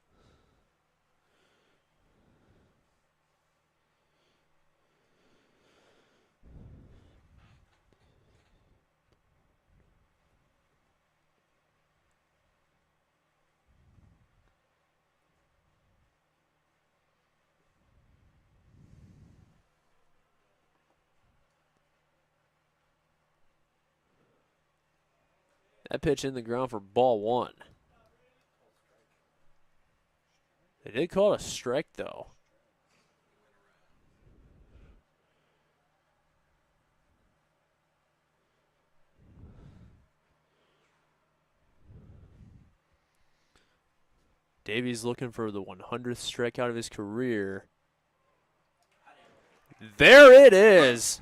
That pitch in the ground for ball one. They did call it a strike, though. Davies looking for the 100th strikeout of his career. There it is.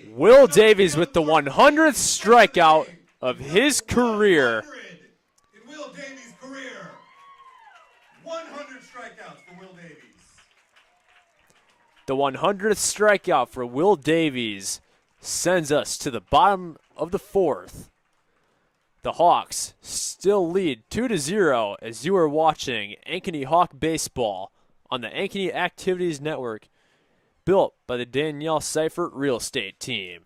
Will Davies with the 100th strikeout of his career. In Will Davies' career, 100 strikeouts for Will Davies. The 100th strikeout for Will Davies sends us to the bottom of the 4th. The Hawks still lead 2-0 as you are watching Ankeny Hawk Baseball on the Ankeny Activities Network, built by the Danielle Seifert Real Estate Team.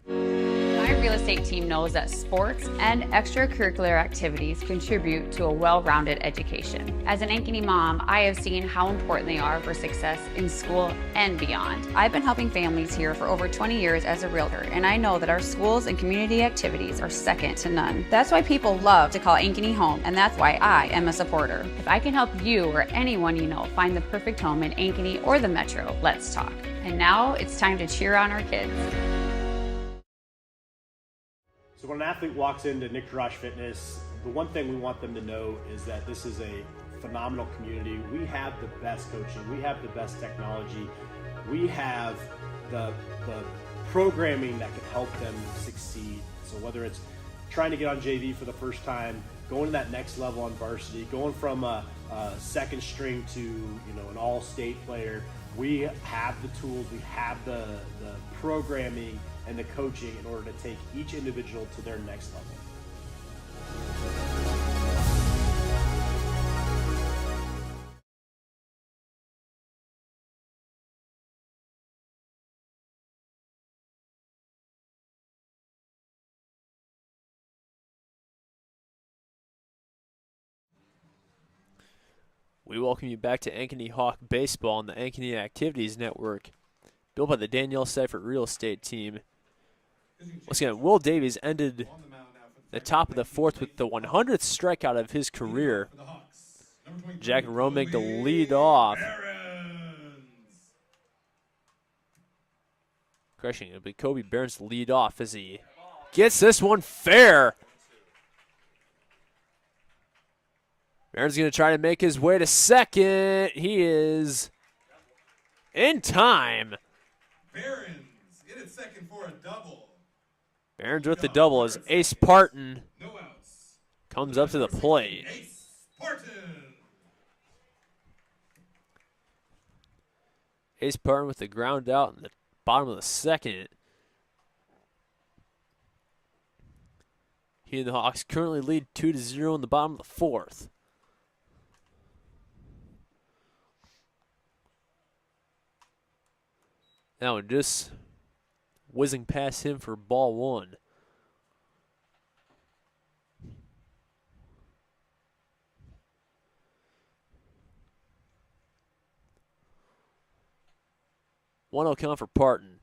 My real estate team knows that sports and extracurricular activities contribute to a well-rounded education. As an Ankeny mom, I have seen how important they are for success in school and beyond. I've been helping families here for over 20 years as a realtor, and I know that our schools and community activities are second to none. That's why people love to call Ankeny home, and that's why I am a supporter. If I can help you or anyone you know find the perfect home in Ankeny or the Metro, let's talk. And now it's time to cheer on our kids. So when an athlete walks into Nick Drosh Fitness, the one thing we want them to know is that this is a phenomenal community. We have the best coaching. We have the best technology. We have the programming that can help them succeed. So whether it's trying to get on JV for the first time, going to that next level on varsity, going from a second string to an all-state player, we have the tools, we have the programming and the coaching in order to take each individual to their next level. We welcome you back to Ankeny Hawk Baseball on the Ankeny Activities Network, built by the Danielle Seifert Real Estate Team. Once again, Will Davies ended the top of the fourth with the 100th strikeout of his career. Jack Romig to lead off. Crushing it, but Kobe Behrens to lead off as he gets this one fair. Behrens going to try to make his way to second. He is in time. Behrens in at second for a double. Behrens with the double as Ace Parton comes up to the plate. Ace Parton. Ace Parton with the ground out in the bottom of the second. He and the Hawks currently lead 2-0 in the bottom of the fourth. That one just whizzing past him for ball one. One count for Parton.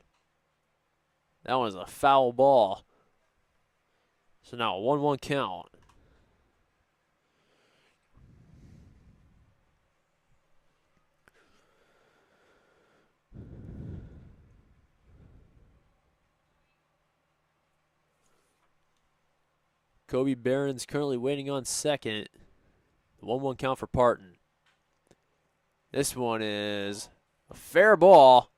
That one was a foul ball. So now a 1-1 count. Kobe Behrens currently waiting on second. 1-1 count for Parton. This one is a fair ball.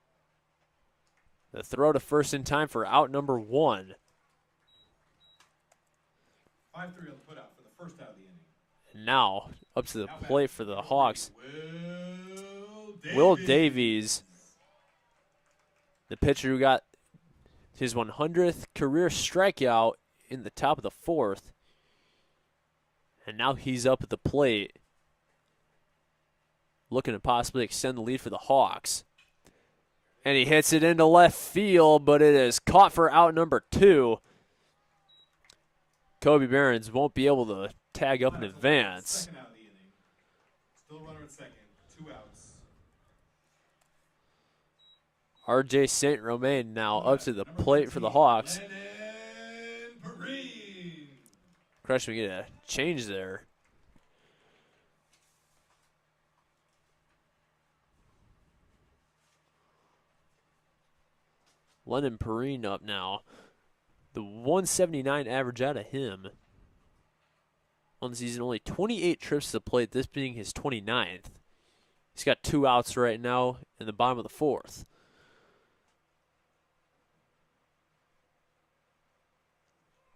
The throw to first in time for out number one. 5-3 on the putout for the first out of the inning. And now up to the plate for the Hawks. Will Davies, the pitcher who got his 100th career strikeout in the top of the fourth. And now he's up at the plate, looking to possibly extend the lead for the Hawks. And he hits it into left field, but it is caught for out number two. Kobe Behrens won't be able to tag up in advance. Second out of the inning. Still runner at second. 2 outs. R.J. St. Romain now up to the plate for the Hawks. Crush, we get a change there. Lennon Perrine up now. The 179 average out of him. On the season, only 28 trips to the plate, this being his 29th. He's got 2 outs right now in the bottom of the fourth.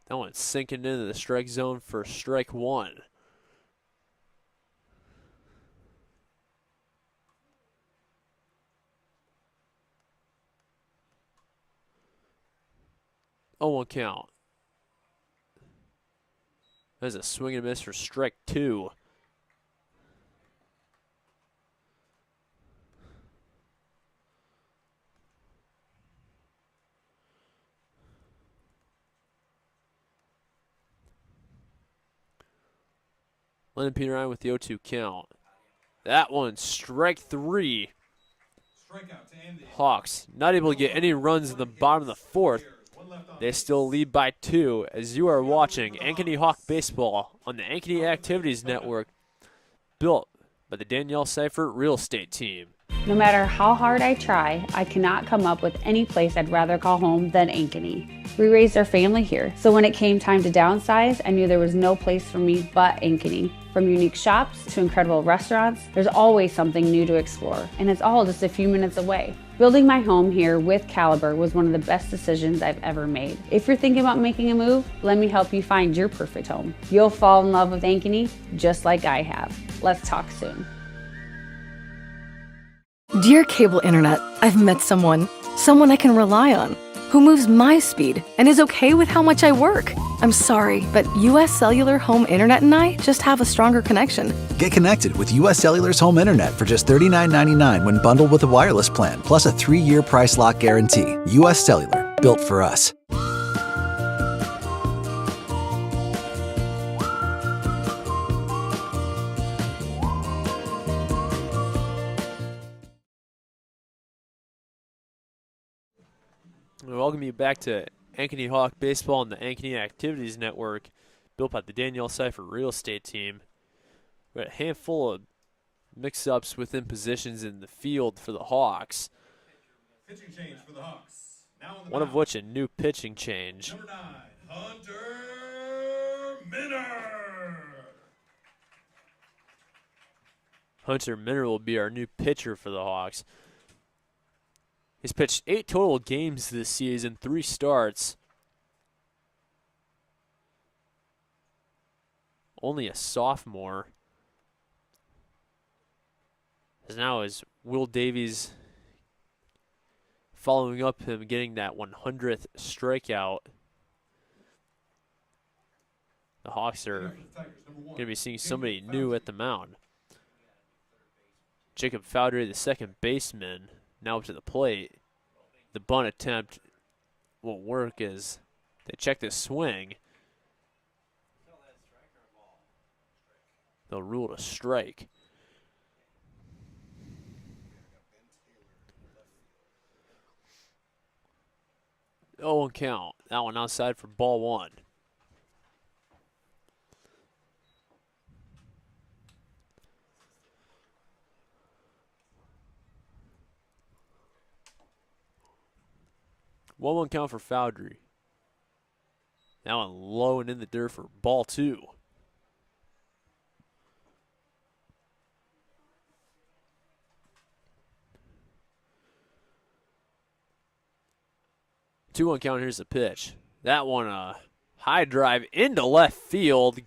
That one's sinking into the strike zone for strike one. Oh, 1 count. There's a swing and miss for strike two. Lennon Perrine with the 0-2 count. That one, strike three. Hawks not able to get any runs in the bottom of the fourth. They still lead by 2 as you are watching Ankeny Hawk Baseball on the Ankeny Activities Network, built by the Danielle Seifert Real Estate Team. No matter how hard I try, I cannot come up with any place I'd rather call home than Ankeny. We raised our family here, so when it came time to downsize, I knew there was no place for me but Ankeny. From unique shops to incredible restaurants, there's always something new to explore, and it's all just a few minutes away. Building my home here with Caliber was one of the best decisions I've ever made. If you're thinking about making a move, let me help you find your perfect home. You'll fall in love with Ankeny just like I have. Let's talk soon. Dear cable internet, I've met someone I can rely on, who moves my speed and is okay with how much I work. I'm sorry, but US Cellular Home Internet and I just have a stronger connection. Get connected with US Cellular's home internet for just $39.99 when bundled with a wireless plan, plus a 3-year price lock guarantee. US Cellular, built for us. We welcome you back to Ankeny Hawk Baseball and the Ankeny Activities Network, built by the Danielle Seifert Real Estate Team. We had a handful of mix-ups within positions in the field for the Hawks. Pitching change for the Hawks. Now on the One of mound, which a new pitching change. number 9, Hunter Minner. Hunter Minner will be our new pitcher for the Hawks. He's pitched 8 total games this season, 3 starts. Only a sophomore. As now is Will Davies following up him getting that 100th strikeout. The Hawks are going to be seeing somebody new at the mound. Jacob Foudry, the second baseman, now up to the plate. The bunt attempt won't work as they check the swing. They'll rule it a strike. Oh, and count. That one outside for ball 1. One count for Foudry. That one low and in the dirt for ball 2. Two-one count. Here's the pitch. That one, a high drive into left field.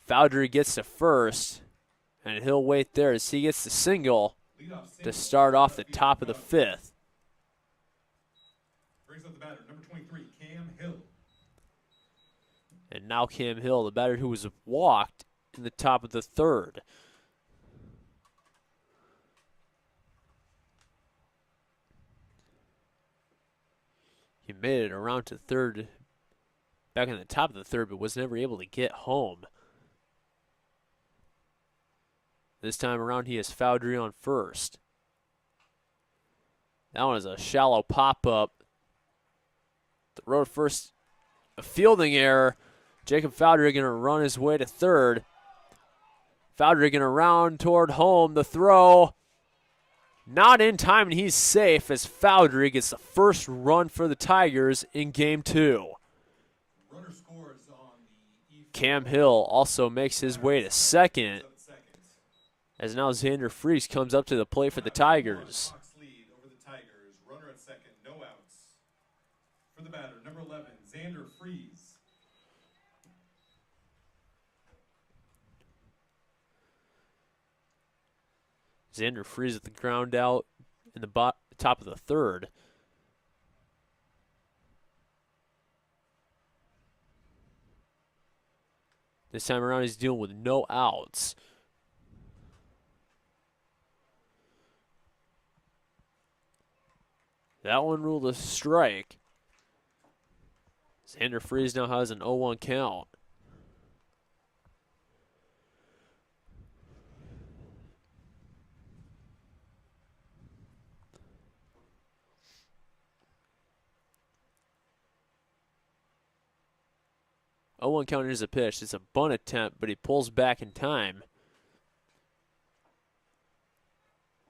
Foudry gets to first, and he'll wait there as he gets the single to start off the top of the 5th. Brings up the batter, number 23, Cam Hill. And now Cam Hill, the batter who was walked in the top of the 3rd. He made it around to 3rd, back in the top of the 3rd, but was never able to get home. This time around, he has Foudry on first. That one is a shallow pop-up. The road first, a fielding error. Jacob Foudry going to run his way to 3rd. Foudry going to round toward home. The throw, not in time, and he's safe as Foudry gets the first run for the Tigers in Game 2. Runner scores on the Cam Hill also makes his way to 2nd, as now Xander Freese comes up to the plate for the Tigers. Hawks lead over the Tigers. Runner at 2nd, no outs. For the batter, number 11, Xander Freese. Xander Freese at the ground out in the top of the 3rd. This time around, he's dealing with no outs. That one ruled a strike. Xander Freese now has an 0-1 count. Oh, 1 count. Here's a pitch. It's a bunt attempt, but he pulls back in time.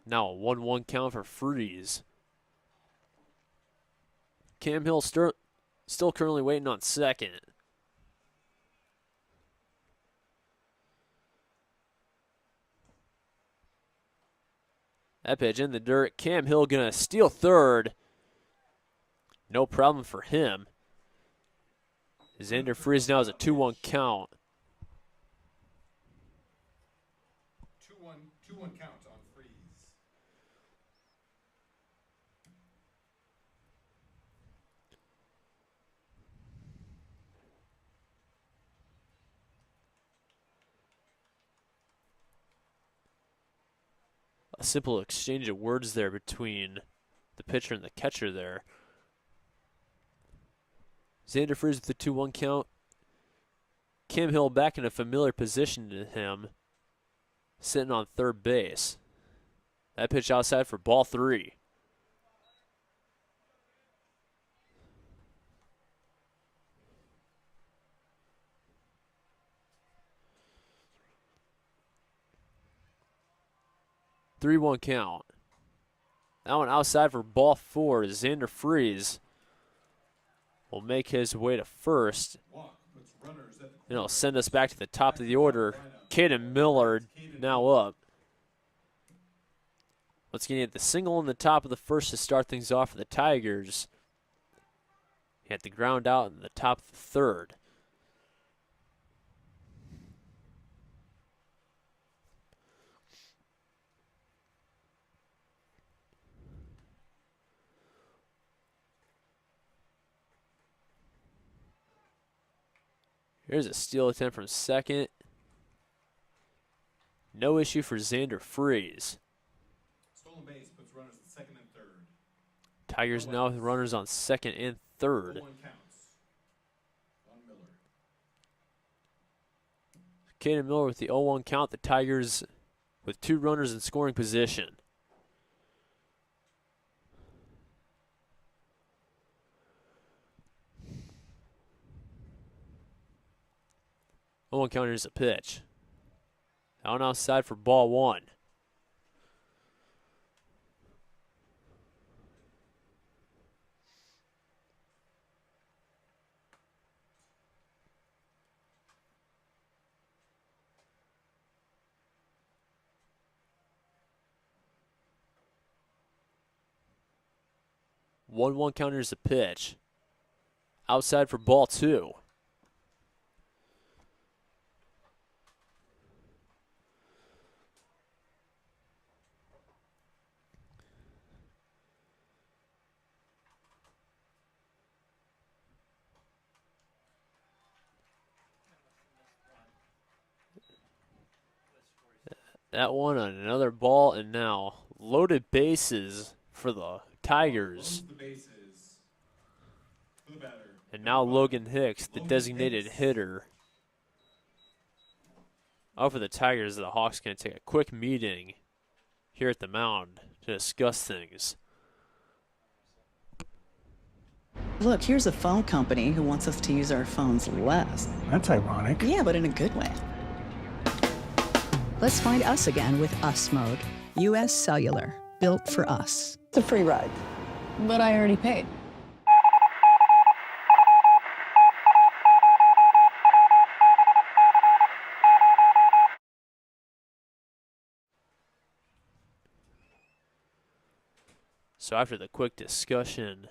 Now a 1-1 count for Freese. Cam Hill Still currently waiting on second. That pitch in the dirt. Cam Hill gonna steal third. No problem for him. Xander Freeze now has a 2-1 count. 2-1 count on Freeze. A simple exchange of words there between the pitcher and the catcher there. Xander Freeze with the 2-1 count. Cam Hill back in a familiar position to him, sitting on third base. That pitch outside for ball 3. Three-one count. That one outside for ball 4. Xander Freeze will make his way to first. And it'll send us back to the top of the order. Caden Miller now up. Once again, he had the single in the top of the first to start things off for the Tigers. He had the ground out in the top of the third. Here's a steal attempt from second. No issue for Xander Freeze. Stolen base puts runners at second and third. Tigers now with runners on second and third. 1 counts on Miller. Caden Miller with the 0-1 count. The Tigers with 2 runners in scoring position. One count, here's a pitch. Out outside for ball 1. One count, here's a pitch. Outside for ball 2. That one on another ball, and now loaded bases for the Tigers. And now Logan Hicks, the designated hitter. Out for the Tigers, the Hawks going to take a quick meeting here at the mound to discuss things. Look, here's a phone company who wants us to use our phones less. That's ironic. Yeah, but in a good way. Let's find us again with Us Mode. U.S. Cellular, built for us. It's a free ride. But I already paid. So after the quick discussion,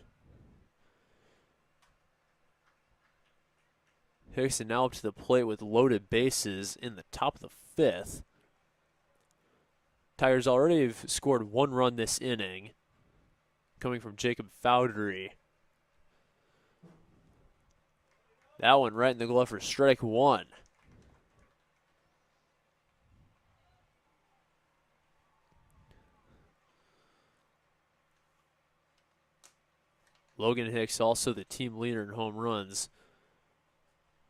Hicks now up to the plate with loaded bases in the top of the 5th. Tigers already have scored 1 run this inning, coming from Jacob Foudry. That one right in the glove for strike 1. Logan Hicks, also the team leader in home runs.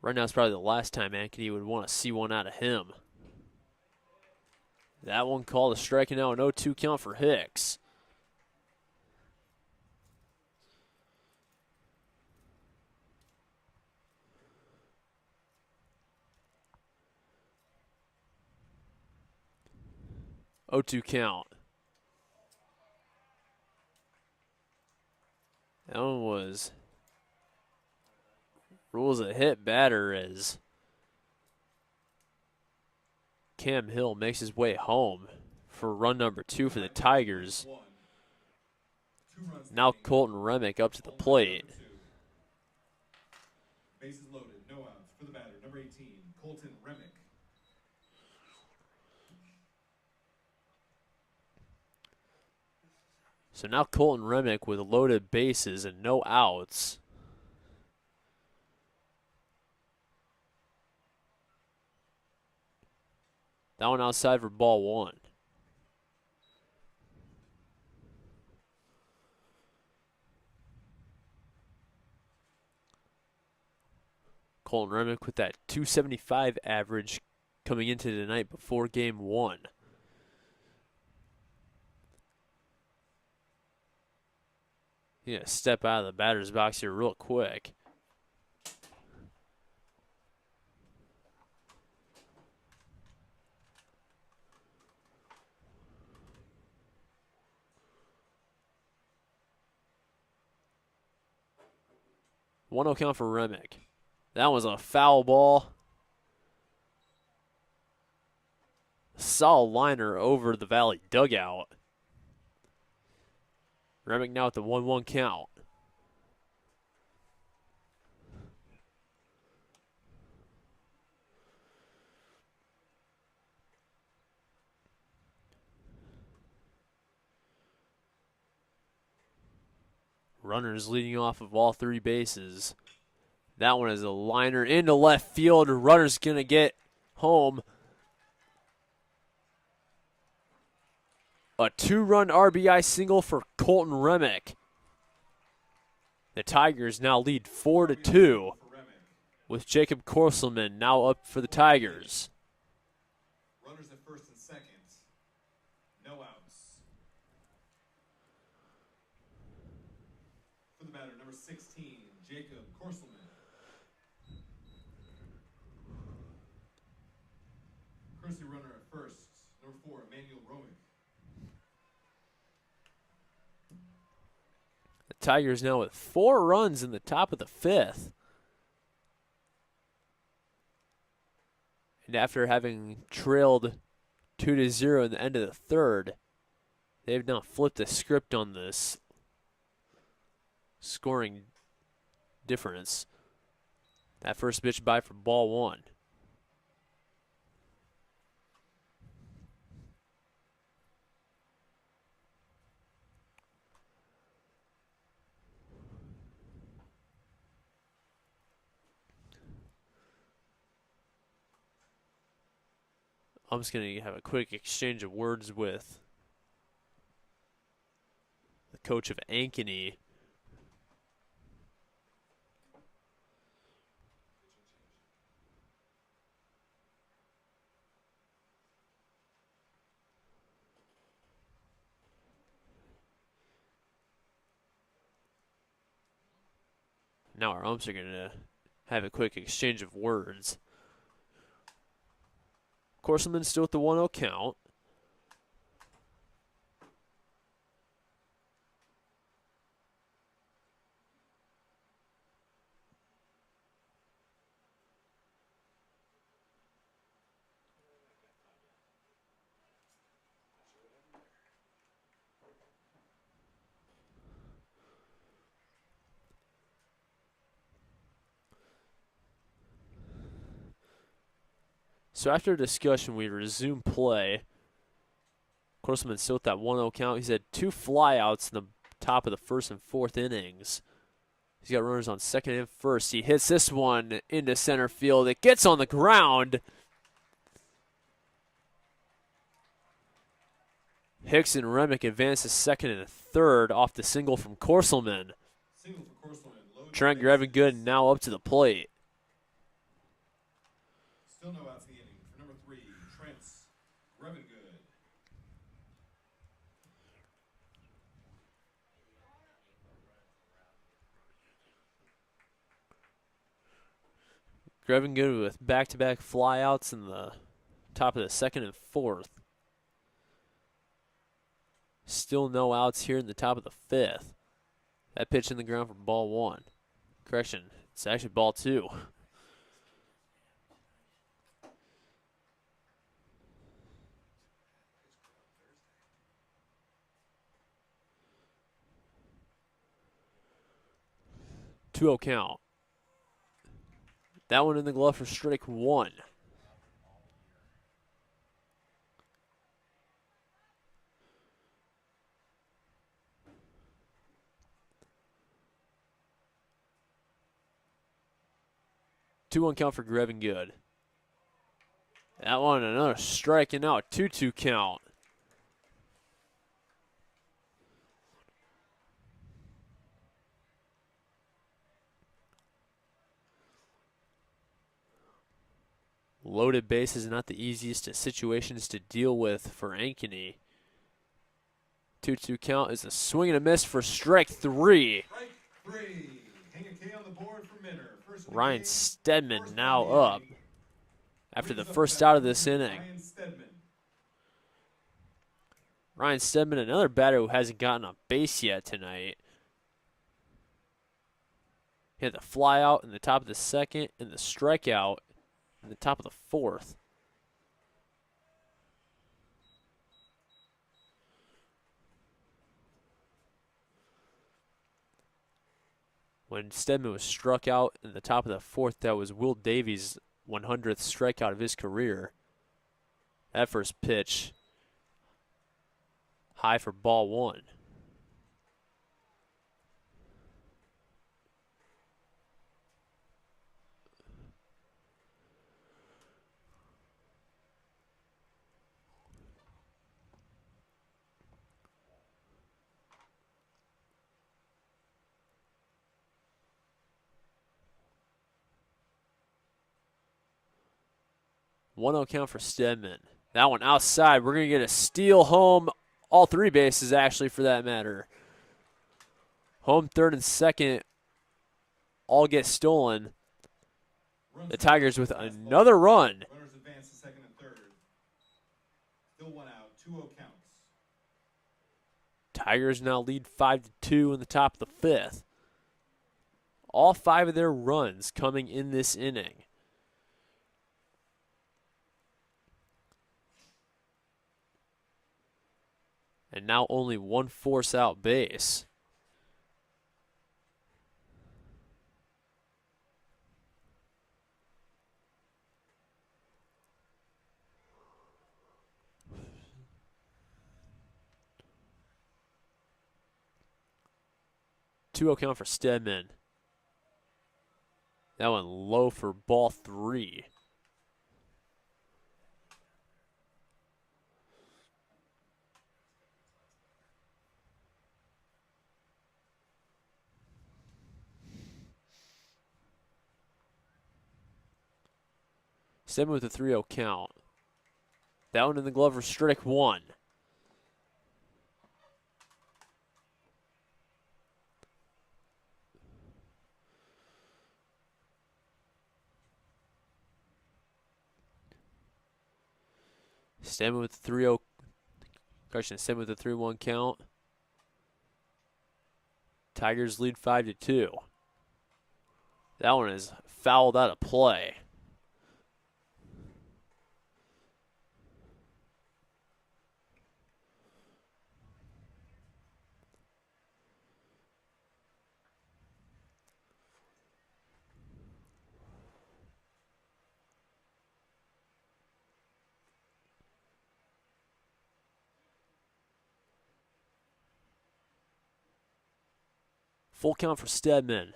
Right now is probably the last time Ankeny would want to see one out of him. That one called a strike, and now an 0-2 count for Hicks. Oh-2 count. That one was rules a hit batter as Cam Hill makes his way home for run number 2 for the Tigers. Now Colton Remick up to the plate. Bases loaded, no outs for the batter, number 18, Colton Remick. So now Colton Remick with loaded bases and no outs. That one outside for ball 1. Colton Remick with that 275 average coming into tonight before game 1. He's going to step out of the batter's box here real quick. One count for Remick. That was a foul ball. Solid liner over the Valley dugout. Remick now at the 1-1 count. Runners leading off of all 3 bases. That one is a liner into left field. Runner's going to get home. A 2-run RBI single for Colton Remick. The Tigers now lead 4-2 with Jacob Korselman now up for the Tigers. Runners at first and second. No outs. For the batter, number 16, Jacob Korselman. Courtesy runner at first, number 4, Emmanuel Romick. The Tigers now with 4 runs in the top of the 5th. And after having trailed 2-0 in the end of the 3rd, they've now flipped the script on this scoring difference. That first pitch by for ball 1. I'm just going to have a quick exchange of words with the coach of Ankeny. Now our umps are going to have a quick exchange of words. Korselman still at the 1-0 count. So after a discussion, we resume play. Korselman still at that 1-0 count. He's had 2 flyouts in the top of the 1st and 4th innings. He's got runners on 2nd and 1st. He hits this one into center field. It gets on the ground. Hicks and Remick advance to 2nd and 3rd off the single from Korselman. Single for Korselman. Trent Grevengood now up to the plate. Still no outs in the inning for number 3, Trent Grevengood. Grevengood with back-to-back flyouts in the top of the 2nd and 4th. Still no outs here in the top of the 5th. That pitch in the ground for ball 1. Correction, It's actually ball 2. Two-oh count. That one in the glove for strike 1. Two-one count for Grevin Good. That one another strike, and now a 2-2 count. Loaded bases, not the easiest situations to deal with for Ankeny. 2-2 count is a swing and a miss for strike 3. Strike 3. Hang a K on the board for Minner. First Ryan game, Stedman first now on the up inning. after the Brings up first batter out of this inning. Ryan Stedman. Ryan Stedman, another batter who hasn't gotten a base yet tonight. He had the fly out in the top of the second and the strikeout in the top of the fourth. When Stedman was struck out in the top of the fourth, that was Will Davies' 100th strikeout of his career. That first pitch, high for ball 1. One-oh count for Stedman. That one outside. We're going to get a steal home. All 3 bases, actually, for that matter. Home, third, and second all get stolen. The Tigers with another run. Runners advance to second and third. Still 1 out. 2-0 counts. Tigers now lead 5-2 in the top of the 5th. All 5 of their runs coming in this inning. And now only 1 force out base. Two-oh count for Stedman. That one low for ball 3. Stedman with a 3-0 count. That one in the glove for strike 1. Stedman with the 3-0. Stedman with the 3-1 count. Tigers lead 5-2. That one is fouled out of play. Full count for Stedman.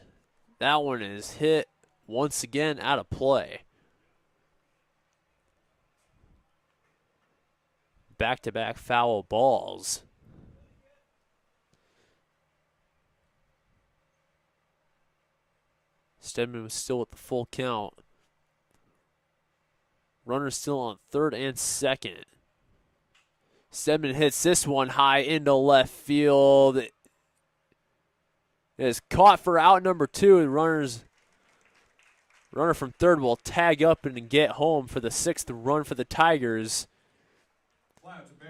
That one is hit once again out of play. Back-to-back foul balls. Stedman was still with the full count. Runner still on third and second. Stedman hits this one high into left field. It is caught for out number 2, and runner from third will tag up and get home for the 6th run for the Tigers,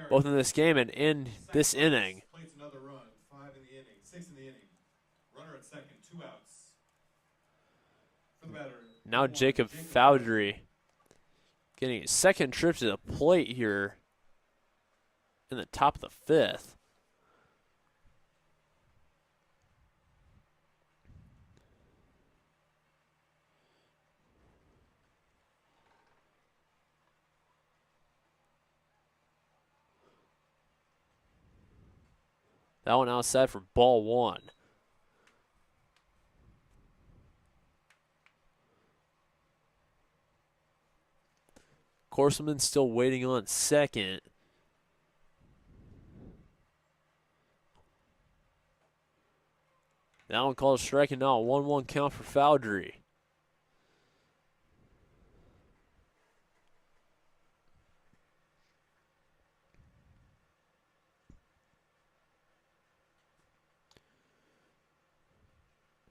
both in this game and in this inning. Plates another run. 5 in the inning. 6 in the inning. Runner at second. 2 outs. for the batter. Now Jacob Foudry getting his second trip to the plate here in the top of the fifth. That one outside for ball one. Corselman still waiting on second. That one called striking now. 1-1 count for Foudry.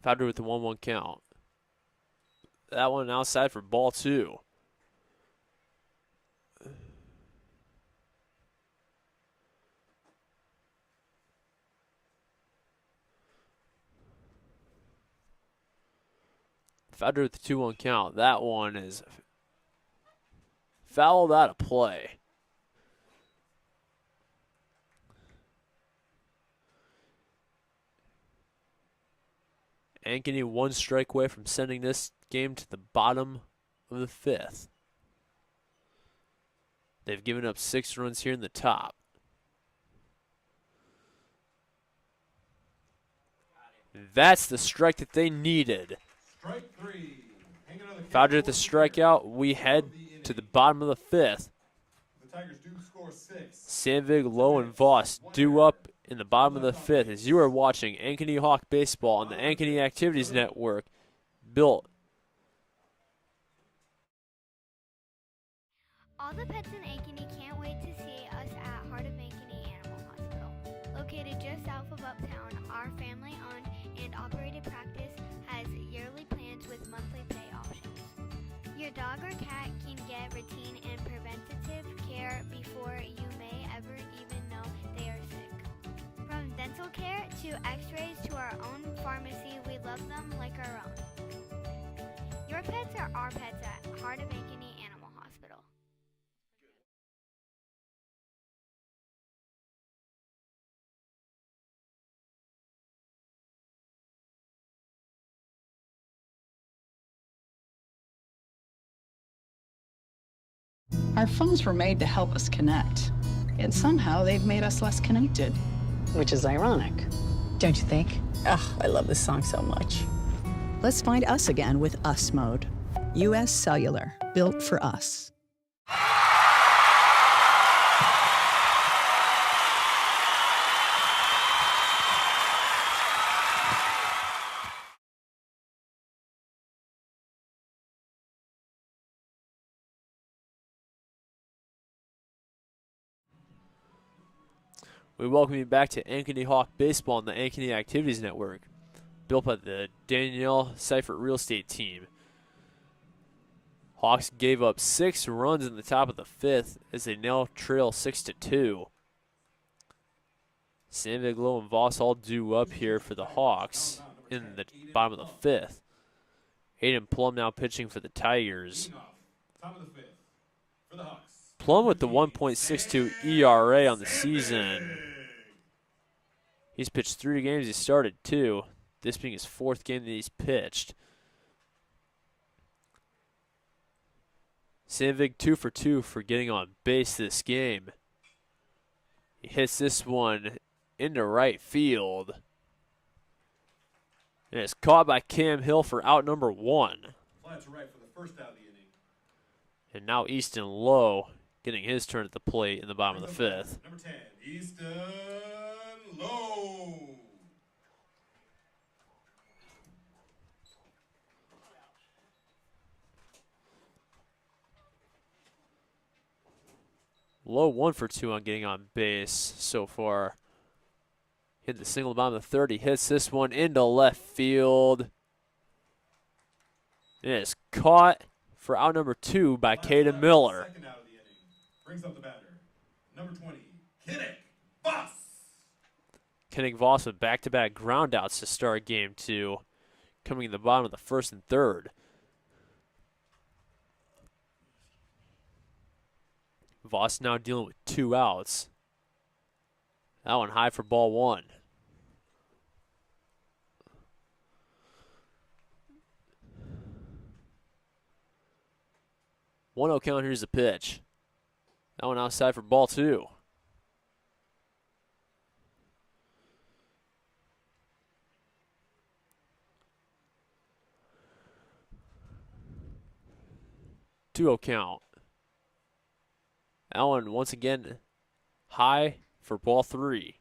Foudry with the 1-1 count. That one outside for ball two. Foudry with the 2-1 count. That one is fouled out of play. Ankeny one strike away from sending this game to the bottom of the fifth. They've given up 6 runs here in the top. That's the strike that they needed. Strike three. Foudry at the strikeout. We head to the bottom of the fifth. The Tigers do score 6. Sandvig, Lowe, and Voss due up in the bottom of the fifth as you are watching Ankeny Hawk Baseball on the Ankeny Activities Network, built. All the pets in Ankeny can't wait to see us at Heart of Ankeny Animal Hospital. Located just south of Uptown, our family-owned and operated practice has yearly plans with monthly pay options. Your dog or cat can get routine and preventative care before you may ever even know they are sick. From dental care to x-rays to our own pharmacy, we love them like our own. Your pets are our pets at Heart of Ankeny Animal Hospital. Our phones were made to help us connect, and somehow they've made us less connected. Which is ironic, don't you think? Ugh, I love this song so much. Let's find us again with Us Mode. U.S. Cellular, built for us. We welcome you back to Ankeny Hawk Baseball on the Ankeny Activities Network, built by the Danielle Seifert Real Estate Team. Hawks gave up 6 runs in the top of the fifth as they now trail 6-2. Sandvig, Lowe, and Voss all due up here for the Hawks in the bottom of the fifth. Aiden Plum now pitching for the Tigers. Top of the fifth for the Hawks. Plum with the 1.62 ERA on the season. He's pitched 3 games. He started 2. This being his 4th game that he's pitched. Sandvig 2 for 2 for getting on base this game. He hits this one into right field. And it's caught by Cam Hill for out number 1. Fly to right for the first out of the inning. And now Easton Lowe getting his turn at the plate in the bottom of the fifth. Number 10, Easton Lowe. Lowe 1 for 2 on getting on base so far. Hit the single bottom of the third. He hits this one into left field. It is caught for out number 2 by Caden Miller. Second out of the inning. Brings up the batter. Number 20, Kinnick Voss. Kinnick Voss with back-to-back groundouts to start game 2, coming in the bottom of the first and third. Voss now dealing with 2 outs. That one high for ball 1. One 0 count. Here's the pitch. That one outside for ball 2. Two 0 count. That one once again high for ball 3.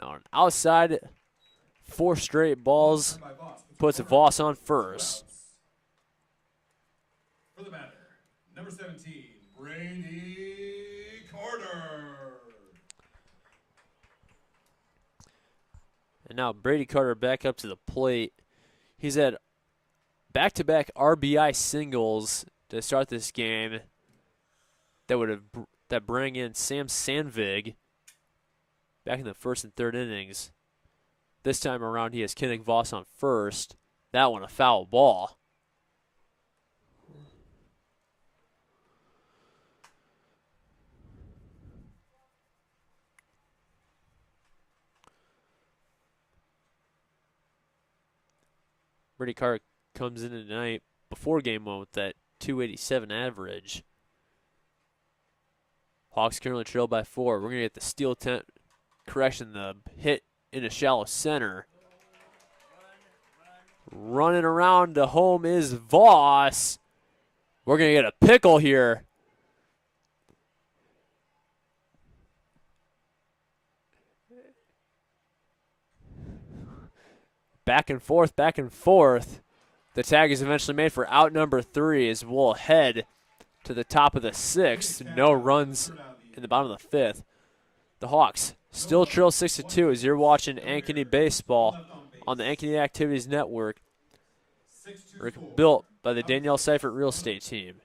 Now an outside, 4 straight balls, puts Voss on first. For the batter, number 17, Brady Carter. And now Brady Carter back up to the plate. He's had back-to-back RBI singles to start this game that bring in Sam Sandvig back in the first and third innings. This time around, he has Kenneth Voss on first. That one a foul ball. Brady Carter comes in tonight before game 1 with that 287 average. Hawks currently trail by 4. We're going to get the steal correction, the hit into shallow center. Running around to home is Voss. We're going to get a pickle here. Back and forth, back and forth. The tag is eventually made for out number 3 as we'll head to the top of the 6th. No runs in the bottom of the 5th. The Hawks still trail 6-2 as you're watching Ankeny Baseball on the Ankeny Activities Network. Built by the Danielle Seifert Real Estate Team.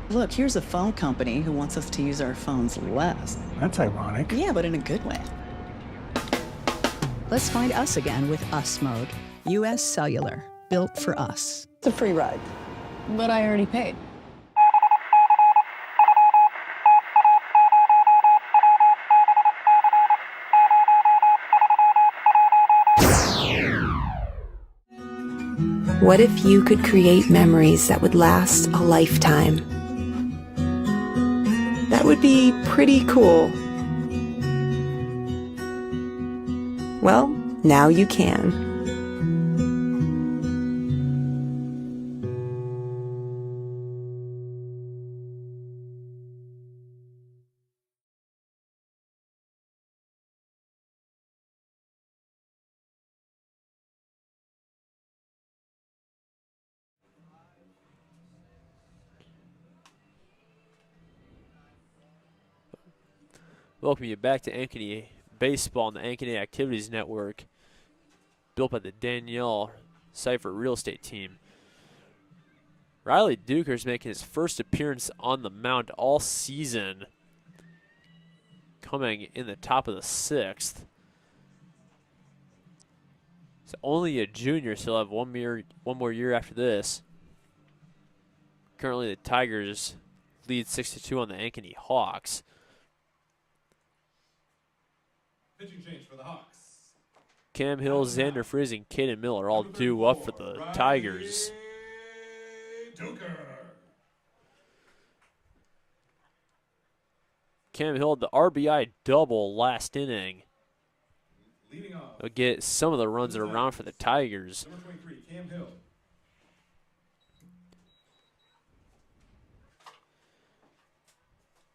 Look, here's a phone company who wants us to use our phones less. That's ironic. Yeah, but in a good way. Let's find us again with Us Mode. U.S. Cellular, built for us. It's a free ride. But I already paid. What if you could create memories that would last a lifetime? That would be pretty cool. Well, now you can. Welcome you back to Ankeny Baseball on the Ankeny Activities Network, built by the Danielle Seifert Real Estate Team. Riley Duker's making his first appearance on the mound all season, coming in the top of the 6th. He's only a junior, so he'll have one more year after this. Currently, the Tigers lead 6-2 on the Ankeny Hawks. Pitching change for the Hawks. Cam Hill, Xander Fries, and Caden Miller all due up for the Tigers. Cam Hill had the RBI double last inning. They'll get some of the runs that are around for the Tigers. Number 23, Cam Hill.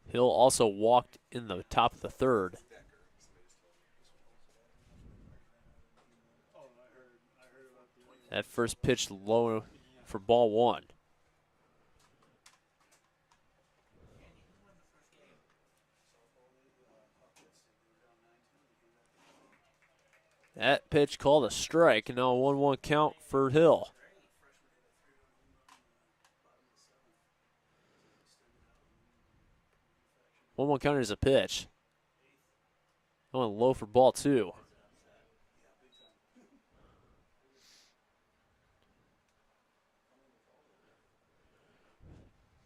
Hill also walked in the top of the 3rd. That first pitch low for ball 1. That pitch called a strike, and now a 1-1 count for Hill. One count is a pitch. Going low for ball 2.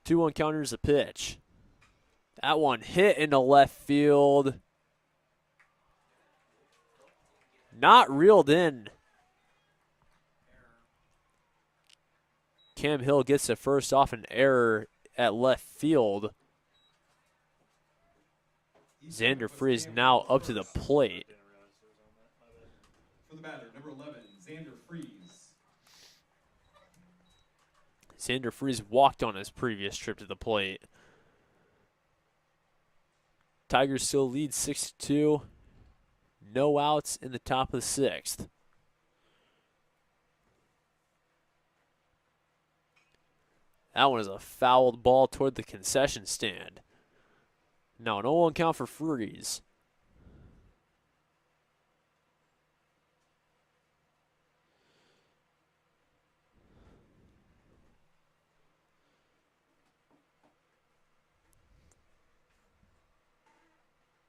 2-1 counters a pitch. That one hit into left field. Not reeled in. Cam Hill gets the first off an error at left field. Xander Freeze now up to the plate. For the batter, number 11, Xander Freeze. Xander Freeze walked on his previous trip to the plate. Tigers still lead 6-2. No outs in the top of the 6th. That one is a fouled ball toward the concession stand. Now an 0-1 count for Freeze.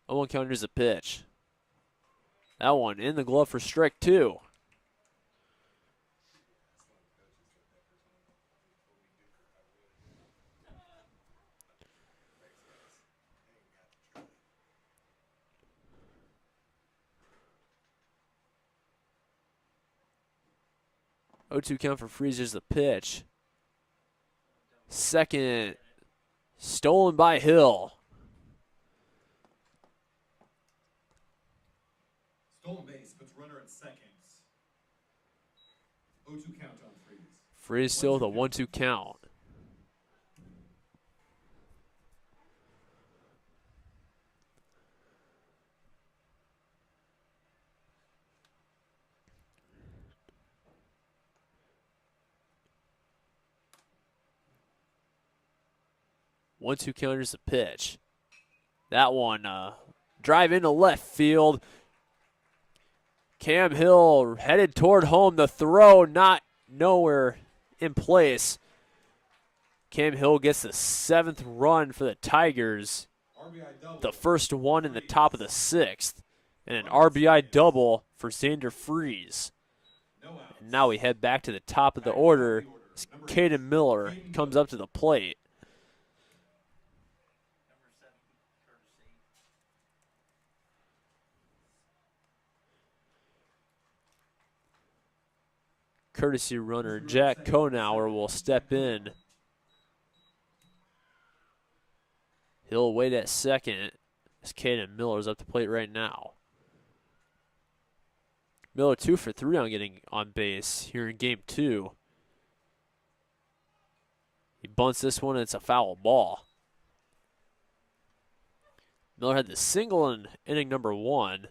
One counters a pitch. That one in the glove for strike 2. Oh, 2 count for Freezer's the pitch. Second, stolen by Hill. Stolen base, puts runner at second. 0-2 count on Freeze. Freeze still with a 1-2 count. One-two counters the pitch. That one drive into left field. Cam Hill headed toward home. The throw not nowhere in place. Cam Hill gets the 7th run for the Tigers. The first one in the top of the 6th. And an RBI double for Xander Freeze. And now we head back to the top of the order as Caden Miller comes up to the plate. Courtesy runner Jack Konauer will step in. He'll wait at second as Caden Miller's up to plate right now. Miller 2 for 3 on getting on base here in game 2. He bunts this one and it's a foul ball. Miller had the single in inning number 1.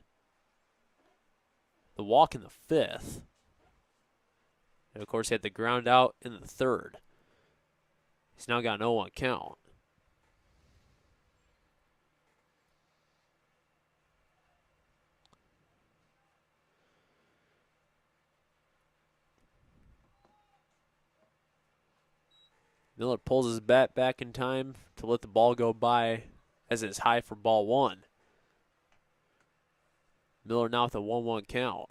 The walk in the 5th. And of course, he had the ground out in the 3rd. He's now got an 0-1 count. Miller pulls his bat back in time to let the ball go by as it's high for ball 1. Miller now with a 1-1 count.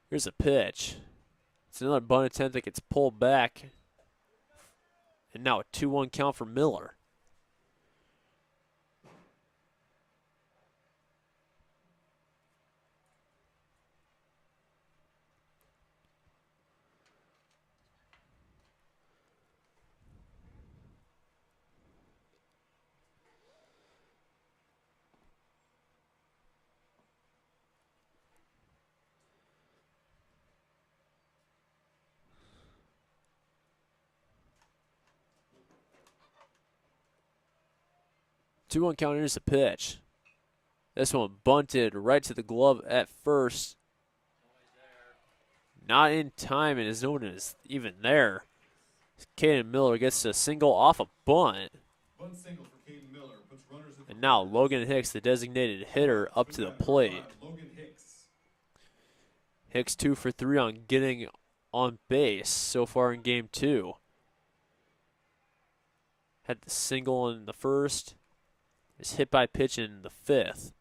Here's a pitch. It's another bunt attempt that gets pulled back. And now a 2-1 count for Miller. Two-one count, here's the pitch. This one bunted right to the glove at first. Not in time, and as no one is even there. Caden Miller gets a single off a bunt. Bunt single for Caden Miller, puts runners at And now Logan Hicks, the designated hitter, up to the plate. Logan Hicks. Hicks 2 for 3 on getting on base so far in game 2. Had the single in the 1st. Is hit by pitch in the 5th.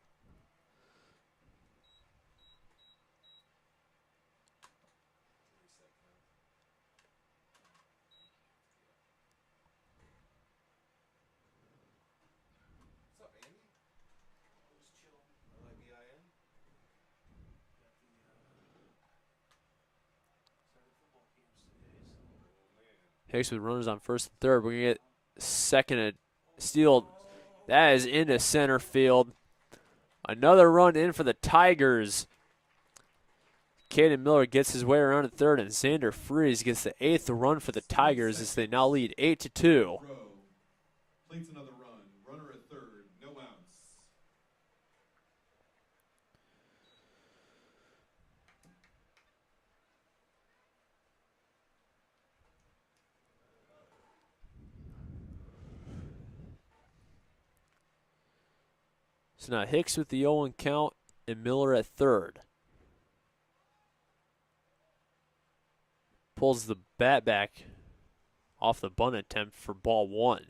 Hicks with runners on first and third. We're going to get second at steal. That is into center field. Another run in for the Tigers. Caden Miller gets his way around to third, and Xander Freeze gets the 8th run for the Tigers as they now lead 8-2. Plates another run. Runner at third. No outs. So now Hicks with the 0-1 count and Miller at third. Pulls the bat back off the bunt attempt for ball 1.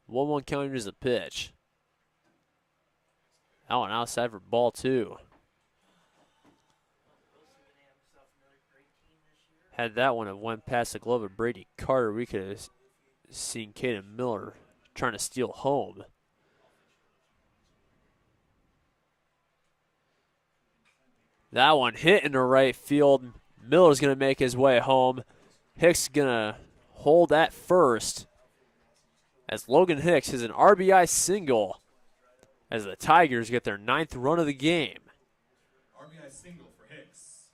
One count is a pitch. That one outside for ball 2. Had that one have went past the glove of Brady Carter, we could have seen Caden Miller trying to steal home. That one hit into right field. Miller's going to make his way home. Hicks going to hold at first as Logan Hicks has an RBI single as the Tigers get their 9th run of the game. RBI single for Hicks.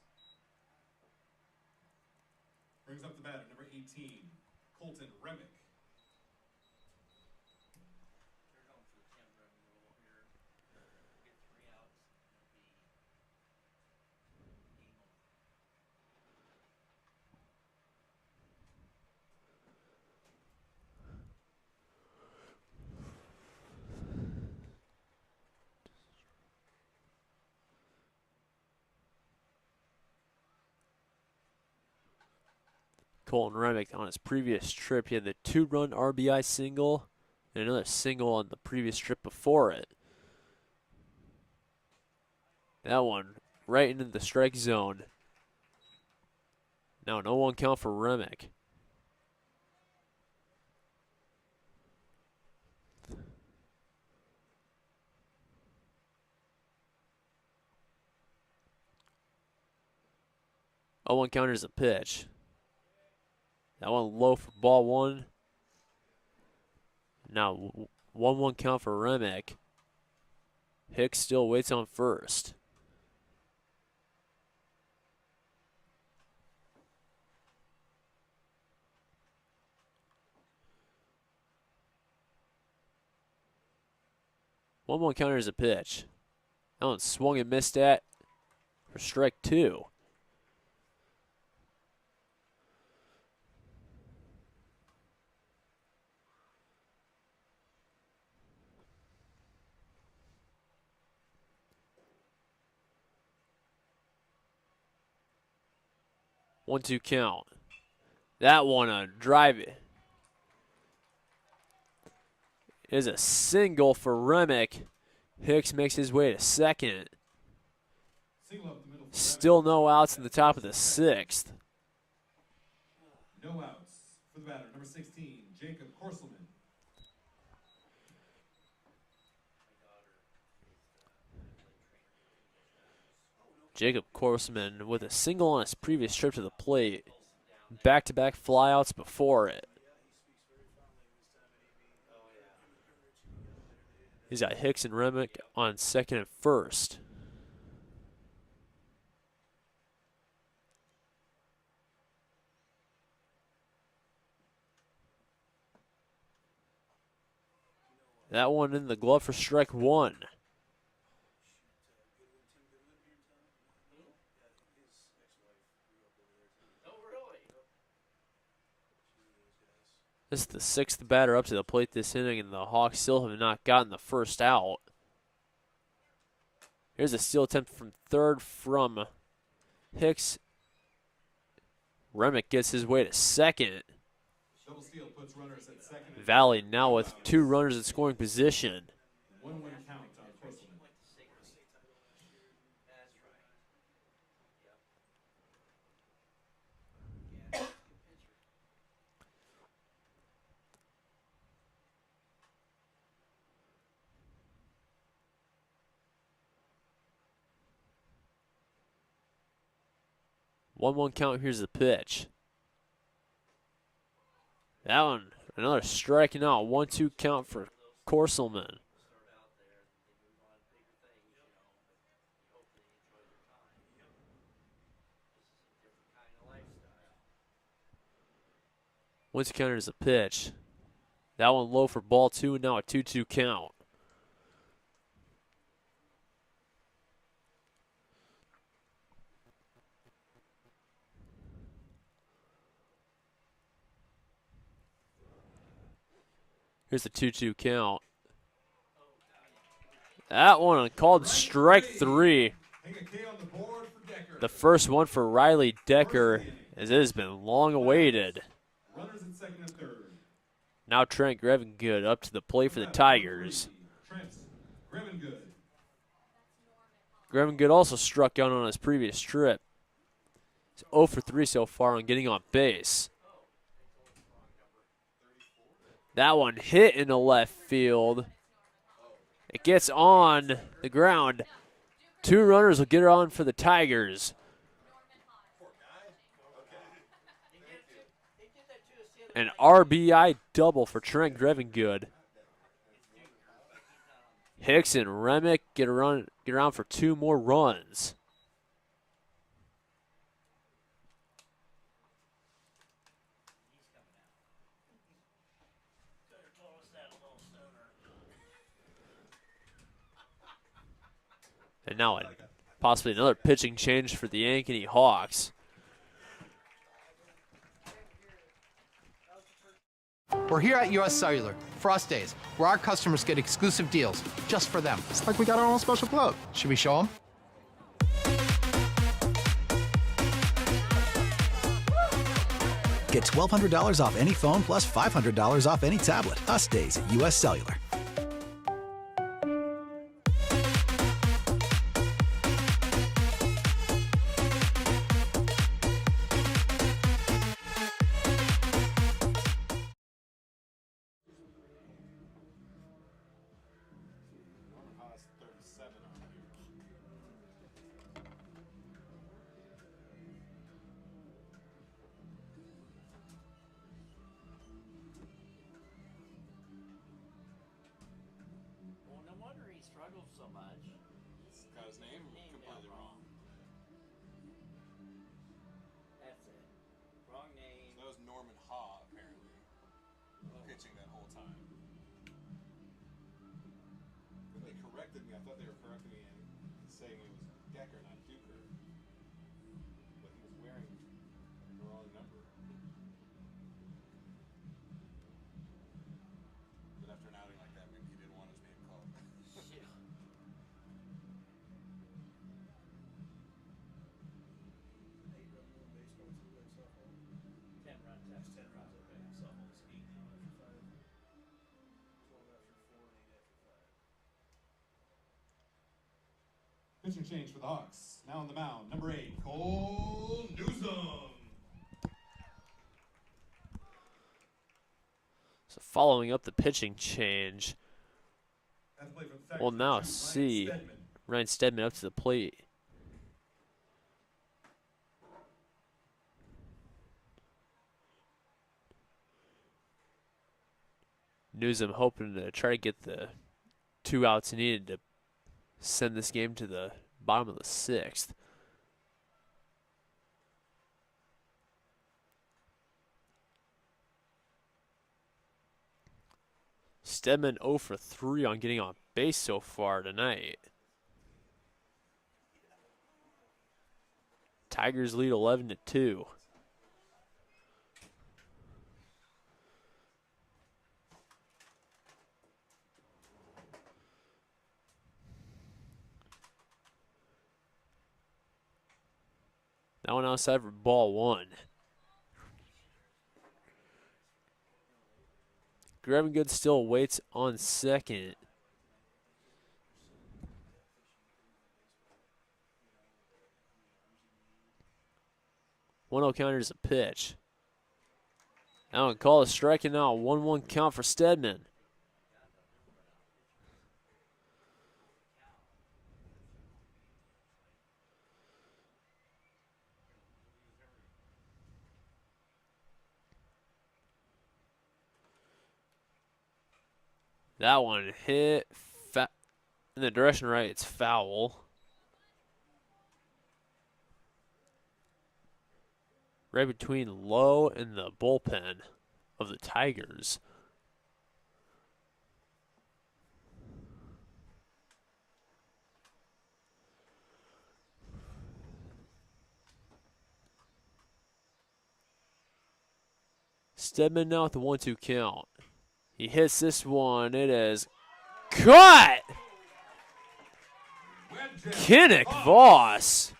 Brings up the batter, number 18, Colton Remick. Colton Remick on his previous trip, he had the 2-run RBI single and another single on the previous trip before it. That one right into the strike zone. Now no 1 count for Remick. Oh, 1 counter is a pitch. That one low for ball 1. Now 1-1 count for Remick. Hicks still waits on first. One counter is a pitch. That one swung and missed at for strike 2. One-two count. That one a drive is a single for Remick. Hicks makes his way to second. Still no outs in the top of the 6th. No outs for the batter, number 16, Jacob Korselman. Jacob Korselman with a single on his previous trip to the plate. Back-to-back flyouts before it. He's got Hicks and Remick on second and first. That one in the glove for strike 1. This is the 6th batter up to the plate this inning, and the Hawks still have not gotten the first out. Here's a steal attempt from third from Hicks. Remick gets his way to second. Double steal puts runners at second. Valley now with 2 runners in scoring position. 1-1 count on Korselman. 1-1 count. Here's the pitch. That one, another striking out. 1-2 count for Corselman. Once counter is a pitch. That one low for ball 2, and now a 2-2 count. Here's the 2-2 count. That one called strike 3. The first one for Riley Decker, as it has been long awaited. Now Trent Grevengood up to the plate for the Tigers. Grevengood also struck out on his previous trip. He's 0 for 3 so far on getting on base. That one hit in the left field. It gets on the ground. 2 runners will get it on for the Tigers. An RBI double for Trent Grevengood. Hicks and Remick get around for 2 more runs. And now possibly another pitching change for the Ankeny Hawks. We're here at US Cellular, Frost Days, where our customers get exclusive deals just for them. It's like we got our own special club. Should we show them? Get $1,200 off any phone plus $500 off any tablet. Us days at US Cellular. Pitching change for the Hawks. Now on the mound, number 8, Cole Newsom. So following up the pitching change, we'll now see Ryan Stedman up to the plate. Newsom hoping to try to get the 2 outs needed to send this game to the bottom of the 6th. Stedman 0 for 3 on getting on base so far tonight. Tigers lead 11-2. That one outside for ball 1. Grevengood still waits on second. One counter is a pitch. That one called a striking out. 1-1 count for Stedman. That one hit in the direction right. It's foul. Right between Lowe and the bullpen of the Tigers. Stedman now with the 1-2 count. He hits this one. It is cut! Kinnick Voss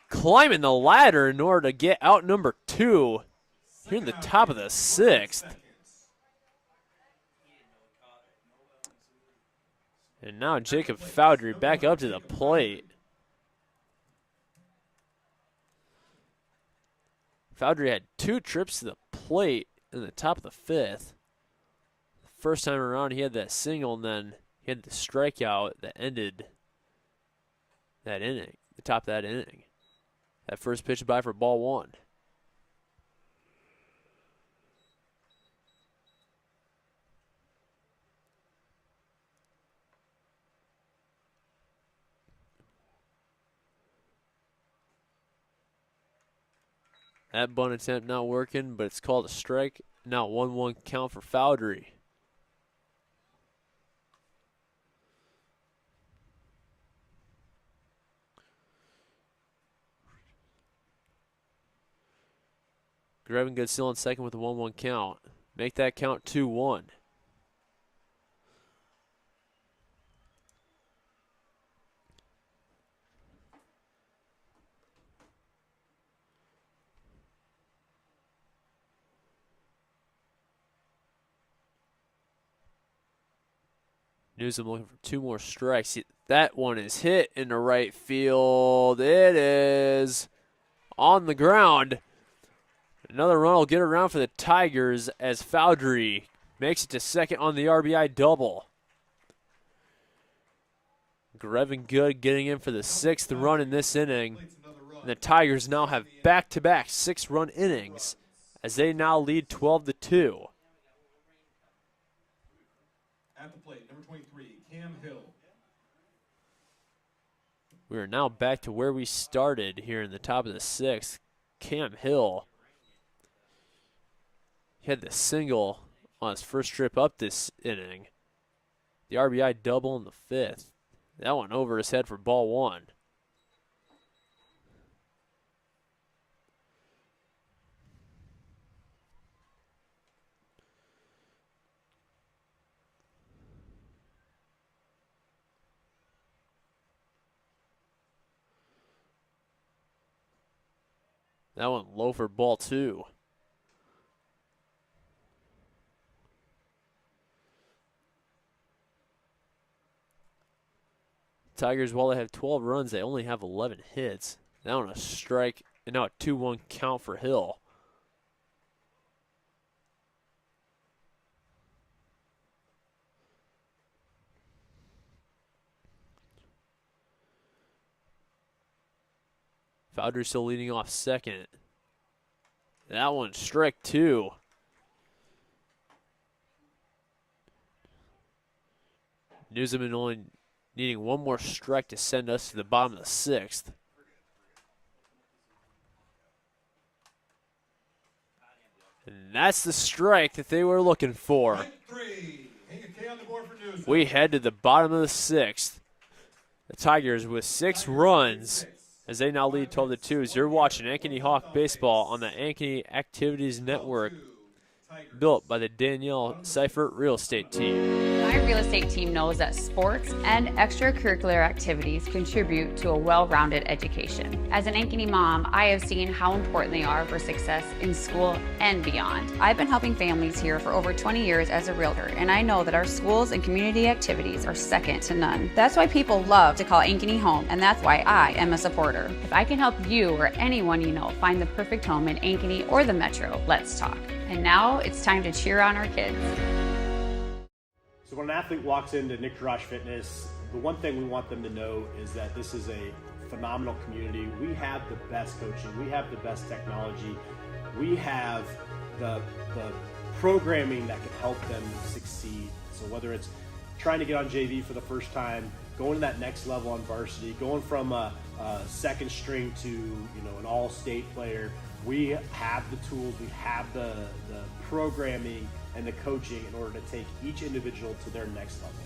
climbing the ladder in order to get out number 2 here in the top of the 6th. And now Jacob Foudry back up to the plate. Foudry had 2 trips to the plate in the top of the 5th. First time around, he had that single, and then he had the strikeout that ended that inning, the top of that inning. That first pitch by for ball 1. That bunt attempt not working, but it's called a strike. Now 1-1 count for Foudry. Grevin good still on second with a 1-1 count. Make that count 2-1. Newsom looking for 2 more strikes. That one is hit into right field. It is on the ground. Another run will get around for the Tigers as Foudry makes it to second on the RBI double. Grevin Good getting in for the 6th run in this inning. And the Tigers now have back-to-back 6-run innings as they now lead 12-2. At the plate, number 23, Cam Hill. We are now back to where we started here in the top of the 6th. Cam Hill. He had the single on his first trip up this inning. The RBI double in the 5th. That one over his head for ball 1. That one low for ball 2. Tigers, while they have 12 runs, they only have 11 hits. Now on a strike, and now a 2-1 count for Hill. Foudry still leading off second. That one, strike 2. Newsom only needing 1 more strike to send us to the bottom of the 6th. And that's the strike that they were looking for. We head to the bottom of the 6th. The Tigers with 6 runs as they now lead 12-2. As you're watching Ankeny Hawk Baseball on the Ankeny Activities Network, built by the Danielle Seifert Real Estate Team. My real estate team knows that sports and extracurricular activities contribute to a well-rounded education. As an Ankeny mom, I have seen how important they are for success in school and beyond. I've been helping families here for over 20 years as a realtor, and I know that our schools and community activities are second to none. That's why people love to call Ankeny home, and that's why I am a supporter. If I can help you or anyone you know find the perfect home in Ankeny or the Metro, let's talk. And now it's time to cheer on our kids. So when an athlete walks into Nick Rush Fitness, the one thing we want them to know is that this is a phenomenal community. We have the best coaching. We have the best technology. We have the programming that can help them succeed. So whether it's trying to get on JV for the first time, going to that next level on varsity, going from a second string to an all-state player, we have the tools, we have the programming and the coaching in order to take each individual to their next level.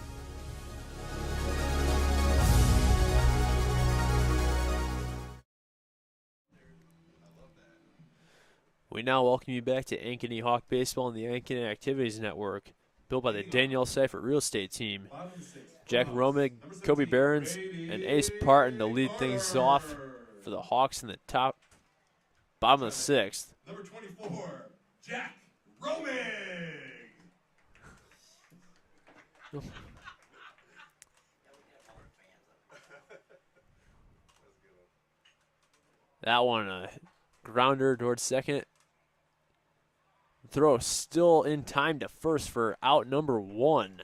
We now welcome you back to Ankeny Hawk Baseball and the Ankeny Activities Network, built by the Danielle Seifert Real Estate Team. Jack Romig, Kobe Behrens, and Ace Parton to lead things off for the Hawks in the bottom of the sixth. Number 24, Jack Romig. That one, a grounder towards second. Throw still in time to first for out number one.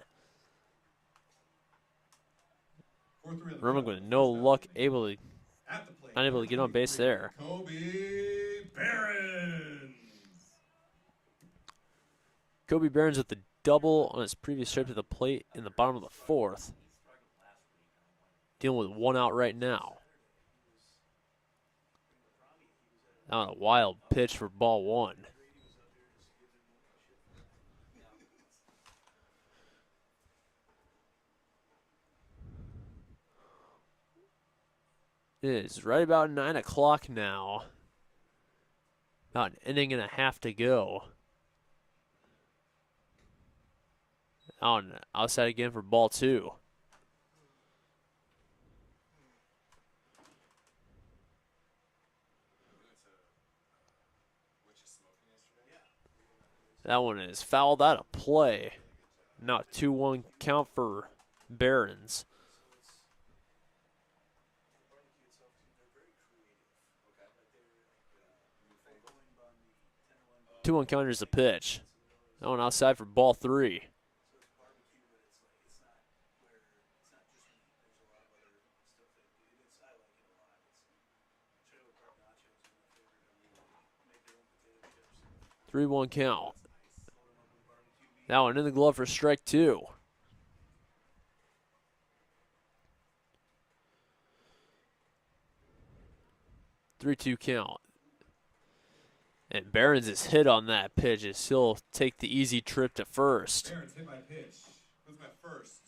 Romig with no luck, not able to get on base there. Kobe Behrens. Kobe Behrens with the double on his previous trip to the plate in the bottom of the fourth. Dealing with one out right now. Now a wild pitch for ball one. It is right about 9 o'clock now. About an inning and a half to go. Outside again for ball two. That one is fouled out of play. Now 2-1 count for Behrens. 2-1 count is the pitch. That one outside for ball three. Three-one count. That one in the glove for strike two. 3-2 count. And Behrens is hit on that pitch as he'll take the easy trip to first. Behrens hit by pitch. Who's at first?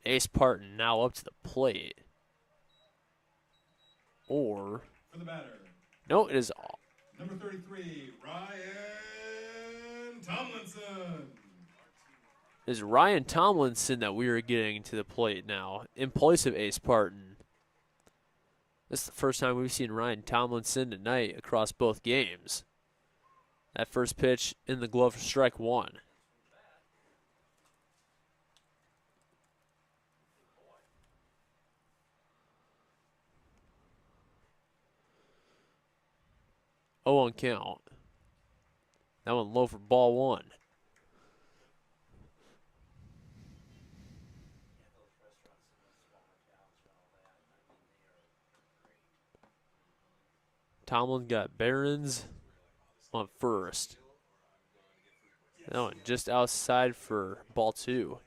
Ace Parton now up to the plate. Or For the batter. no, it is Number 33, Ryan Tomlinson. Is Ryan Tomlinson that we are getting to the plate now in place of Ace Parton. This is the first time we've seen Ryan Tomlinson tonight across both games. That first pitch in the glove for strike one. Oh, on count. That one low for ball one. Tomlin got Behrens on first. That one just outside for ball two.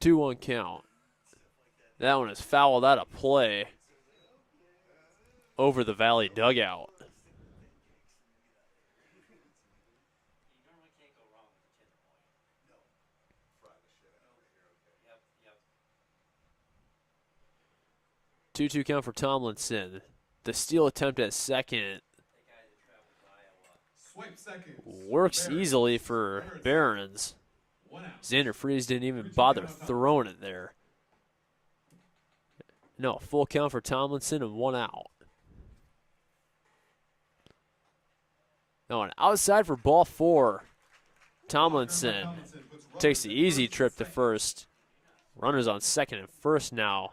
Two-one count. That one is fouled out of play over the Valley dugout. Two-two count for Tomlinson. The steal attempt at second works easily for Behrens. Xander Freeze didn't even bother throwing it there. No, full count for Tomlinson and one out. No, an outside for ball four. Tomlinson takes the easy trip to first. Runners on second and first now.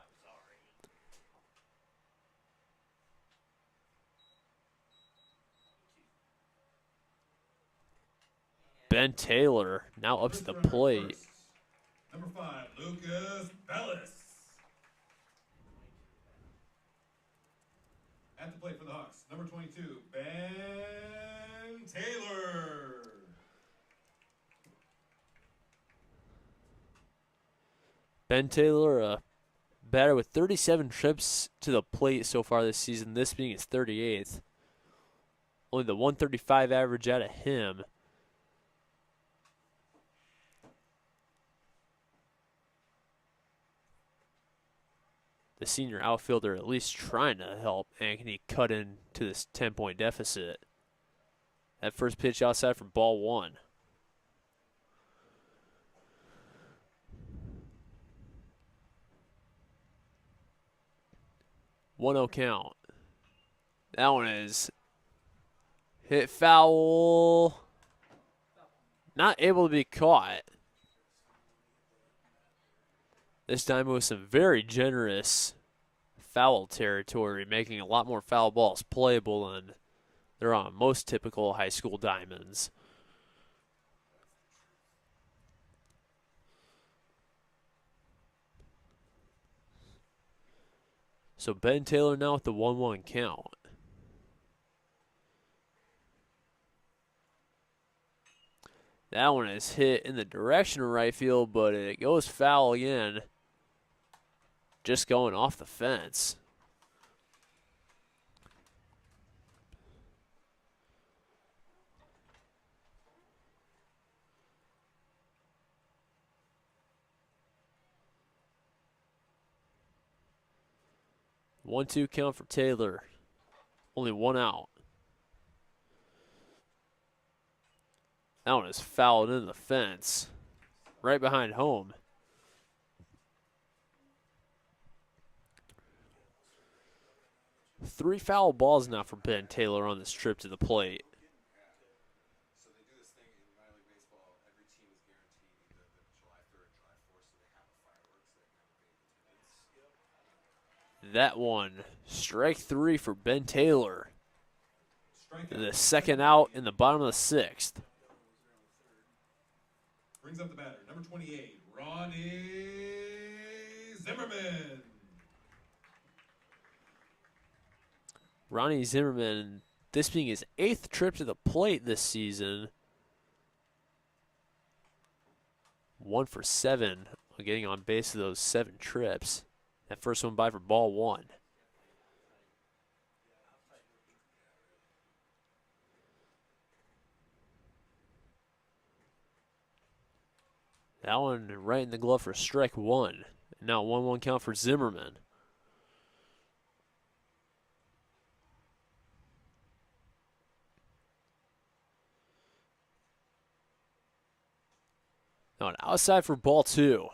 Ben Taylor now up to the plate. Number 5, Lucas Bellis. At the plate for the Hawks, number 22, Ben Taylor. Ben Taylor, a batter with 37 trips to the plate so far this season, this being his 38th. Only the 135 average out of him. The senior outfielder at least trying to help Ankeny cut into this 10-point deficit. That first pitch outside for ball one. One 0 count. That one is hit foul. Not able to be caught. This time it was some very generous foul territory, making a lot more foul balls playable than they're on most typical high school diamonds. So Ben Taylor now with the 1-1 count. That one is hit in the direction of right field, but it goes foul again. Just going off the fence. One-two count for Taylor. Only one out. That one is fouled into the fence. Right behind home. Three foul balls now for Ben Taylor on this trip to the plate. So they do this thing in minor league baseball. Every team is guaranteed either the July 3rd, July 4th, so they have a fireworks so they can have a big attendance. That one, strike three for Ben Taylor. The second out in the bottom of the sixth. Brings up the batter, number 28, Ronnie Zimmerman. Ronnie Zimmerman, this being his 8th trip to the plate this season. 1 for 7 on getting on base of those 7 trips. That first one by for ball one. That one right in the glove for strike one. And now 1-1 count for Zimmerman. Now an outside for ball two.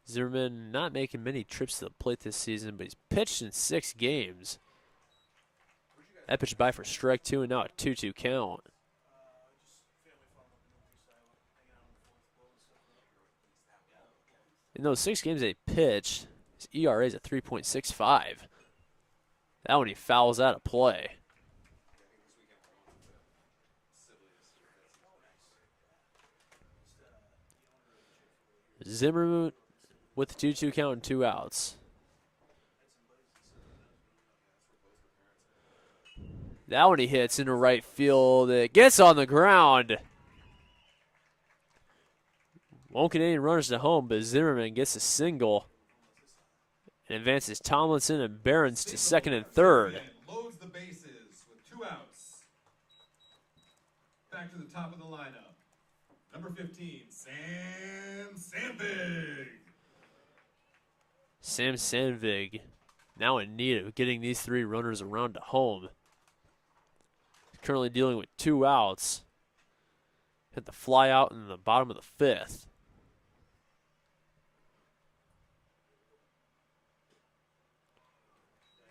Zimmerman not making many trips to the plate this season, but he's pitched in 6 games. That pitch by for strike two, and now a 2-2 count. In those 6 games they pitched, his ERA is at 3.65. That one he fouls out of play. Zimmerman with the 2-2 count and 2 outs. That one he hits into right field. It gets on the ground. Won't get any runners to home, but Zimmerman gets a single and advances Tomlinson and Behrens to second and third. Loads the bases with 2 outs. Back to the top of the lineup. Number 15, Sam Sandvig. Sam Sandvig now in need of getting these 3 runners around to home. Currently dealing with 2 outs. Hit the fly out in the bottom of the 5th.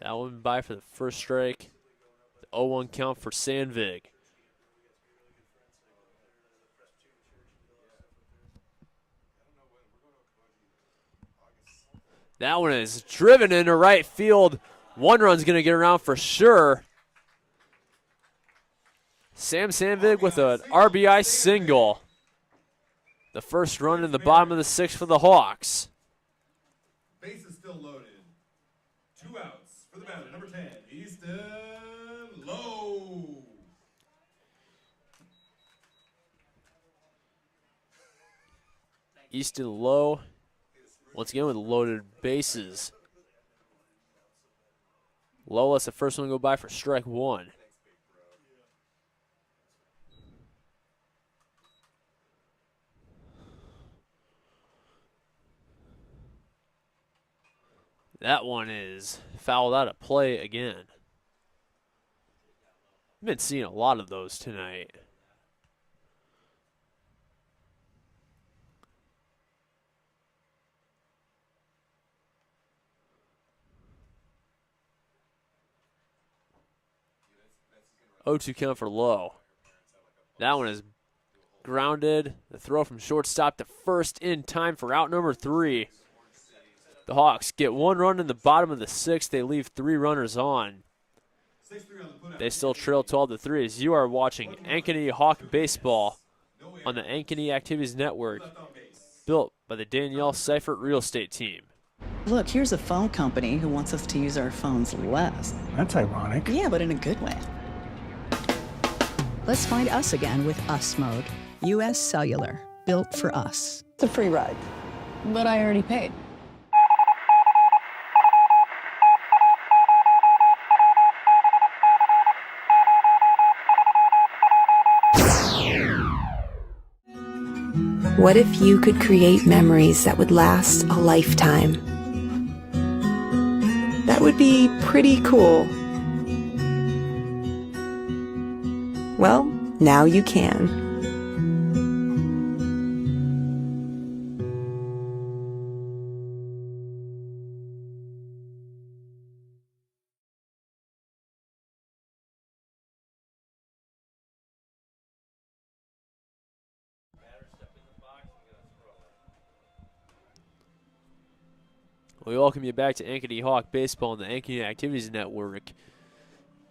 That one by for the first strike. The 0-1 count for Sandvig. That one is driven into right field. 1 run's going to get around for sure. Sam Sandvig with an RBI single. The first run in the bottom of the sixth for the Hawks. Base is still loaded. 2 outs for the batter, number 10, Easton Lowe. Easton Lowe, once again with loaded bases. Lowe lets the first one go by for strike one. That one is fouled out of play again. I've been seeing a lot of those tonight. Oh, 2 count for Lowe. That one is grounded. The throw from shortstop to first in time for out number 3. The Hawks get 1 run in the bottom of the 6th. They leave 3 runners on. They still trail 12-3 as you are watching Ankeny Hawk Baseball on the Ankeny Activities Network, built by the Danielle Seifert Real Estate Team. Look, here's a phone company who wants us to use our phones less. That's ironic. Yeah, but in a good way. Let's find us again with Us Mode. U.S. Cellular, built for us. It's a free ride. But I already paid. What if you could create memories that would last a lifetime? That would be pretty cool. Well, now you can. We welcome you back to Ankeny Hawk Baseball on the Ankeny Activities Network,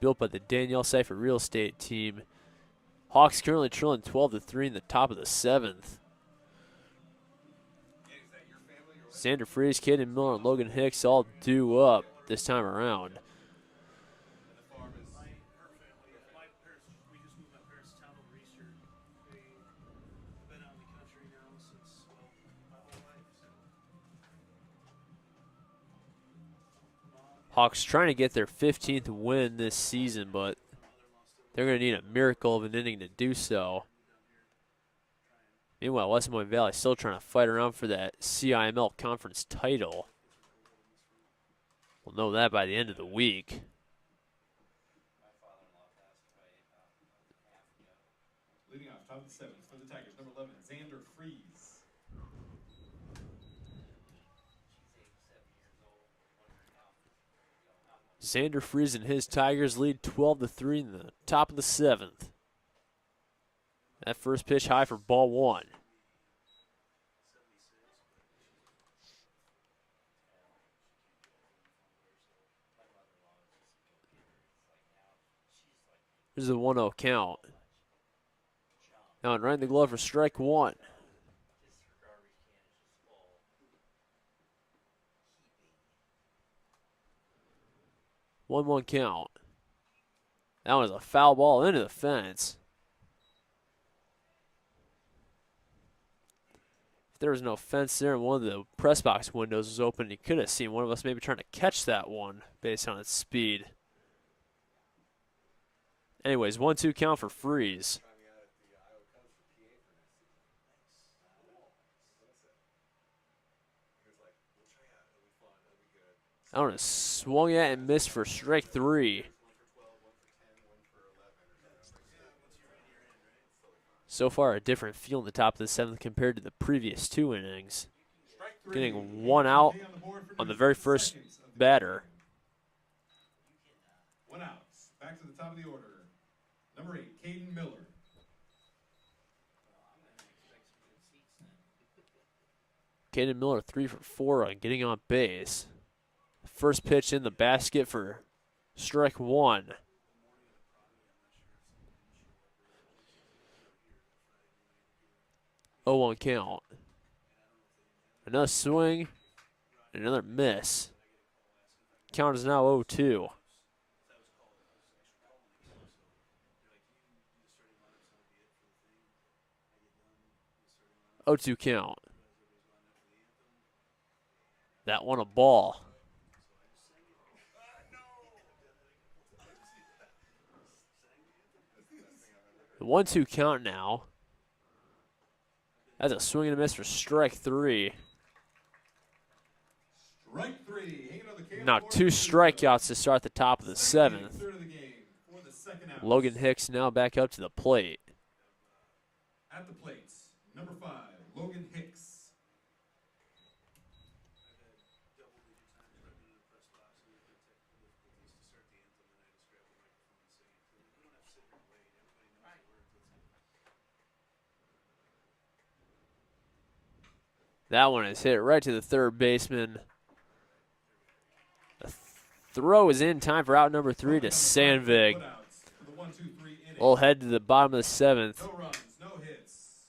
built by the Danielle Seifert Real Estate Team. Hawks currently trailing 12-3 in the top of the 7th. Xander Freeze, Caden Miller, and Logan Hicks all due up this time around. Hawks trying to get their 15th win this season, but they're going to need a miracle of an inning to do so. Meanwhile, West Des Moines Valley still trying to fight around for that CIML conference title. We'll know that by the end of the week. Leading off, top of the 7th for the Tigers, number 11, Xander Freeze. Xander Freeze and his Tigers lead 12-3 in the top of the 7th. That first pitch high for ball 1. Here's a 1-0 count. Now right in the glove for strike 1. 1-1 count. That was a foul ball into the fence. If there was no fence there and one of the press box windows was open, you could have seen one of us maybe trying to catch that one based on its speed. Anyways, 1-2 count for Freeze. That one is swung at and missed for strike 3. So far, a different feel in the top of the 7th compared to the previous 2 innings. Getting 1 out on the very first batter. 1 out. Back to the top of the order. Number 8, Caden Miller. Caden Miller 3 for 4 on getting on base. First pitch in the basket for strike 1. 0-1 count. Another swing, another miss. Count is now 0-2. Oh, 2 count. That one a ball. The 1-2 count now. That's a swing and a miss for strike 3. Strike 3. Now 2 strikeouts to start the top of the 7th. Logan Hicks now back up to the plate. At the plate, number 5, Logan Hicks. That one is hit right to the third baseman. The throw is in time for out number 3 to Sandvig. We'll head to the bottom of the 7th.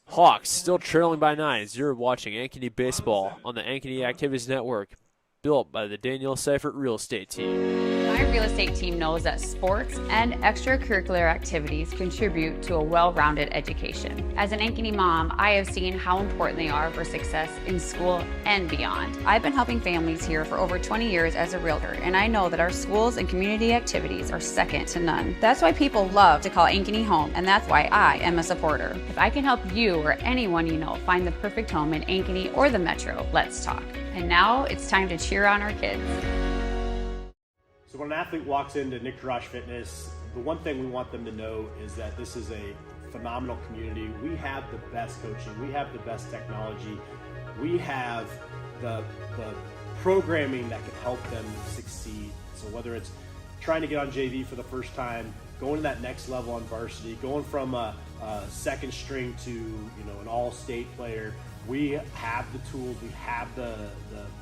Hawks still trailing by 9 as you're watching Ankeny Baseball on the Ankeny Activities Network, built by the Danielle Seifert Real Estate Team. My real estate team knows that sports and extracurricular activities contribute to a well-rounded education. As an Ankeny mom, I have seen how important they are for success in school and beyond. I've been helping families here for over 20 years as a realtor, and I know that our schools and community activities are second to none. That's why people love to call Ankeny home, and that's why I am a supporter. If I can help you or anyone you know find the perfect home in Ankeny or the Metro, let's talk. And now it's time to cheer on our kids. So when an athlete walks into Nick Rush Fitness, the one thing we want them to know is that this is a phenomenal community. We have the best coaching. We have the best technology. We have the programming that can help them succeed. So whether it's trying to get on JV for the first time, going to that next level on varsity, going from a second string to an all-state player, we have the tools, we have the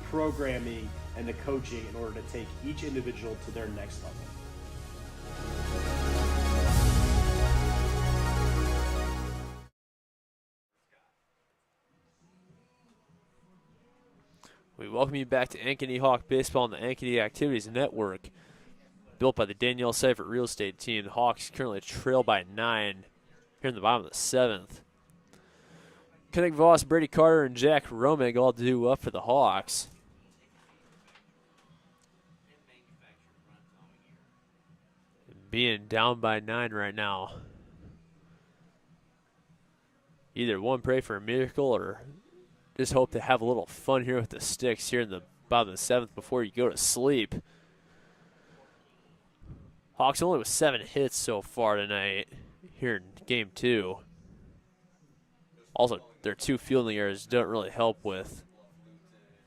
programming and the coaching in order to take each individual to their next level. We welcome you back to Ankeny Hawk Baseball on the Ankeny Activities Network, built by the Danielle Seifert Real Estate Team. The Hawks currently trail by 9 here in the bottom of the 7th. Kenneth Voss, Brady Carter, and Jack Romig all due up for the Hawks. Being down by 9 right now. Either one, pray for a miracle, or just hope to have a little fun here with the sticks here in the bottom of the 7th before you go to sleep. Hawks only with 7 hits so far tonight here in game 2. Also, their 2 fielding errors don't really help with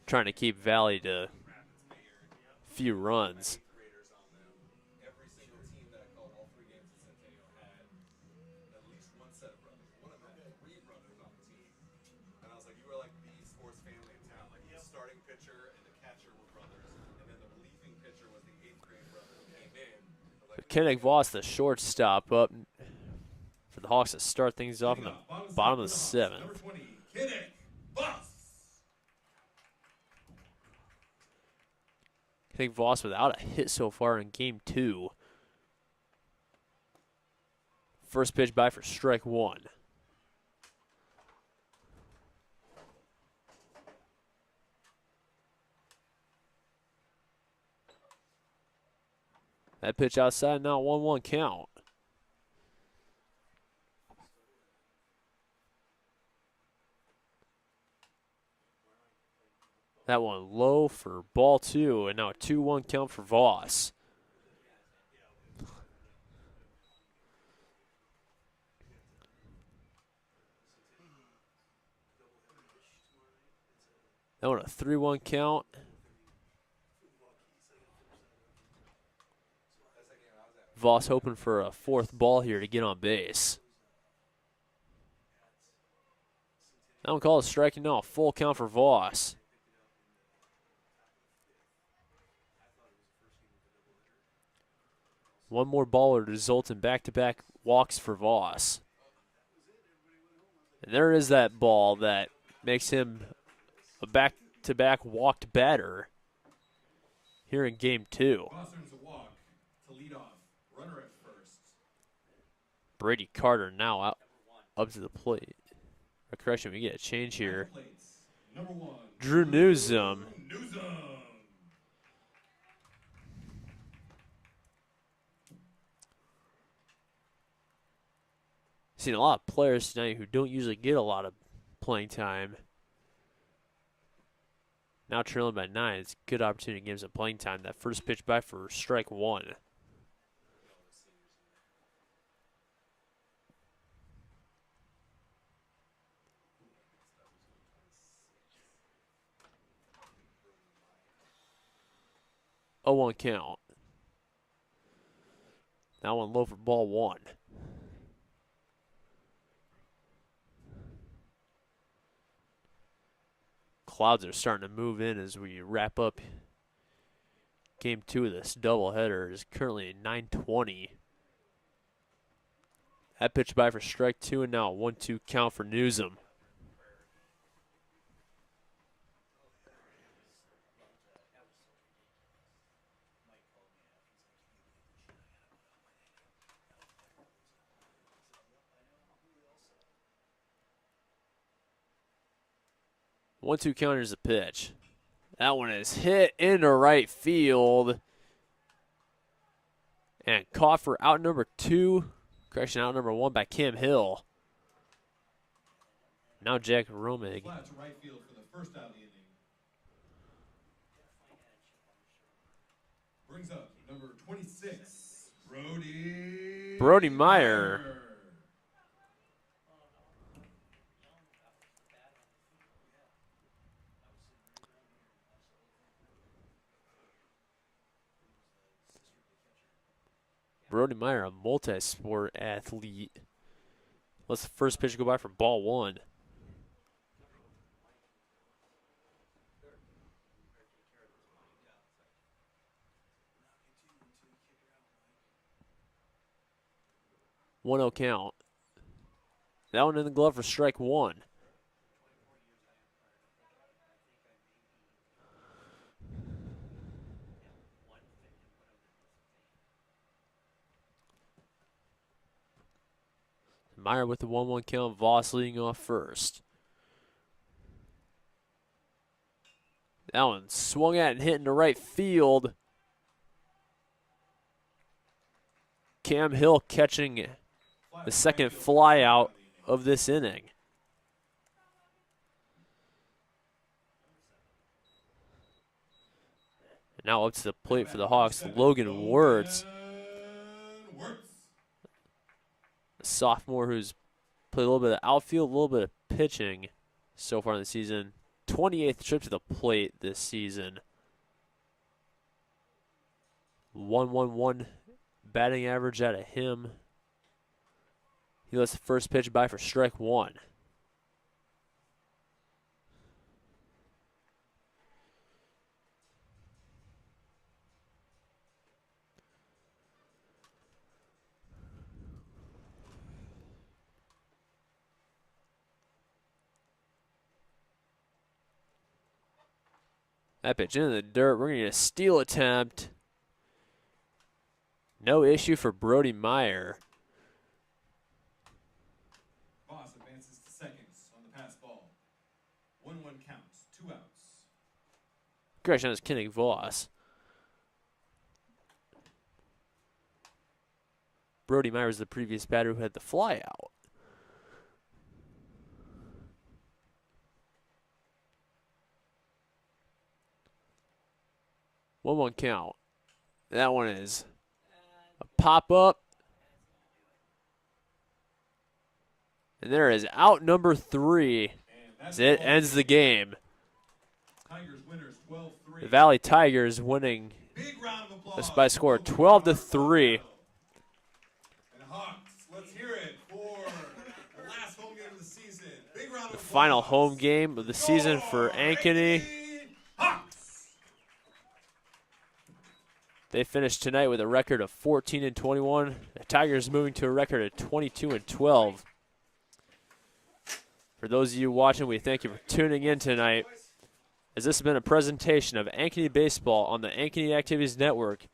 trying to keep Valley to few runs. Kenneth Voss, the shortstop, up for the Hawks to start things off in the bottom of the 7th. Kenneth Voss without a hit so far in game 2. First pitch by for strike 1. That pitch outside, now 1-1 count. That one low for ball 2, and now a 2-1 count for Voss. That one a 3-1 count. Voss hoping for a 4th ball here to get on base. That one called a strike, and now a full count for Voss. One more ball would result in back-to-back walks for Voss. And there is that ball that makes him a back-to-back walked batter here in game 2. Foster's a walk to lead off. Runner at first. Brady Carter now out up to the plate. Or correction, we get a change here. Number 1. Drew Newsom. Seen a lot of players tonight who don't usually get a lot of playing time. Now trailing by 9. It's a good opportunity to give some playing time. That first pitch by for strike 1. Oh, 1 count. That one low for ball 1. Clouds are starting to move in as we wrap up game 2 of this doubleheader. Is currently 9:20. That pitch by for strike 2, and now a 1-2 count for Newsom. One-two counters a pitch. That one is hit into right field. And caught for out number 2. Correction, out number 1 by Cam Hill. Now Jack Romig. Flat to right field for the first out of the inning. Brings up number 26, Brody Meyer. Brody Meyer, a multi-sport athlete. Let's the first pitch go by for ball 1. One-0 count. That one in the glove for strike 1. Meyer with the 1-1 count. Voss leading off first. That one swung at and hit into right field. Cam Hill catching the second fly out of this inning. And now up to the plate for the Hawks, Logan Wirtz. A sophomore who's played a little bit of outfield, a little bit of pitching so far in the season. 28th trip to the plate this season. 1.11 batting average out of him. He lets the first pitch by for strike 1. That pitch into the dirt. We're going to get a steal attempt. No issue for Brody Meyer. Voss advances to seconds on the pass ball. 1-1 counts, 2 outs. Correction, is Kenny Voss. Brody Meyer was the previous batter who had the fly out. One count. That one is a pop-up. And there is out number 3 as it ends the game. The Valley Tigers winning this by a score of 12-3. And Hawks, let's hear it for the last home game of the season. Big round of The final home game of the season for Ankeny. They finished tonight with a record of 14-21. The Tigers moving to a record of 22-12. For those of you watching, we thank you for tuning in tonight, as this has been a presentation of Ankeny Baseball on the Ankeny Activities Network,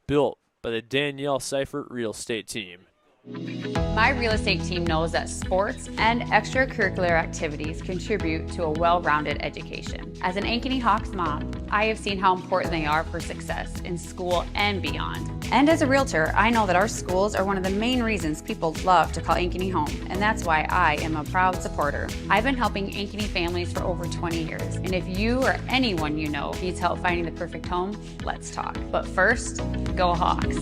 built by the Danielle Seifert Real Estate Team. My real estate team knows that sports and extracurricular activities contribute to a well-rounded education. As an Ankeny Hawks mom, I have seen how important they are for success in school and beyond. And as a realtor, I know that our schools are one of the main reasons people love to call Ankeny home, and that's why I am a proud supporter. I've been helping Ankeny families for over 20 years, and if you or anyone you know needs help finding the perfect home, let's talk. But first, go Hawks.